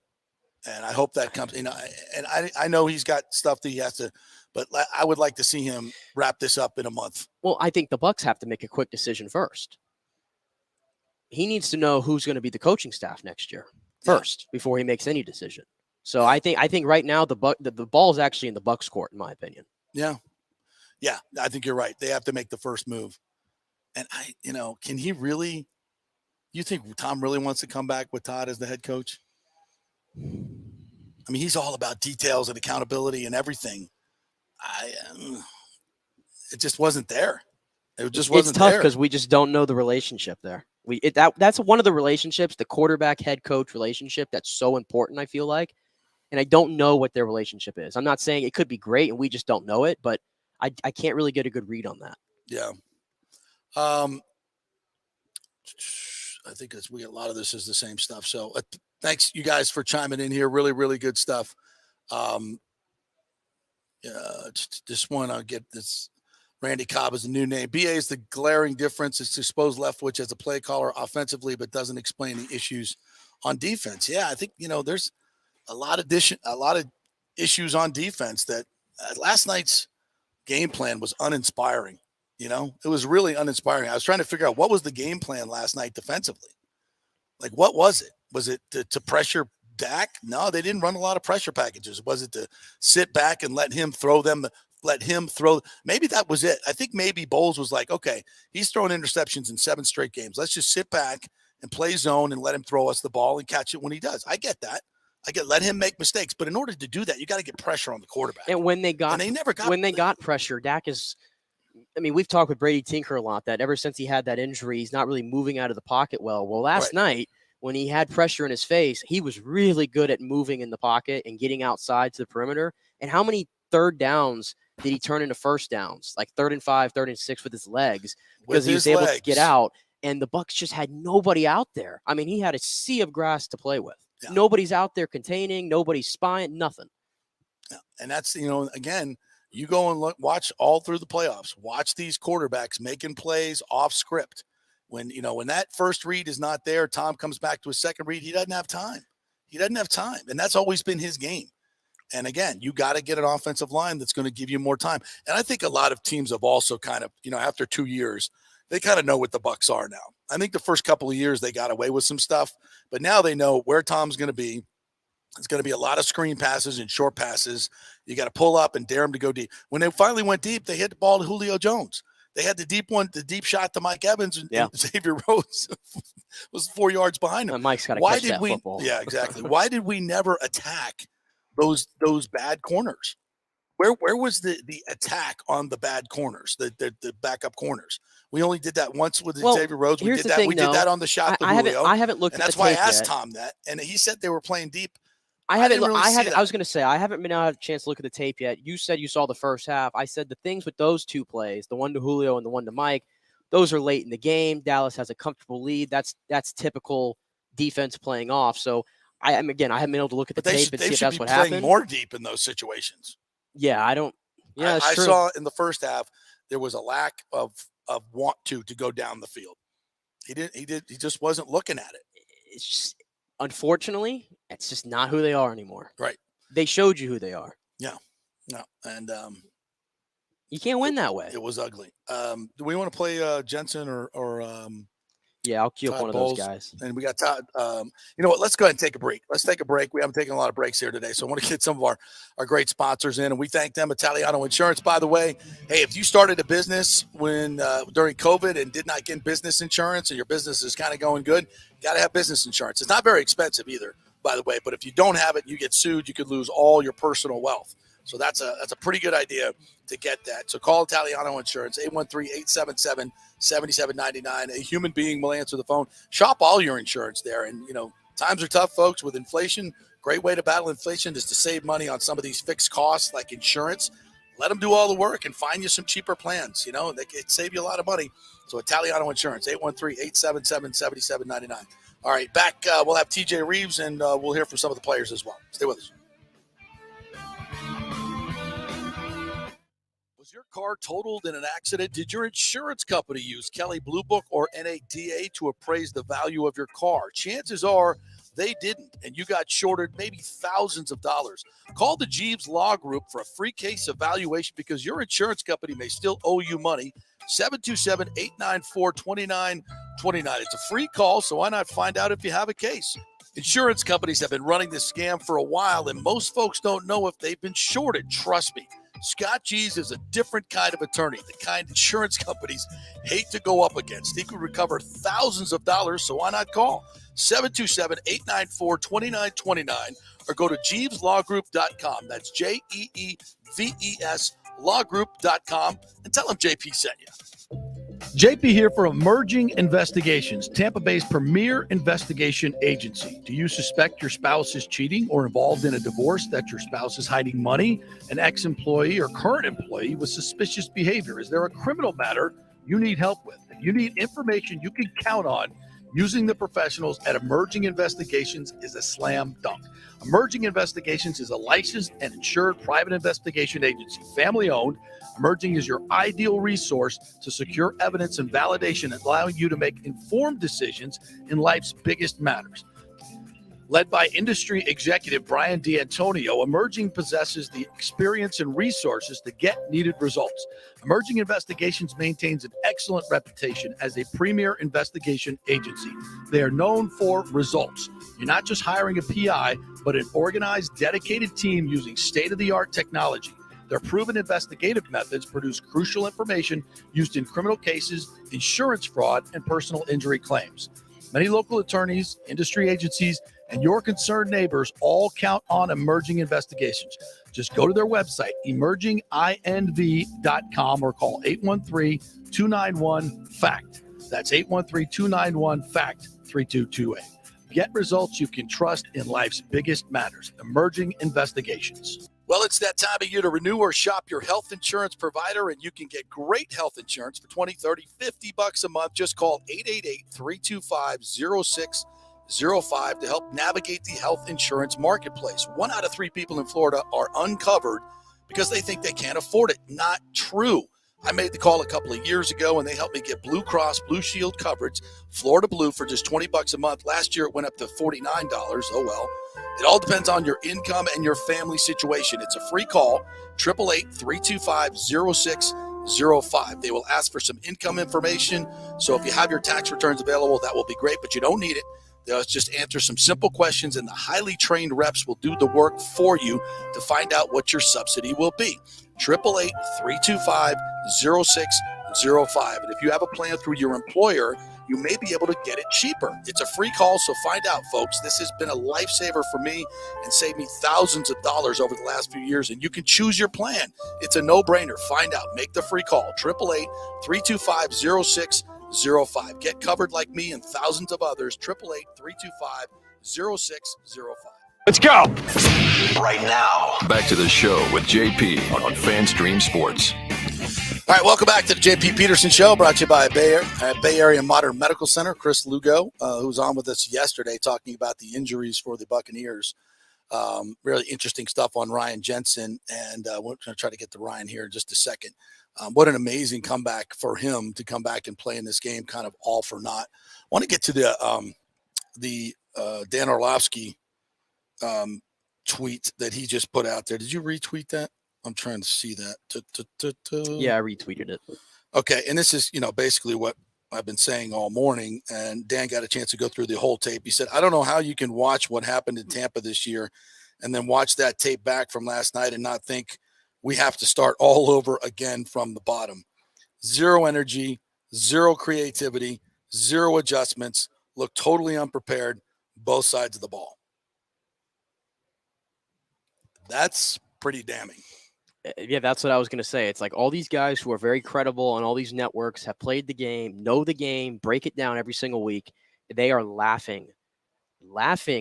[SPEAKER 5] And I hope that comes, and I know he's got stuff that he has to, but I would like to see him wrap this up in a month.
[SPEAKER 6] Well, I think the Bucs have to make a quick decision first. He needs to know who's going to be the coaching staff next year first before he makes any decision. So I think right now the ball is actually in the Bucs court, in my opinion.
[SPEAKER 5] Yeah, I think you're right. They have to make the first move. And can he really? You think Tom really wants to come back with Todd as the head coach? I mean, he's all about details and accountability and everything. It just wasn't there. It just wasn't there.
[SPEAKER 6] It's tough because we just don't know the relationship there. That's one of the relationships, the quarterback head coach relationship, that's so important, I feel like. And I don't know what their relationship is. I'm not saying it could be great and we just don't know it, but I can't really get a good read on that.
[SPEAKER 5] Yeah. I think a lot of this is the same stuff. So thanks, you guys, for chiming in here. Really, really good stuff. Just want to get this. Randy Cobb is a new name. BA is the glaring difference. It's to expose Leftwich as a play caller offensively, but doesn't explain the issues on defense. Yeah, I think there's a lot of issues on defense that last night's game plan was uninspiring. It was really uninspiring. I was trying to figure out what was the game plan last night defensively. Like, what was it? Was it to pressure Dak? No, they didn't run a lot of pressure packages. Was it to sit back and let him throw them? Maybe that was it. I think maybe Bowles was like, okay, he's throwing interceptions in 7 straight games. Let's just sit back and play zone and let him throw us the ball and catch it when he does. I get that. Let him make mistakes. But in order to do that, you got to get pressure on the quarterback.
[SPEAKER 6] And when they got pressure, Dak is, we've talked with Brady Tinker a lot that ever since he had that injury, he's not really moving out of the pocket well. Well, last night, when he had pressure in his face, he was really good at moving in the pocket and getting outside to the perimeter. And how many third downs did he turn into first downs, like 3rd and 5, 3rd and 6 with his legs, because he was able to get out, and the Bucs just had nobody out there. I mean, he had a sea of grass to play with. Yeah. Nobody's out there containing, nobody's spying, nothing.
[SPEAKER 5] Yeah. And that's, again, you go and watch all through the playoffs, watch these quarterbacks making plays off script. When that first read is not there, Tom comes back to his second read, he doesn't have time. And that's always been his game. And again, you got to get an offensive line that's going to give you more time. And I think a lot of teams have also kind of, after 2 years, they kind of know what the Bucs are now. I think the first couple of years they got away with some stuff, but now they know where Tom's going to be. It's going to be a lot of screen passes and short passes. You got to pull up and dare them to go deep. When they finally went deep, they hit the ball to Julio Jones. They had the deep shot to Mike Evans, and Xavier Rhodes was 4 yards behind him.
[SPEAKER 6] Mike's got to catch that football.
[SPEAKER 5] Yeah, exactly. Why did we never attack those bad corners? Where was the attack on the bad corners, the backup corners? We only did that once with Xavier Rhodes. We did that. We did that on the shot to Julio.
[SPEAKER 6] I haven't looked at the tape yet.
[SPEAKER 5] That's why I asked Tom that, and he said they were playing deep.
[SPEAKER 6] I was going to say I haven't been had a chance to look at the tape yet. You said you saw the first half. I said the things with those two plays, the one to Julio and the one to Mike, those are late in the game. Dallas has a comfortable lead. That's typical defense playing off. So I haven't been able to look at the tape and see if that's what happened.
[SPEAKER 5] They should be playing more deep in those situations.
[SPEAKER 6] Yeah, I don't. Yeah,
[SPEAKER 5] I saw in the first half there was a lack of want to go down the field. He just wasn't looking at it.
[SPEAKER 6] It's just, unfortunately, it's just not who they are anymore.
[SPEAKER 5] Right.
[SPEAKER 6] They showed you who they are.
[SPEAKER 5] Yeah. No. And
[SPEAKER 6] you can't win that way.
[SPEAKER 5] It was ugly. Do we want to play Jensen or
[SPEAKER 6] yeah, I'll queue up one of those guys.
[SPEAKER 5] And we got Todd. You know what? Let's go ahead and take a break. Let's take a break. We haven't taken a lot of breaks here today, so I want to get some of our great sponsors in, and we thank them. Italiano Insurance, by the way. Hey, if you started a business when during COVID and did not get business insurance, and your business is kind of going good, you got to have business insurance. It's not very expensive either, by the way. But if you don't have it, you get sued. You could lose all your personal wealth. So that's a pretty good idea to get that. So call Italiano Insurance, 813-877-7799. A human being will answer the phone. Shop all your insurance there. And, times are tough, folks, with inflation. Great way to battle inflation is to save money on some of these fixed costs like insurance. Let them do all the work and find you some cheaper plans. They can save you a lot of money. So Italiano Insurance, 813-877-7799. All right, back. We'll have TJ Rives, and we'll hear from some of the players as well. Stay with us. Was your car totaled in an accident? Did your insurance company use Kelley Blue Book or NADA to appraise the value of your car? Chances are they didn't, and you got shorted maybe thousands of dollars. Call the Jeeves Law Group for a free case evaluation because your insurance company may still owe you money. 727-894-2929. It's a free call, so why not find out if you have a case? Insurance companies have been running this scam for a while, and most folks don't know if they've been shorted. Trust me. Scott G's is a different kind of attorney, the kind insurance companies hate to go up against. He could recover thousands of dollars, so why not call 727-894-2929 or go to JeevesLawGroup.com. That's JEEVES lawgroup.com and tell them JP sent you.
[SPEAKER 3] JP here for Emerging Investigations, Tampa Bay's premier investigation agency. Do you suspect your spouse is cheating or involved in a divorce, that your spouse is hiding money, an ex-employee or current employee with suspicious behavior? Is there a criminal matter you need help with? If you need information you can count on, using the professionals at Emerging Investigations is a slam dunk. Emerging Investigations is a licensed and insured private investigation agency, family-owned. Emerging is your ideal resource to secure evidence and validation, allowing you to make informed decisions in life's biggest matters. Led by industry executive Brian D'Antonio, Emerging possesses the experience and resources to get needed results. Emerging Investigations maintains an excellent reputation as a premier investigation agency. They are known for results. You're not just hiring a PI, but an organized, dedicated team using state-of-the-art technology. Their proven investigative methods produce crucial information used in criminal cases, insurance fraud, and personal injury claims. Many local attorneys, industry agencies, and your concerned neighbors all count on Emerging Investigations. Just go to their website, emerginginv.com, or call 813-291-FACT. That's 813-291-FACT-3228. Get results you can trust in life's biggest matters. Emerging Investigations.
[SPEAKER 5] Well, it's that time of year to renew or shop your health insurance provider, and you can get great health insurance for $20, $30, $50 a month. Just call 888-325-0605 to help navigate the health insurance marketplace. 1 out of 3 people in Florida are uncovered because they think they can't afford it. Not true. I made the call a couple of years ago, and they helped me get Blue Cross Blue Shield coverage, Florida Blue, for just $20 a month. Last year, it went up to $49. Oh, well. It all depends on your income and your family situation. It's a free call, 888-325-0605. They will ask for some income information. So if you have your tax returns available, that will be great, but you don't need it. They'll just answer some simple questions, and the highly trained reps will do the work for you to find out what your subsidy will be. 888-325-0605. And if you have a plan through your employer, you may be able to get it cheaper. It's a free call, so find out, folks. This has been a lifesaver for me and saved me thousands of dollars over the last few years, and you can choose your plan. It's a no-brainer. Find out. Make the free call. 888-325-0605. Get covered like me and thousands of others. 888-325-0605.
[SPEAKER 1] Let's go. Right now. Back to the show with JP on FanStream Sports.
[SPEAKER 5] All right, welcome back to the JP Peterson Show, brought to you by Bay Area Modern Medical Center. Chris Lugo, who was on with us yesterday talking about the injuries for the Buccaneers. Really interesting stuff on Ryan Jensen, and we're going to try to get to Ryan here in just a second. What an amazing comeback for him to come back and play in this game, kind of all for naught. I want to get to the Dan Orlovsky tweet that he just put out there. Did you retweet that? I'm trying to see that.
[SPEAKER 6] Yeah, I retweeted it.
[SPEAKER 5] Okay, and this is, basically what I've been saying all morning, and Dan got a chance to go through the whole tape. He said, I don't know how you can watch what happened in Tampa this year and then watch that tape back from last night and not think we have to start all over again from the bottom. Zero energy, zero creativity, zero adjustments, look totally unprepared, both sides of the ball. That's pretty damning.
[SPEAKER 6] Yeah, that's what I was going to say. It's like all these guys who are very credible on all these networks have played the game, know the game, break it down every single week. They are laughing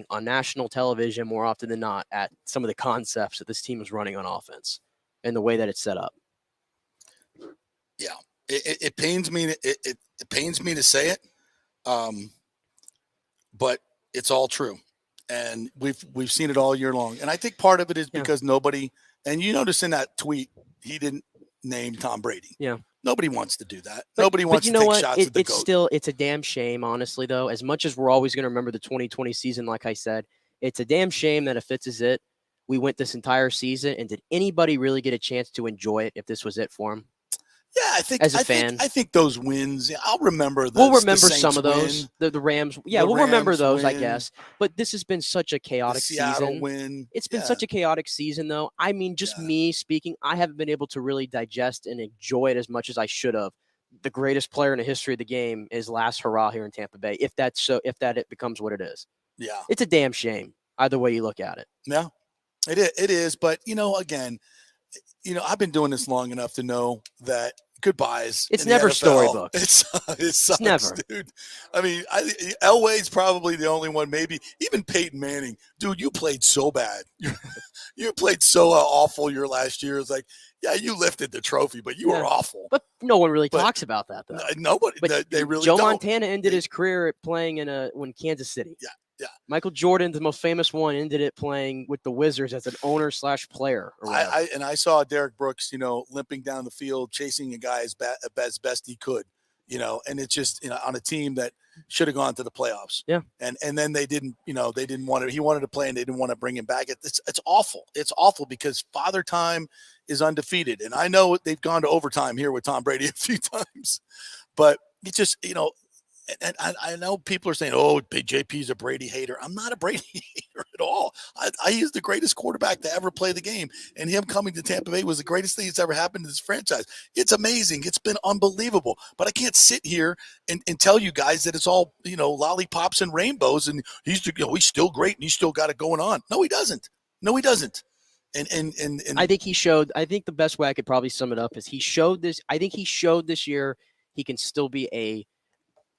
[SPEAKER 6] on national television more often than not at some of the concepts that this team is running on offense and the way that it's set up.
[SPEAKER 5] Yeah, it pains me. It pains me to say it, but it's all true, and we've seen it all year long. And I think part of it is because nobody. And you notice in that tweet, he didn't name Tom Brady.
[SPEAKER 6] Yeah.
[SPEAKER 5] Nobody wants to do that. Nobody wants to take shots at the GOAT.
[SPEAKER 6] It's a damn shame, honestly, though. As much as we're always going to remember the 2020 season, like I said, it's a damn shame that if this is it, we went this entire season. And did anybody really get a chance to enjoy it if this was it for him?
[SPEAKER 5] Yeah, I think
[SPEAKER 6] as a fan,
[SPEAKER 5] I think those wins. I'll remember.
[SPEAKER 6] We'll remember some of those. The Rams. Yeah, we'll remember those, I guess. But this has been such a chaotic season.
[SPEAKER 5] Win.
[SPEAKER 6] It's been such a chaotic season, though. I mean, just me speaking, I haven't been able to really digest and enjoy it as much as I should have. The greatest player in the history of the game is last hurrah here in Tampa Bay. If it becomes what it is. Yeah, it's a damn shame. Either way you look at it.
[SPEAKER 5] Yeah, it is. But again. I've been doing this long enough to know that goodbyes.
[SPEAKER 6] It's never storybook.
[SPEAKER 5] It sucks,
[SPEAKER 6] never,
[SPEAKER 5] dude. I mean, Elway's probably the only one. Maybe even Peyton Manning, dude. You played so bad. You played so awful your last year. It's like, yeah, you lifted the trophy, but you were awful.
[SPEAKER 6] But no one really talks about that, though.
[SPEAKER 5] Nobody. But they really.
[SPEAKER 6] Joe
[SPEAKER 5] don't.
[SPEAKER 6] Montana ended his career playing in Kansas City.
[SPEAKER 5] Yeah. Yeah.
[SPEAKER 6] Michael Jordan, the most famous one, ended it playing with the Wizards as an owner/player.
[SPEAKER 5] I saw Derek Brooks, limping down the field, chasing a guy as best he could, and it's just, on a team that should have gone to the playoffs.
[SPEAKER 6] Yeah.
[SPEAKER 5] And then they didn't, they didn't want to, he wanted to play and they didn't want to bring him back. It's awful. It's awful because Father Time is undefeated. And I know they've gone to overtime here with Tom Brady a few times, but it's just, and I know people are saying, oh, JP's a Brady hater. I'm not a Brady hater at all. He's the greatest quarterback to ever play the game. And him coming to Tampa Bay was the greatest thing that's ever happened to this franchise. It's amazing. It's been unbelievable. But I can't sit here and tell you guys that it's all, lollipops and rainbows. And he's still great and he's still got it going on. No, he doesn't. And
[SPEAKER 6] I think the best way I could probably sum it up is he showed this year he can still be a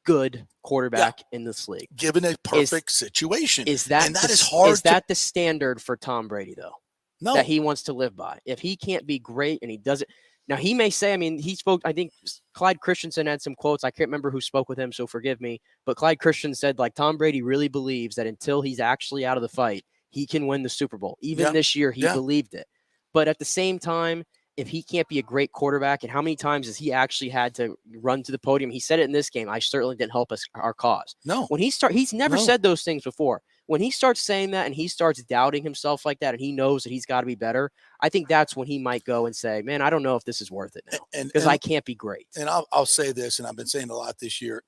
[SPEAKER 6] good quarterback in this league,
[SPEAKER 5] given a perfect situation.
[SPEAKER 6] Is that the standard for Tom Brady, though?
[SPEAKER 5] No,
[SPEAKER 6] that he wants to live by. If he can't be great and he doesn't, now he may say. I mean, he spoke. I think Clyde Christensen had some quotes. I can't remember who spoke with him, so forgive me. But Clyde Christensen said, like, Tom Brady really believes that until he's actually out of the fight, he can win the Super Bowl. Even this year, he believed it. But at the same time, if he can't be a great quarterback, and how many times has he actually had to run to the podium? He said it in this game. I certainly didn't help our cause.
[SPEAKER 5] No.
[SPEAKER 6] When he's never said those things before. When he starts saying that and he starts doubting himself like that and he knows that he's got to be better, I think that's when he might go and say, man, I don't know if this is worth it now because I can't be great.
[SPEAKER 5] And I'll say this, and I've been saying a lot this year,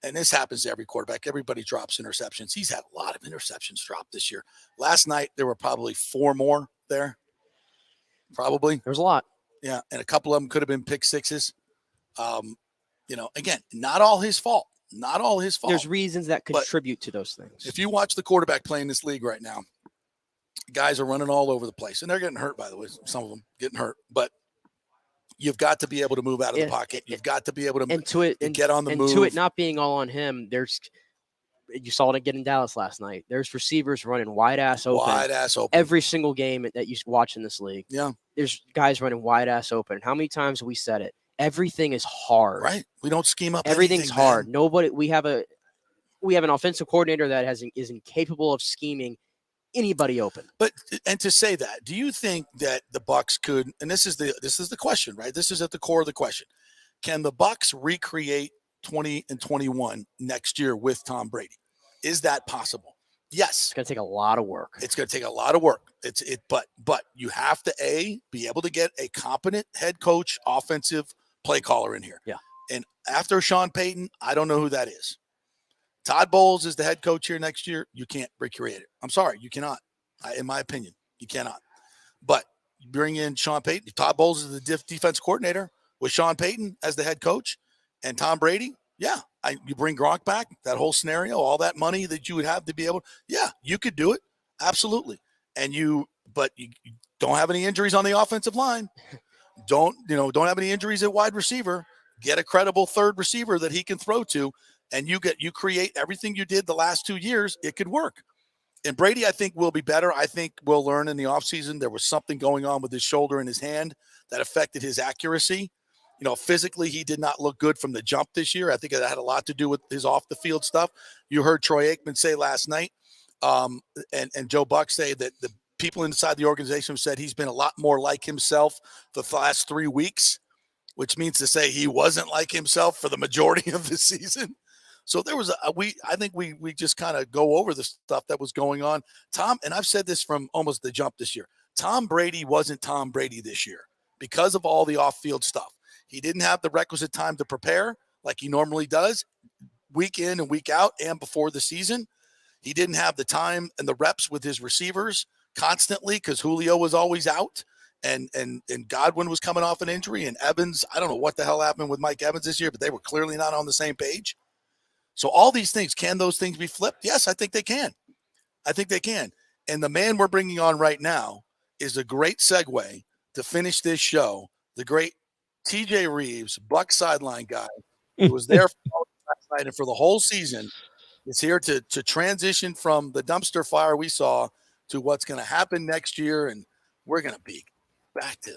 [SPEAKER 5] and this happens to every quarterback. Everybody drops interceptions. He's had a lot of interceptions dropped this year. Last night, there were probably 4 more there. Probably.
[SPEAKER 6] There's a lot.
[SPEAKER 5] Yeah, and a couple of them could have been pick sixes. Again, not all his fault. Not all his fault.
[SPEAKER 6] There's reasons that contribute to those things.
[SPEAKER 5] If you watch the quarterback play in this league right now, guys are running all over the place. And they're getting hurt, by the way. Some of them getting hurt. But you've got to be able to move out of the pocket. You've got to be able to get on the move.
[SPEAKER 6] And to it not being all on him, you saw it again in Dallas last night. There's receivers running wide-ass open. Every single game that you watch in this league.
[SPEAKER 5] Yeah.
[SPEAKER 6] There's guys running wide-ass open. How many times have we said it? Everything is hard.
[SPEAKER 5] Right. We don't scheme up
[SPEAKER 6] Everything's
[SPEAKER 5] anything,
[SPEAKER 6] hard.
[SPEAKER 5] man.
[SPEAKER 6] Nobody. We have an offensive coordinator that is incapable of scheming anybody open.
[SPEAKER 5] And to say that, do you think that the Bucs could? And this is the question, right? This is at the core of the question. Can the Bucs recreate 20 and 21 next year with Tom Brady? Is that possible? Yes.
[SPEAKER 6] It's going to take a lot of work.
[SPEAKER 5] It's going to take a lot of work. But you have to be able to get a competent head coach, offensive play caller in here.
[SPEAKER 6] Yeah.
[SPEAKER 5] And after Sean Payton, I don't know who that is. Todd Bowles is the head coach here next year. You can't recreate it. I'm sorry, you cannot. In my opinion, you cannot. But you bring in Sean Payton. Todd Bowles is the defense coordinator with Sean Payton as the head coach, and Tom Brady. Yeah, you bring Gronk back. That whole scenario, all that money that you would have to be able. Yeah, you could do it. Absolutely. But you don't have any injuries on the offensive line. Don't have any injuries at wide receiver. Get a credible third receiver that he can throw to, and you create everything you did the last 2 years. It could work. And Brady, I think, will be better. I think we'll learn in the offseason there was something going on with his shoulder and his hand that affected his accuracy. Physically, he did not look good from the jump this year. I think that had a lot to do with his off-the-field stuff. You heard Troy Aikman say last night, and Joe Buck say that the people inside the organization said he's been a lot more like himself the last 3 weeks, which means to say he wasn't like himself for the majority of the season. So there was I think we just kind of go over the stuff that was going on. Tom, and I've said this from almost the jump this year, Tom Brady wasn't Tom Brady this year because of all the off-field stuff. He didn't have the requisite time to prepare like he normally does week in and week out and before the season. He didn't have the time and the reps with his receivers constantly because Julio was always out and Godwin was coming off an injury, and Evans, I don't know what the hell happened with Mike Evans this year, but they were clearly not on the same page. So all these things, can those things be flipped? Yes, I think they can. And the man we're bringing on right now is a great segue to finish this show. The great TJ Rives, Bucs sideline guy, who was there last night and for the whole season, is here to transition from the dumpster fire we saw to what's going to happen next year. And we're going to be back to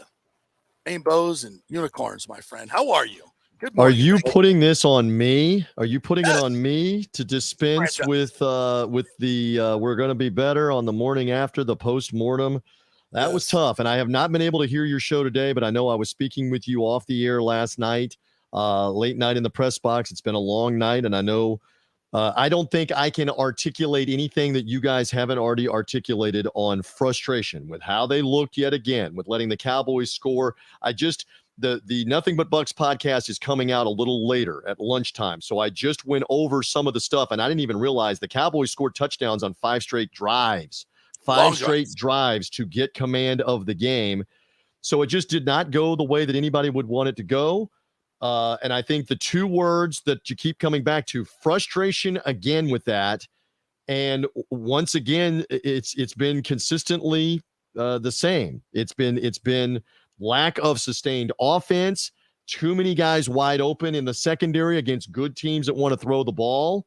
[SPEAKER 5] rainbows and unicorns, my friend. How are you? Good morning.
[SPEAKER 14] Are you putting this on me? Are you putting it on me to dispense with the we're going to be better on the morning after the postmortem? That was tough, and I have not been able to hear your show today, but I know I was speaking with you off the air last night, late night in the press box. It's been a long night, and I know I don't think I can articulate anything that you guys haven't already articulated on frustration with how they looked yet again, with letting the Cowboys score. The Nothing But Bucs podcast is coming out a little later at lunchtime. So I just went over some of the stuff, and I didn't even realize the Cowboys scored touchdowns on 5 straight drives. Five straight drives to get command of the game. So it just did not go the way that anybody would want it to go. And I think the 2 words that you keep coming back to, frustration again with that. And once again, it's been consistently the same. It's been lack of sustained offense, too many guys wide open in the secondary against good teams that want to throw the ball.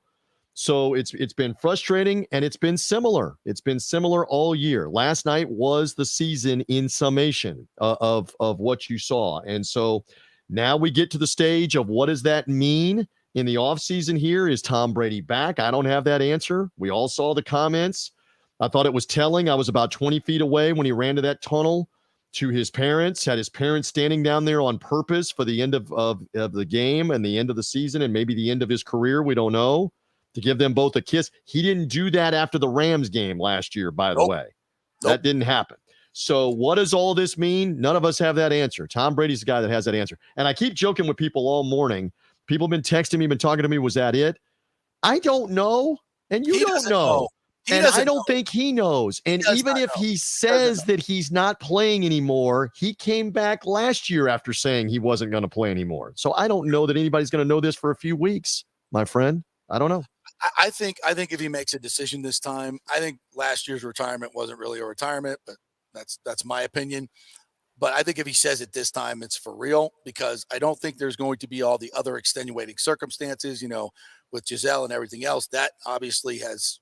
[SPEAKER 14] So it's been frustrating, and it's been similar. It's been similar all year. Last night was the season in summation of what you saw. And so now we get to the stage of what does that mean in the offseason here? Is Tom Brady back? I don't have that answer. We all saw the comments. I thought it was telling. I was about 20 feet away when he ran to that tunnel to his parents, had his parents standing down there on purpose for the end of the game and the end of the season and maybe the end of his career. We don't know. To give them both a kiss. He didn't do that after the Rams game last year, by the way. That didn't happen. So what does all this mean? None of us have that answer. Tom Brady's the guy that has that answer. And I keep joking with people all morning. People have been texting me, been talking to me. Was that it? I don't know, and you don't know. And I don't think he knows. And even if he says that he's not playing anymore, he came back last year after saying he wasn't going to play anymore. So I don't know that anybody's going to know this for a few weeks, my friend. I don't know.
[SPEAKER 5] I think if he makes a decision this time, I think last year's retirement wasn't really a retirement, but that's my opinion. But I think if he says it this time, it's for real, because I don't think there's going to be all the other extenuating circumstances, with Giselle and everything else. That obviously has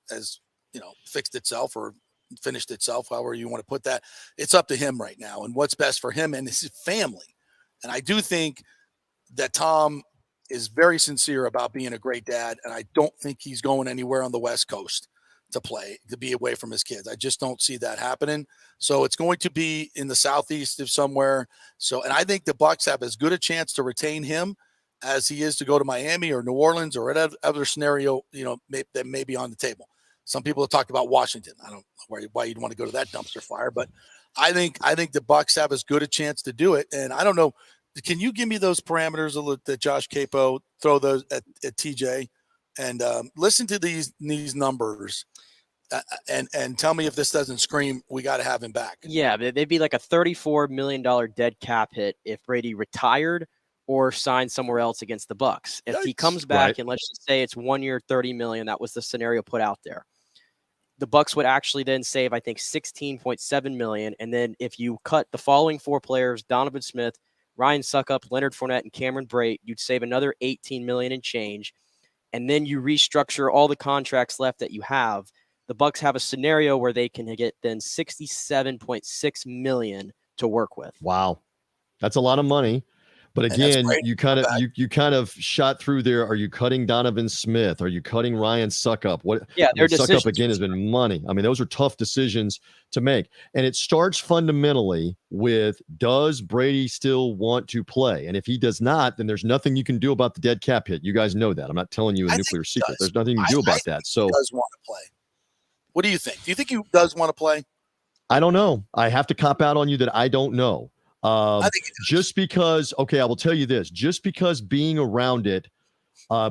[SPEAKER 5] fixed itself or finished itself, however you want to put that. It's up to him right now and what's best for him and his family. And I do think that Tom is very sincere about being a great dad, and I don't think he's going anywhere on the West Coast to be away from his kids. I just don't see that happening. So it's going to be in the Southeast of somewhere. So, and I think the Bucs have as good a chance to retain him as he is to go to Miami or New Orleans or any other scenario, that may be on the table. Some people have talked about Washington. I don't know why you'd want to go to that dumpster fire, but I think the Bucs have as good a chance to do it. And I don't know. Can you give me those parameters that Josh Capo throw those at TJ and listen to these numbers and tell me if this doesn't scream we got to have him back?
[SPEAKER 6] Yeah, they'd be like a $34 million dead cap hit if Brady retired or signed somewhere else against the Bucs. If he comes back and let's just say it's 1 year, $30 million, that was the scenario put out there. The Bucs would actually then save, I think, $16.7 million. And then if you cut the following 4 players, Donovan Smith, Ryan Suckup, Leonard Fournette, and Cameron Brate, you'd save another $18 million and change. And then you restructure all the contracts left that you have. The Bucs have a scenario where they can get then $67.6 million to work with.
[SPEAKER 14] Wow, that's a lot of money. But again, you kind of shot through there. Are you cutting Donovan Smith? Are you cutting Ryan Suckup?
[SPEAKER 6] Their
[SPEAKER 14] Suckup again has been money. I mean, those are tough decisions to make. And it starts fundamentally with, does Brady still want to play? And if he does not, then there's nothing you can do about the dead cap hit. You guys know that. I'm not telling you a nuclear secret. There's nothing you can do about that. So
[SPEAKER 5] he does want to play. What do you think? Do you think he does want to play?
[SPEAKER 14] I don't know. I have to cop out on you that I don't know. I think just because, I will tell you this, just because being around it,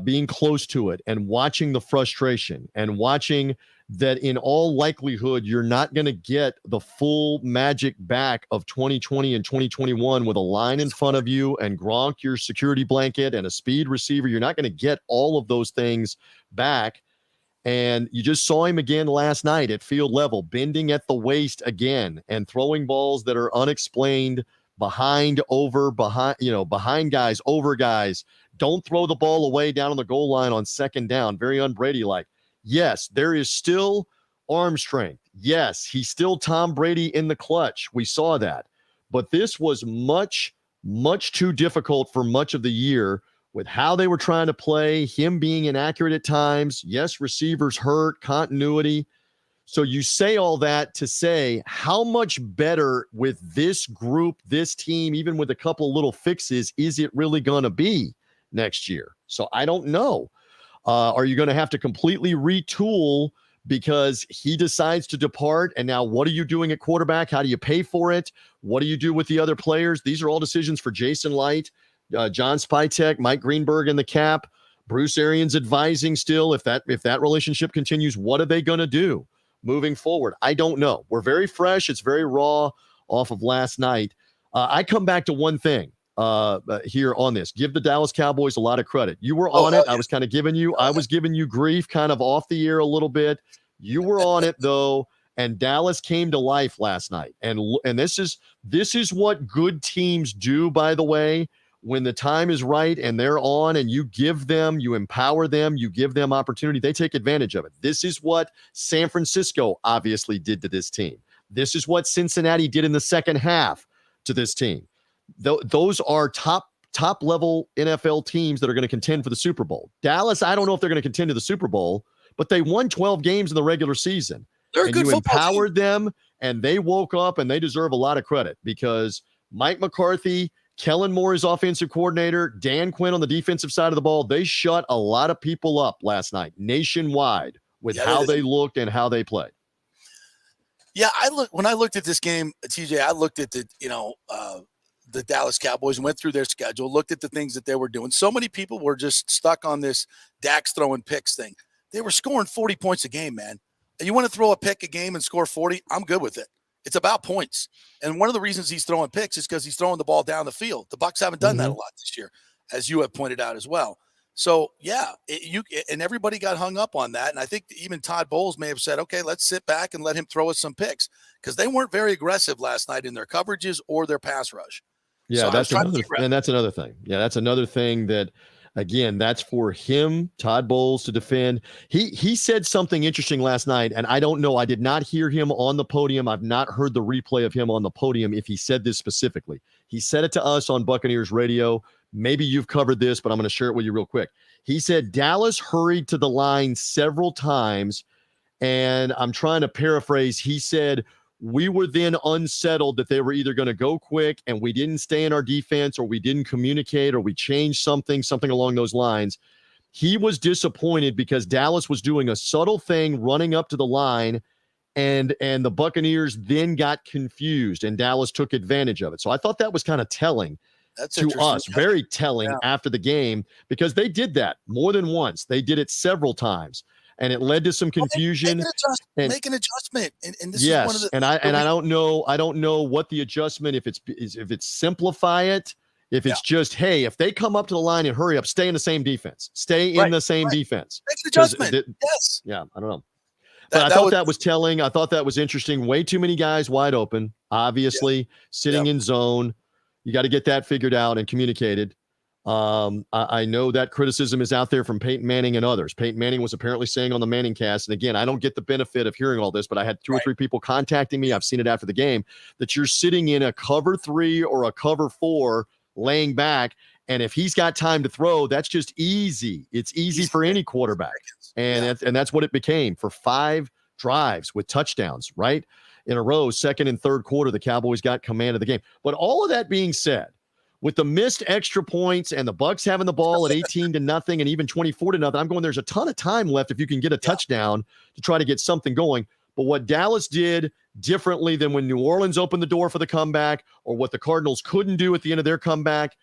[SPEAKER 14] being close to it and watching the frustration and watching that in all likelihood, you're not going to get the full magic back of 2020 and 2021 with a line in front of you and Gronk, your security blanket, and a speed receiver. You're not going to get all of those things back. And you just saw him again last night at field level, bending at the waist again and throwing balls that are unexplained, behind guys, over guys. Don't throw the ball away down on the goal line on second down. Very un-Brady-like. Yes, there is still arm strength. Yes, he's still Tom Brady in the clutch. We saw that. But this was much, much too difficult for much of the year with how they were trying to play, him being inaccurate at times. Yes, receivers hurt, continuity. So you say all that to say, how much better with this group, this team, even with a couple of little fixes, is it really going to be next year? So I don't know. Are you going to have to completely retool because he decides to depart? And now what are you doing at quarterback? How do you pay for it? What do you do with the other players? These are all decisions for Jason Light, John Spytek, Mike Greenberg in the cap, Bruce Arians advising still. If that relationship continues, what are they going to do moving forward? I don't know. We're very fresh. It's very raw off of last night. I come back to one thing here on this. Give the Dallas Cowboys a lot of credit. You were on it. I was kind of giving you grief kind of off the air a little bit. You were on it though, and Dallas came to life last night. And this is what good teams do, by the way. When the time is right and they're on and you empower them, you give them opportunity, they take advantage of it. This is what San Francisco obviously did to this team. This is what Cincinnati did in the second half to this team. Those are top level NFL teams that are going to contend for the Super Bowl. Dallas, I don't know if they're going to contend to the Super Bowl, but they won 12 games in the regular season.
[SPEAKER 5] They're a good football team.
[SPEAKER 14] Empowered them, and they woke up, and they deserve a lot of credit because Mike McCarthy, Kellen Moore is offensive coordinator, Dan Quinn on the defensive side of the ball. They shut a lot of people up last night nationwide with how they looked and how they played.
[SPEAKER 5] Yeah, when I looked at this game, TJ, I looked at the Dallas Cowboys and went through their schedule, looked at the things that they were doing. So many people were just stuck on this Dak's throwing picks thing. They were scoring 40 points a game, man. And you want to throw a pick a game and score 40? I'm good with it. It's about points. And one of the reasons he's throwing picks is because he's throwing the ball down the field. The Bucs haven't done that a lot this year, as you have pointed out as well. So, yeah, and everybody got hung up on that. And I think even Todd Bowles may have said, okay, let's sit back and let him throw us some picks, because they weren't very aggressive last night in their coverages or their pass rush.
[SPEAKER 14] Yeah,
[SPEAKER 5] so
[SPEAKER 14] that's another thing. Yeah, that's another thing that, again, that's for him, Todd Bowles, to defend. He said something interesting last night, and I don't know. I did not hear him on the podium. I've not heard the replay of him on the podium if he said this specifically. He said it to us on Buccaneers radio. Maybe you've covered this, but I'm going to share it with you real quick. He said Dallas hurried to the line several times, and I'm trying to paraphrase. He said, we were then unsettled that they were either going to go quick and we didn't stay in our defense, or we didn't communicate, or we changed something along those lines. He was disappointed because Dallas was doing a subtle thing running up to the line, and the Buccaneers then got confused, and Dallas took advantage of it. So I thought that was kind of telling to us, very telling after the game, because they did that more than once. They did it several times. And it led to some confusion.
[SPEAKER 5] Make an adjustment. And this
[SPEAKER 14] yes,
[SPEAKER 5] is one of the,
[SPEAKER 14] and I don't know what the adjustment, if it's simplify it, if it's just, hey, if they come up to the line and hurry up, stay in the same defense. Stay in the same defense.
[SPEAKER 5] Make an adjustment. Yes.
[SPEAKER 14] Yeah, I don't know. But I thought that was telling. I thought that was interesting. Way too many guys wide open, obviously, sitting in zone. You got to get that figured out and communicated. I know that criticism is out there from Peyton Manning and others. Peyton Manning was apparently saying on the Manning cast, and again, I don't get the benefit of hearing all this, but I had two or three people contacting me. I've seen it after the game, that you're sitting in a cover 3 or a cover 4 laying back. And if he's got time to throw, that's just easy. It's easy for any quarterback. And that's what it became for 5 drives with touchdowns, right? In a row, second and third quarter, the Cowboys got command of the game. But all of that being said, with the missed extra points and the Bucs having the ball at 18-0 and even 24-0, I'm going, there's a ton of time left if you can get a touchdown to try to get something going. But what Dallas did differently than when New Orleans opened the door for the comeback, or what the Cardinals couldn't do at the end of their comeback,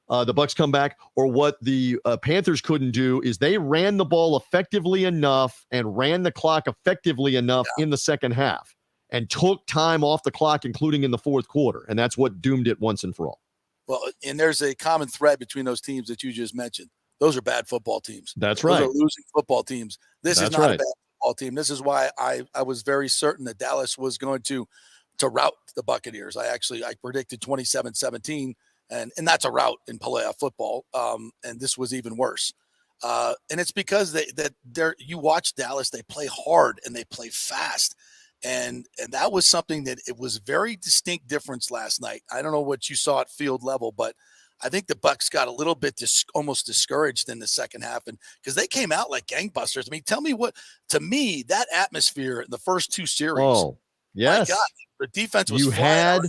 [SPEAKER 14] the Bucs comeback, or what the Panthers couldn't do, is they ran the ball effectively enough and ran the clock effectively enough in the second half and took time off the clock, including in the fourth quarter. And that's what doomed it once and for all.
[SPEAKER 5] Well, and there's a common thread between those teams that you just mentioned. Those are bad football teams.
[SPEAKER 14] That's right.
[SPEAKER 5] Those are losing football teams. This is not a bad football team. This is why I was very certain that Dallas was going to rout the Buccaneers. I predicted 27-17, and that's a rout in playoff football. And this was even worse. And it's because you watch Dallas, they play hard and they play fast. And that was something that it was very distinct difference last night. I don't know what you saw at field level, but I think the Bucs got a little bit almost discouraged in the second half, and because they came out like gangbusters. I mean, tell me to me, that atmosphere in the first 2 series.
[SPEAKER 14] Oh, yes.
[SPEAKER 5] My God, the defense was flying,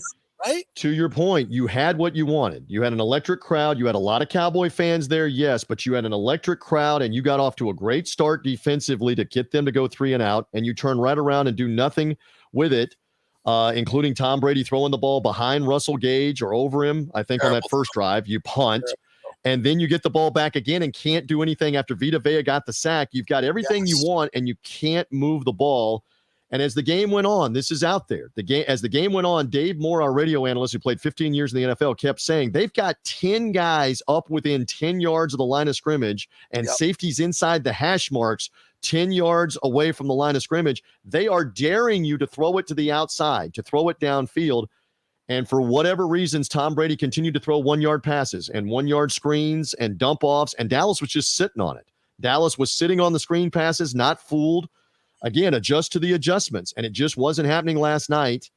[SPEAKER 5] right?
[SPEAKER 14] To your point, you had what you wanted. You had an electric crowd. You had a lot of Cowboy fans there, yes, but you had an electric crowd, and you got off to a great start defensively to get them to go 3 and out, and you turn right around and do nothing with it, including Tom Brady throwing the ball behind Russell Gage or over him, I think, on that first drive. You punt, and then you get the ball back again and can't do anything after Vita Vea got the sack. You've got everything you want, and you can't move the ball. And as the game went on, this is out there. As the game went on, Dave Moore, our radio analyst who played 15 years in the NFL, kept saying they've got 10 guys up within 10 yards of the line of scrimmage and safeties inside the hash marks 10 yards away from the line of scrimmage. They are daring you to throw it to the outside, to throw it downfield. And for whatever reasons, Tom Brady continued to throw 1-yard passes and 1-yard screens and dump offs, and Dallas was just sitting on it. Dallas was sitting on the screen passes, not fooled. Again, adjust to the adjustments, and it just wasn't happening last night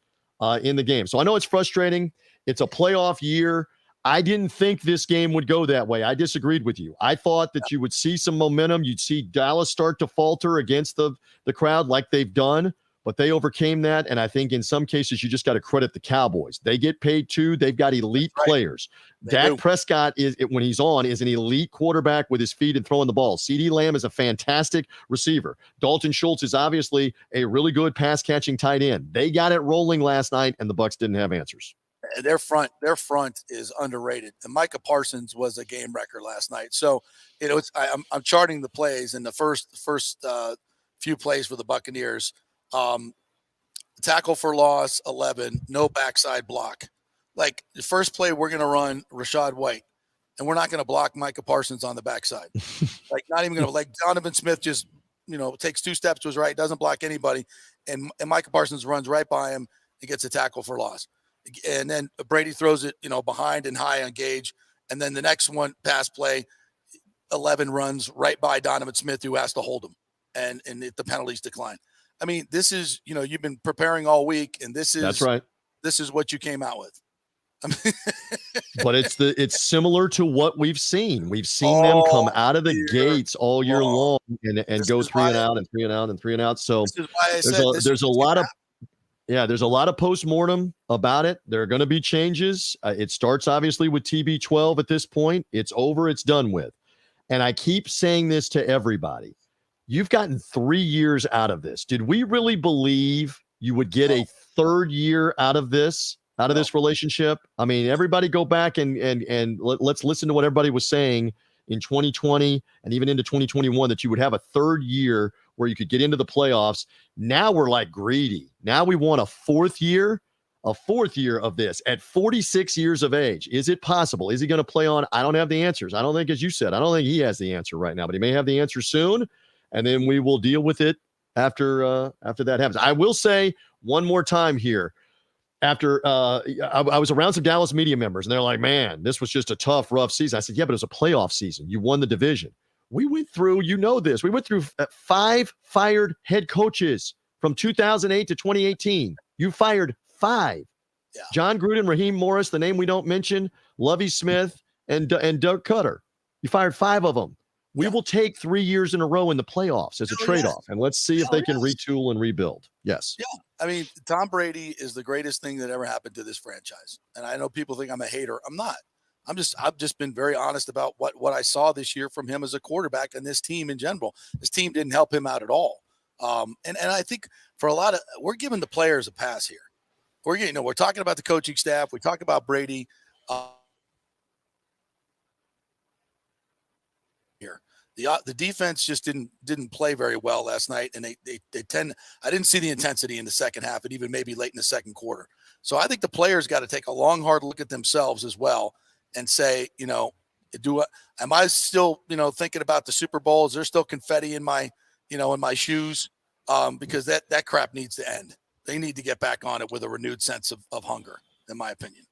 [SPEAKER 14] in the game. So I know it's frustrating. It's a playoff year. I didn't think this game would go that way. I disagreed with you. I thought that you would see some momentum. You'd see Dallas start to falter against the crowd like they've done, but they overcame that, and I think in some cases you just got to credit the Cowboys. They get paid too. They've got elite players. Dak Prescott, when he's on, is an elite quarterback with his feet and throwing the ball. CeeDee Lamb is a fantastic receiver. Dalton Schultz is obviously a really good pass-catching tight end. They got it rolling last night, and the Bucs didn't have answers.
[SPEAKER 5] their front is underrated. And Micah Parsons was a game wrecker last night. So, I'm charting the plays in the first few plays for the Buccaneers. Tackle for loss, 11, no backside block. Like the first play, we're going to run Rashad White, and we're not going to block Micah Parsons on the backside. Like not even going to, like Donovan Smith just, takes 2 steps to his right, doesn't block anybody. And Micah Parsons runs right by him and gets a tackle for loss. And then Brady throws it, behind and high on Gage. And then the next one, pass play, 11 runs right by Donovan Smith, who has to hold him. And the penalties decline. I mean, this is, you've been preparing all week, and that's right. This is what you came out with.
[SPEAKER 14] But it's similar to what we've seen. We've seen them come out of the gates all year long and go 3 and out and 3 and out and 3 and out. So there's a lot of postmortem about it. There are going to be changes. It starts obviously with TB12 at this point. It's over. It's done with. And I keep saying this to everybody. You've gotten 3 years out of this. Did we really believe you would get a third year out of this relationship? I mean, everybody go back and let's listen to what everybody was saying in 2020 and even into 2021, that you would have a third year where you could get into the playoffs. Now we're like greedy. Now we want a fourth year of this at 46 years of age. Is it possible? Is he going to play on? I don't have the answers. I don't think, as you said, I don't think he has the answer right now, but he may have the answer soon. And then we will deal with it after that happens. I will say one more time here. After I was around some Dallas media members, and they're like, man, this was just a tough, rough season. I said, yeah, but it was a playoff season. You won the division. We went through, we went through 5 fired head coaches from 2008 to 2018. You fired 5. Yeah. John Gruden, Raheem Morris, the name we don't mention, Lovie Smith, and Doug Cutter. You fired 5 of them. We will take 3 years in a row in the playoffs as a trade-off, and let's see if they can retool and rebuild. Yes. Yeah.
[SPEAKER 5] I mean, Tom Brady is the greatest thing that ever happened to this franchise. And I know people think I'm a hater. I'm not. I've just been very honest about what I saw this year from him as a quarterback and this team in general. This team didn't help him out at all. And I think for a lot of, we're giving the players a pass here. We're talking about the coaching staff. We talk about Brady. The defense just didn't play very well last night, and they tend. I didn't see the intensity in the second half, and even maybe late in the second quarter. So I think the players got to take a long, hard look at themselves as well and say, am I still thinking about the Super Bowl? Is there still confetti in my shoes? Because that crap needs to end. They need to get back on it with a renewed sense of hunger, in my opinion.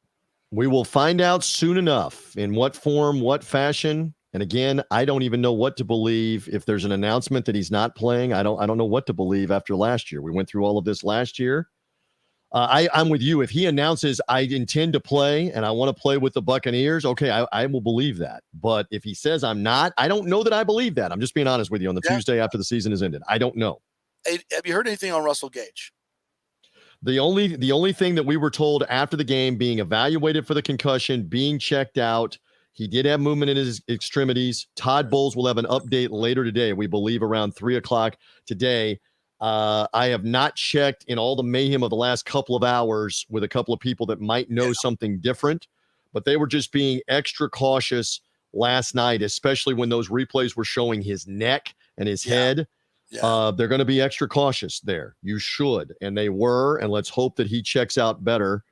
[SPEAKER 14] We will find out soon enough in what form, what fashion. And again, I don't even know what to believe. If there's an announcement that he's not playing, I don't know what to believe after last year. We went through all of this last year. I'm with you. If he announces I intend to play and I want to play with the Buccaneers, okay, I will believe that. But if he says I'm not, I don't know that I believe that. I'm just being honest with you on the Tuesday after the season is ended. I don't know.
[SPEAKER 5] Hey, have you heard anything on Russell Gage?
[SPEAKER 14] The only thing that we were told after the game, being evaluated for the concussion, being checked out, he did have movement in his extremities. Todd Bowles will have an update later today, we believe around 3:00 today. I have not checked in all the mayhem of the last couple of hours with a couple of people that might know something different, but they were just being extra cautious last night, especially when those replays were showing his neck and his head. Yeah. They're going to be extra cautious there. You should, and they were, and let's hope that he checks out better,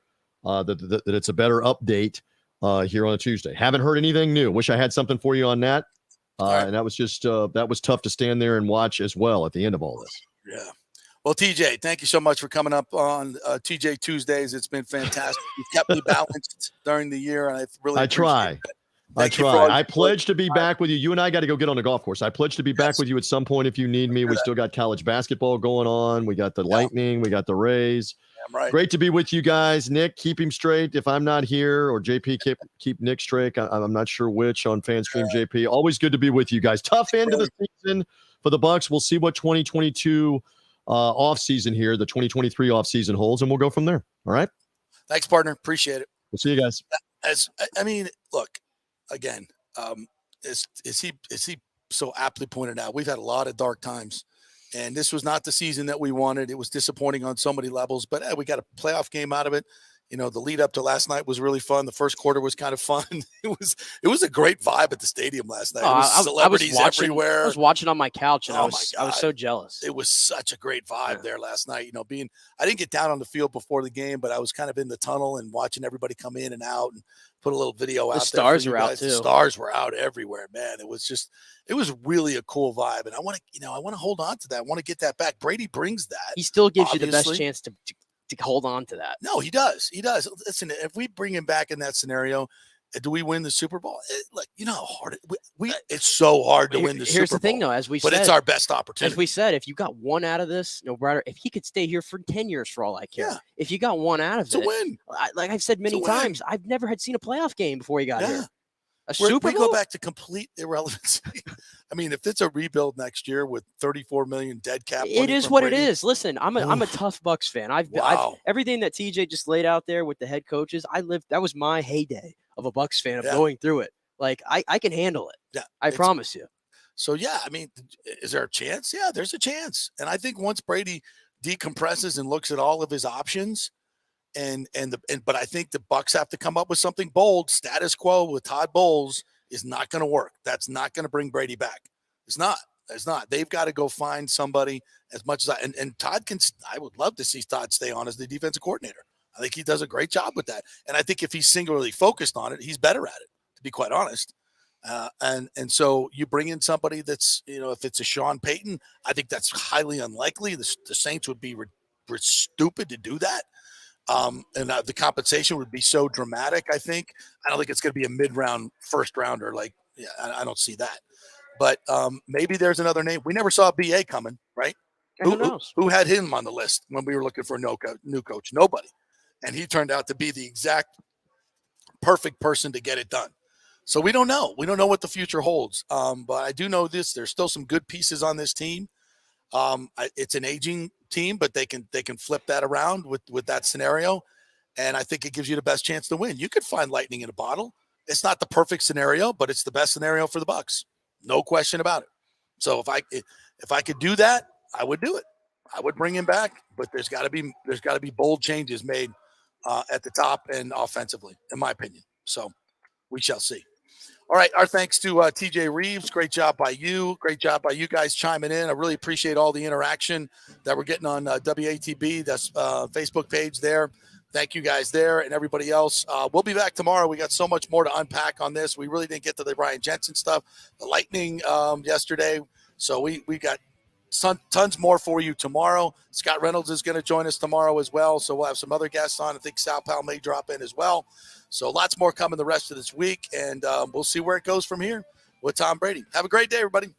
[SPEAKER 14] that it's a better update here on a Tuesday. Haven't heard anything new. Wish I had something for you on that. And that was just that was tough to stand there and watch as well at the end of all this.
[SPEAKER 5] Yeah. Well, TJ, thank you so much for coming up on TJ Tuesdays. It's been fantastic. You've kept me balanced during the year, and I really
[SPEAKER 14] try. I pledge to be back with you. You and I got to go get on the golf course. I pledge to be back with you at some point if you need me. We still got college basketball going on. We got the Lightning. We got the Rays. Right. Great to be with you guys. Nick, keep him straight if I'm not here, or JP, keep Nick straight. I'm not sure which on FanStream. JP, always good to be with you guys. Tough end of the season for the Bucs. We'll see what 2022 offseason here, the 2023 offseason holds, and we'll go from there. All right.
[SPEAKER 5] Thanks, partner. Appreciate it.
[SPEAKER 14] We'll see you guys.
[SPEAKER 5] Look, again, as he so aptly pointed out, we've had a lot of dark times. And this was not the season that we wanted. It was disappointing on so many levels, but we got a playoff game out of it. The lead up to last night was really fun. The first quarter was kind of fun. It was a great vibe at the stadium last night. It was celebrities everywhere.
[SPEAKER 6] I was watching on my couch, and
[SPEAKER 5] Oh
[SPEAKER 6] I
[SPEAKER 5] my
[SPEAKER 6] was
[SPEAKER 5] God.
[SPEAKER 6] so jealous.
[SPEAKER 5] It was such a great vibe there last night. I didn't get down on the field before the game, but I was kind of in the tunnel and watching everybody come in and out and put a little video out.
[SPEAKER 6] The
[SPEAKER 5] there
[SPEAKER 6] stars
[SPEAKER 5] for you
[SPEAKER 6] were out
[SPEAKER 5] guys.
[SPEAKER 6] too.
[SPEAKER 5] The stars were out everywhere, man. It was really a cool vibe, and I want to hold on to that. I want to get that back. Brady brings that.
[SPEAKER 6] He still gives you the best
[SPEAKER 5] obviously.
[SPEAKER 6] chance to hold on to that.
[SPEAKER 5] No, he does. He does. Listen, if we bring him back in that scenario, do we win the Super Bowl? You know how hard it's so hard to win the Super Bowl.
[SPEAKER 6] Here's the thing, though, but
[SPEAKER 5] it's our best opportunity.
[SPEAKER 6] As we said, if you got one out of this, no matter if he could stay here for 10 years for all I care.
[SPEAKER 5] Yeah.
[SPEAKER 6] If you got one out of
[SPEAKER 5] It's a win.
[SPEAKER 6] Like I've said many times, I've never had seen a playoff game before he got here.
[SPEAKER 5] We go back to complete irrelevancy. I mean, if it's a rebuild next year with 34 million dead cap,
[SPEAKER 6] it is what it is. Listen, I'm a tough Bucs fan. I've everything that TJ just laid out there with the head coaches. That was my heyday of a Bucs fan of going through it. Like I can handle it.
[SPEAKER 5] Yeah,
[SPEAKER 6] I promise you.
[SPEAKER 5] So I mean, is there a chance? Yeah, there's a chance. And I think once Brady decompresses and looks at all of his options, but I think the Bucs have to come up with something bold. Status quo with Todd Bowles is not going to work. That's not going to bring Brady back. It's not. They've got to go find somebody as much as and Todd can. I would love to see Todd stay on as the defensive coordinator. I think he does a great job with that. And I think if he's singularly focused on it, he's better at it, to be quite honest. And so you bring in somebody that's, if it's a Sean Payton, I think that's highly unlikely. The Saints would be stupid to do that. And the compensation would be so dramatic. I don't think it's going to be a mid-round first rounder. I don't see that. But maybe there's another name. We never saw BA coming, right?
[SPEAKER 6] Who knows?
[SPEAKER 5] Who had him on the list when we were looking for a new coach? Nobody. And he turned out to be the exact perfect person to get it done. So we don't know. We don't know what the future holds. But I do know this. There's still some good pieces on this team. It's an aging team, but they can flip that around with that scenario. And I think it gives you the best chance to win. You could find lightning in a bottle. It's not the perfect scenario, but it's the best scenario for the Bucs. No question about it. So if I could do that, I would do it. I would bring him back, but there's got to be bold changes made at the top and offensively, in my opinion. So we shall see. All right, our thanks to TJ Rives. Great job by you. Great job by you guys chiming in. I really appreciate all the interaction that we're getting on WATB, that's Facebook page there. Thank you guys there and everybody else. We'll be back tomorrow. We got so much more to unpack on this. We really didn't get to the Ryan Jensen stuff, the Lightning yesterday. So we got tons more for you tomorrow. Scott Reynolds is going to join us tomorrow as well. So we'll have some other guests on. I think Sal Powell may drop in as well. So lots more coming the rest of this week, and we'll see where it goes from here with Tom Brady. Have a great day, everybody.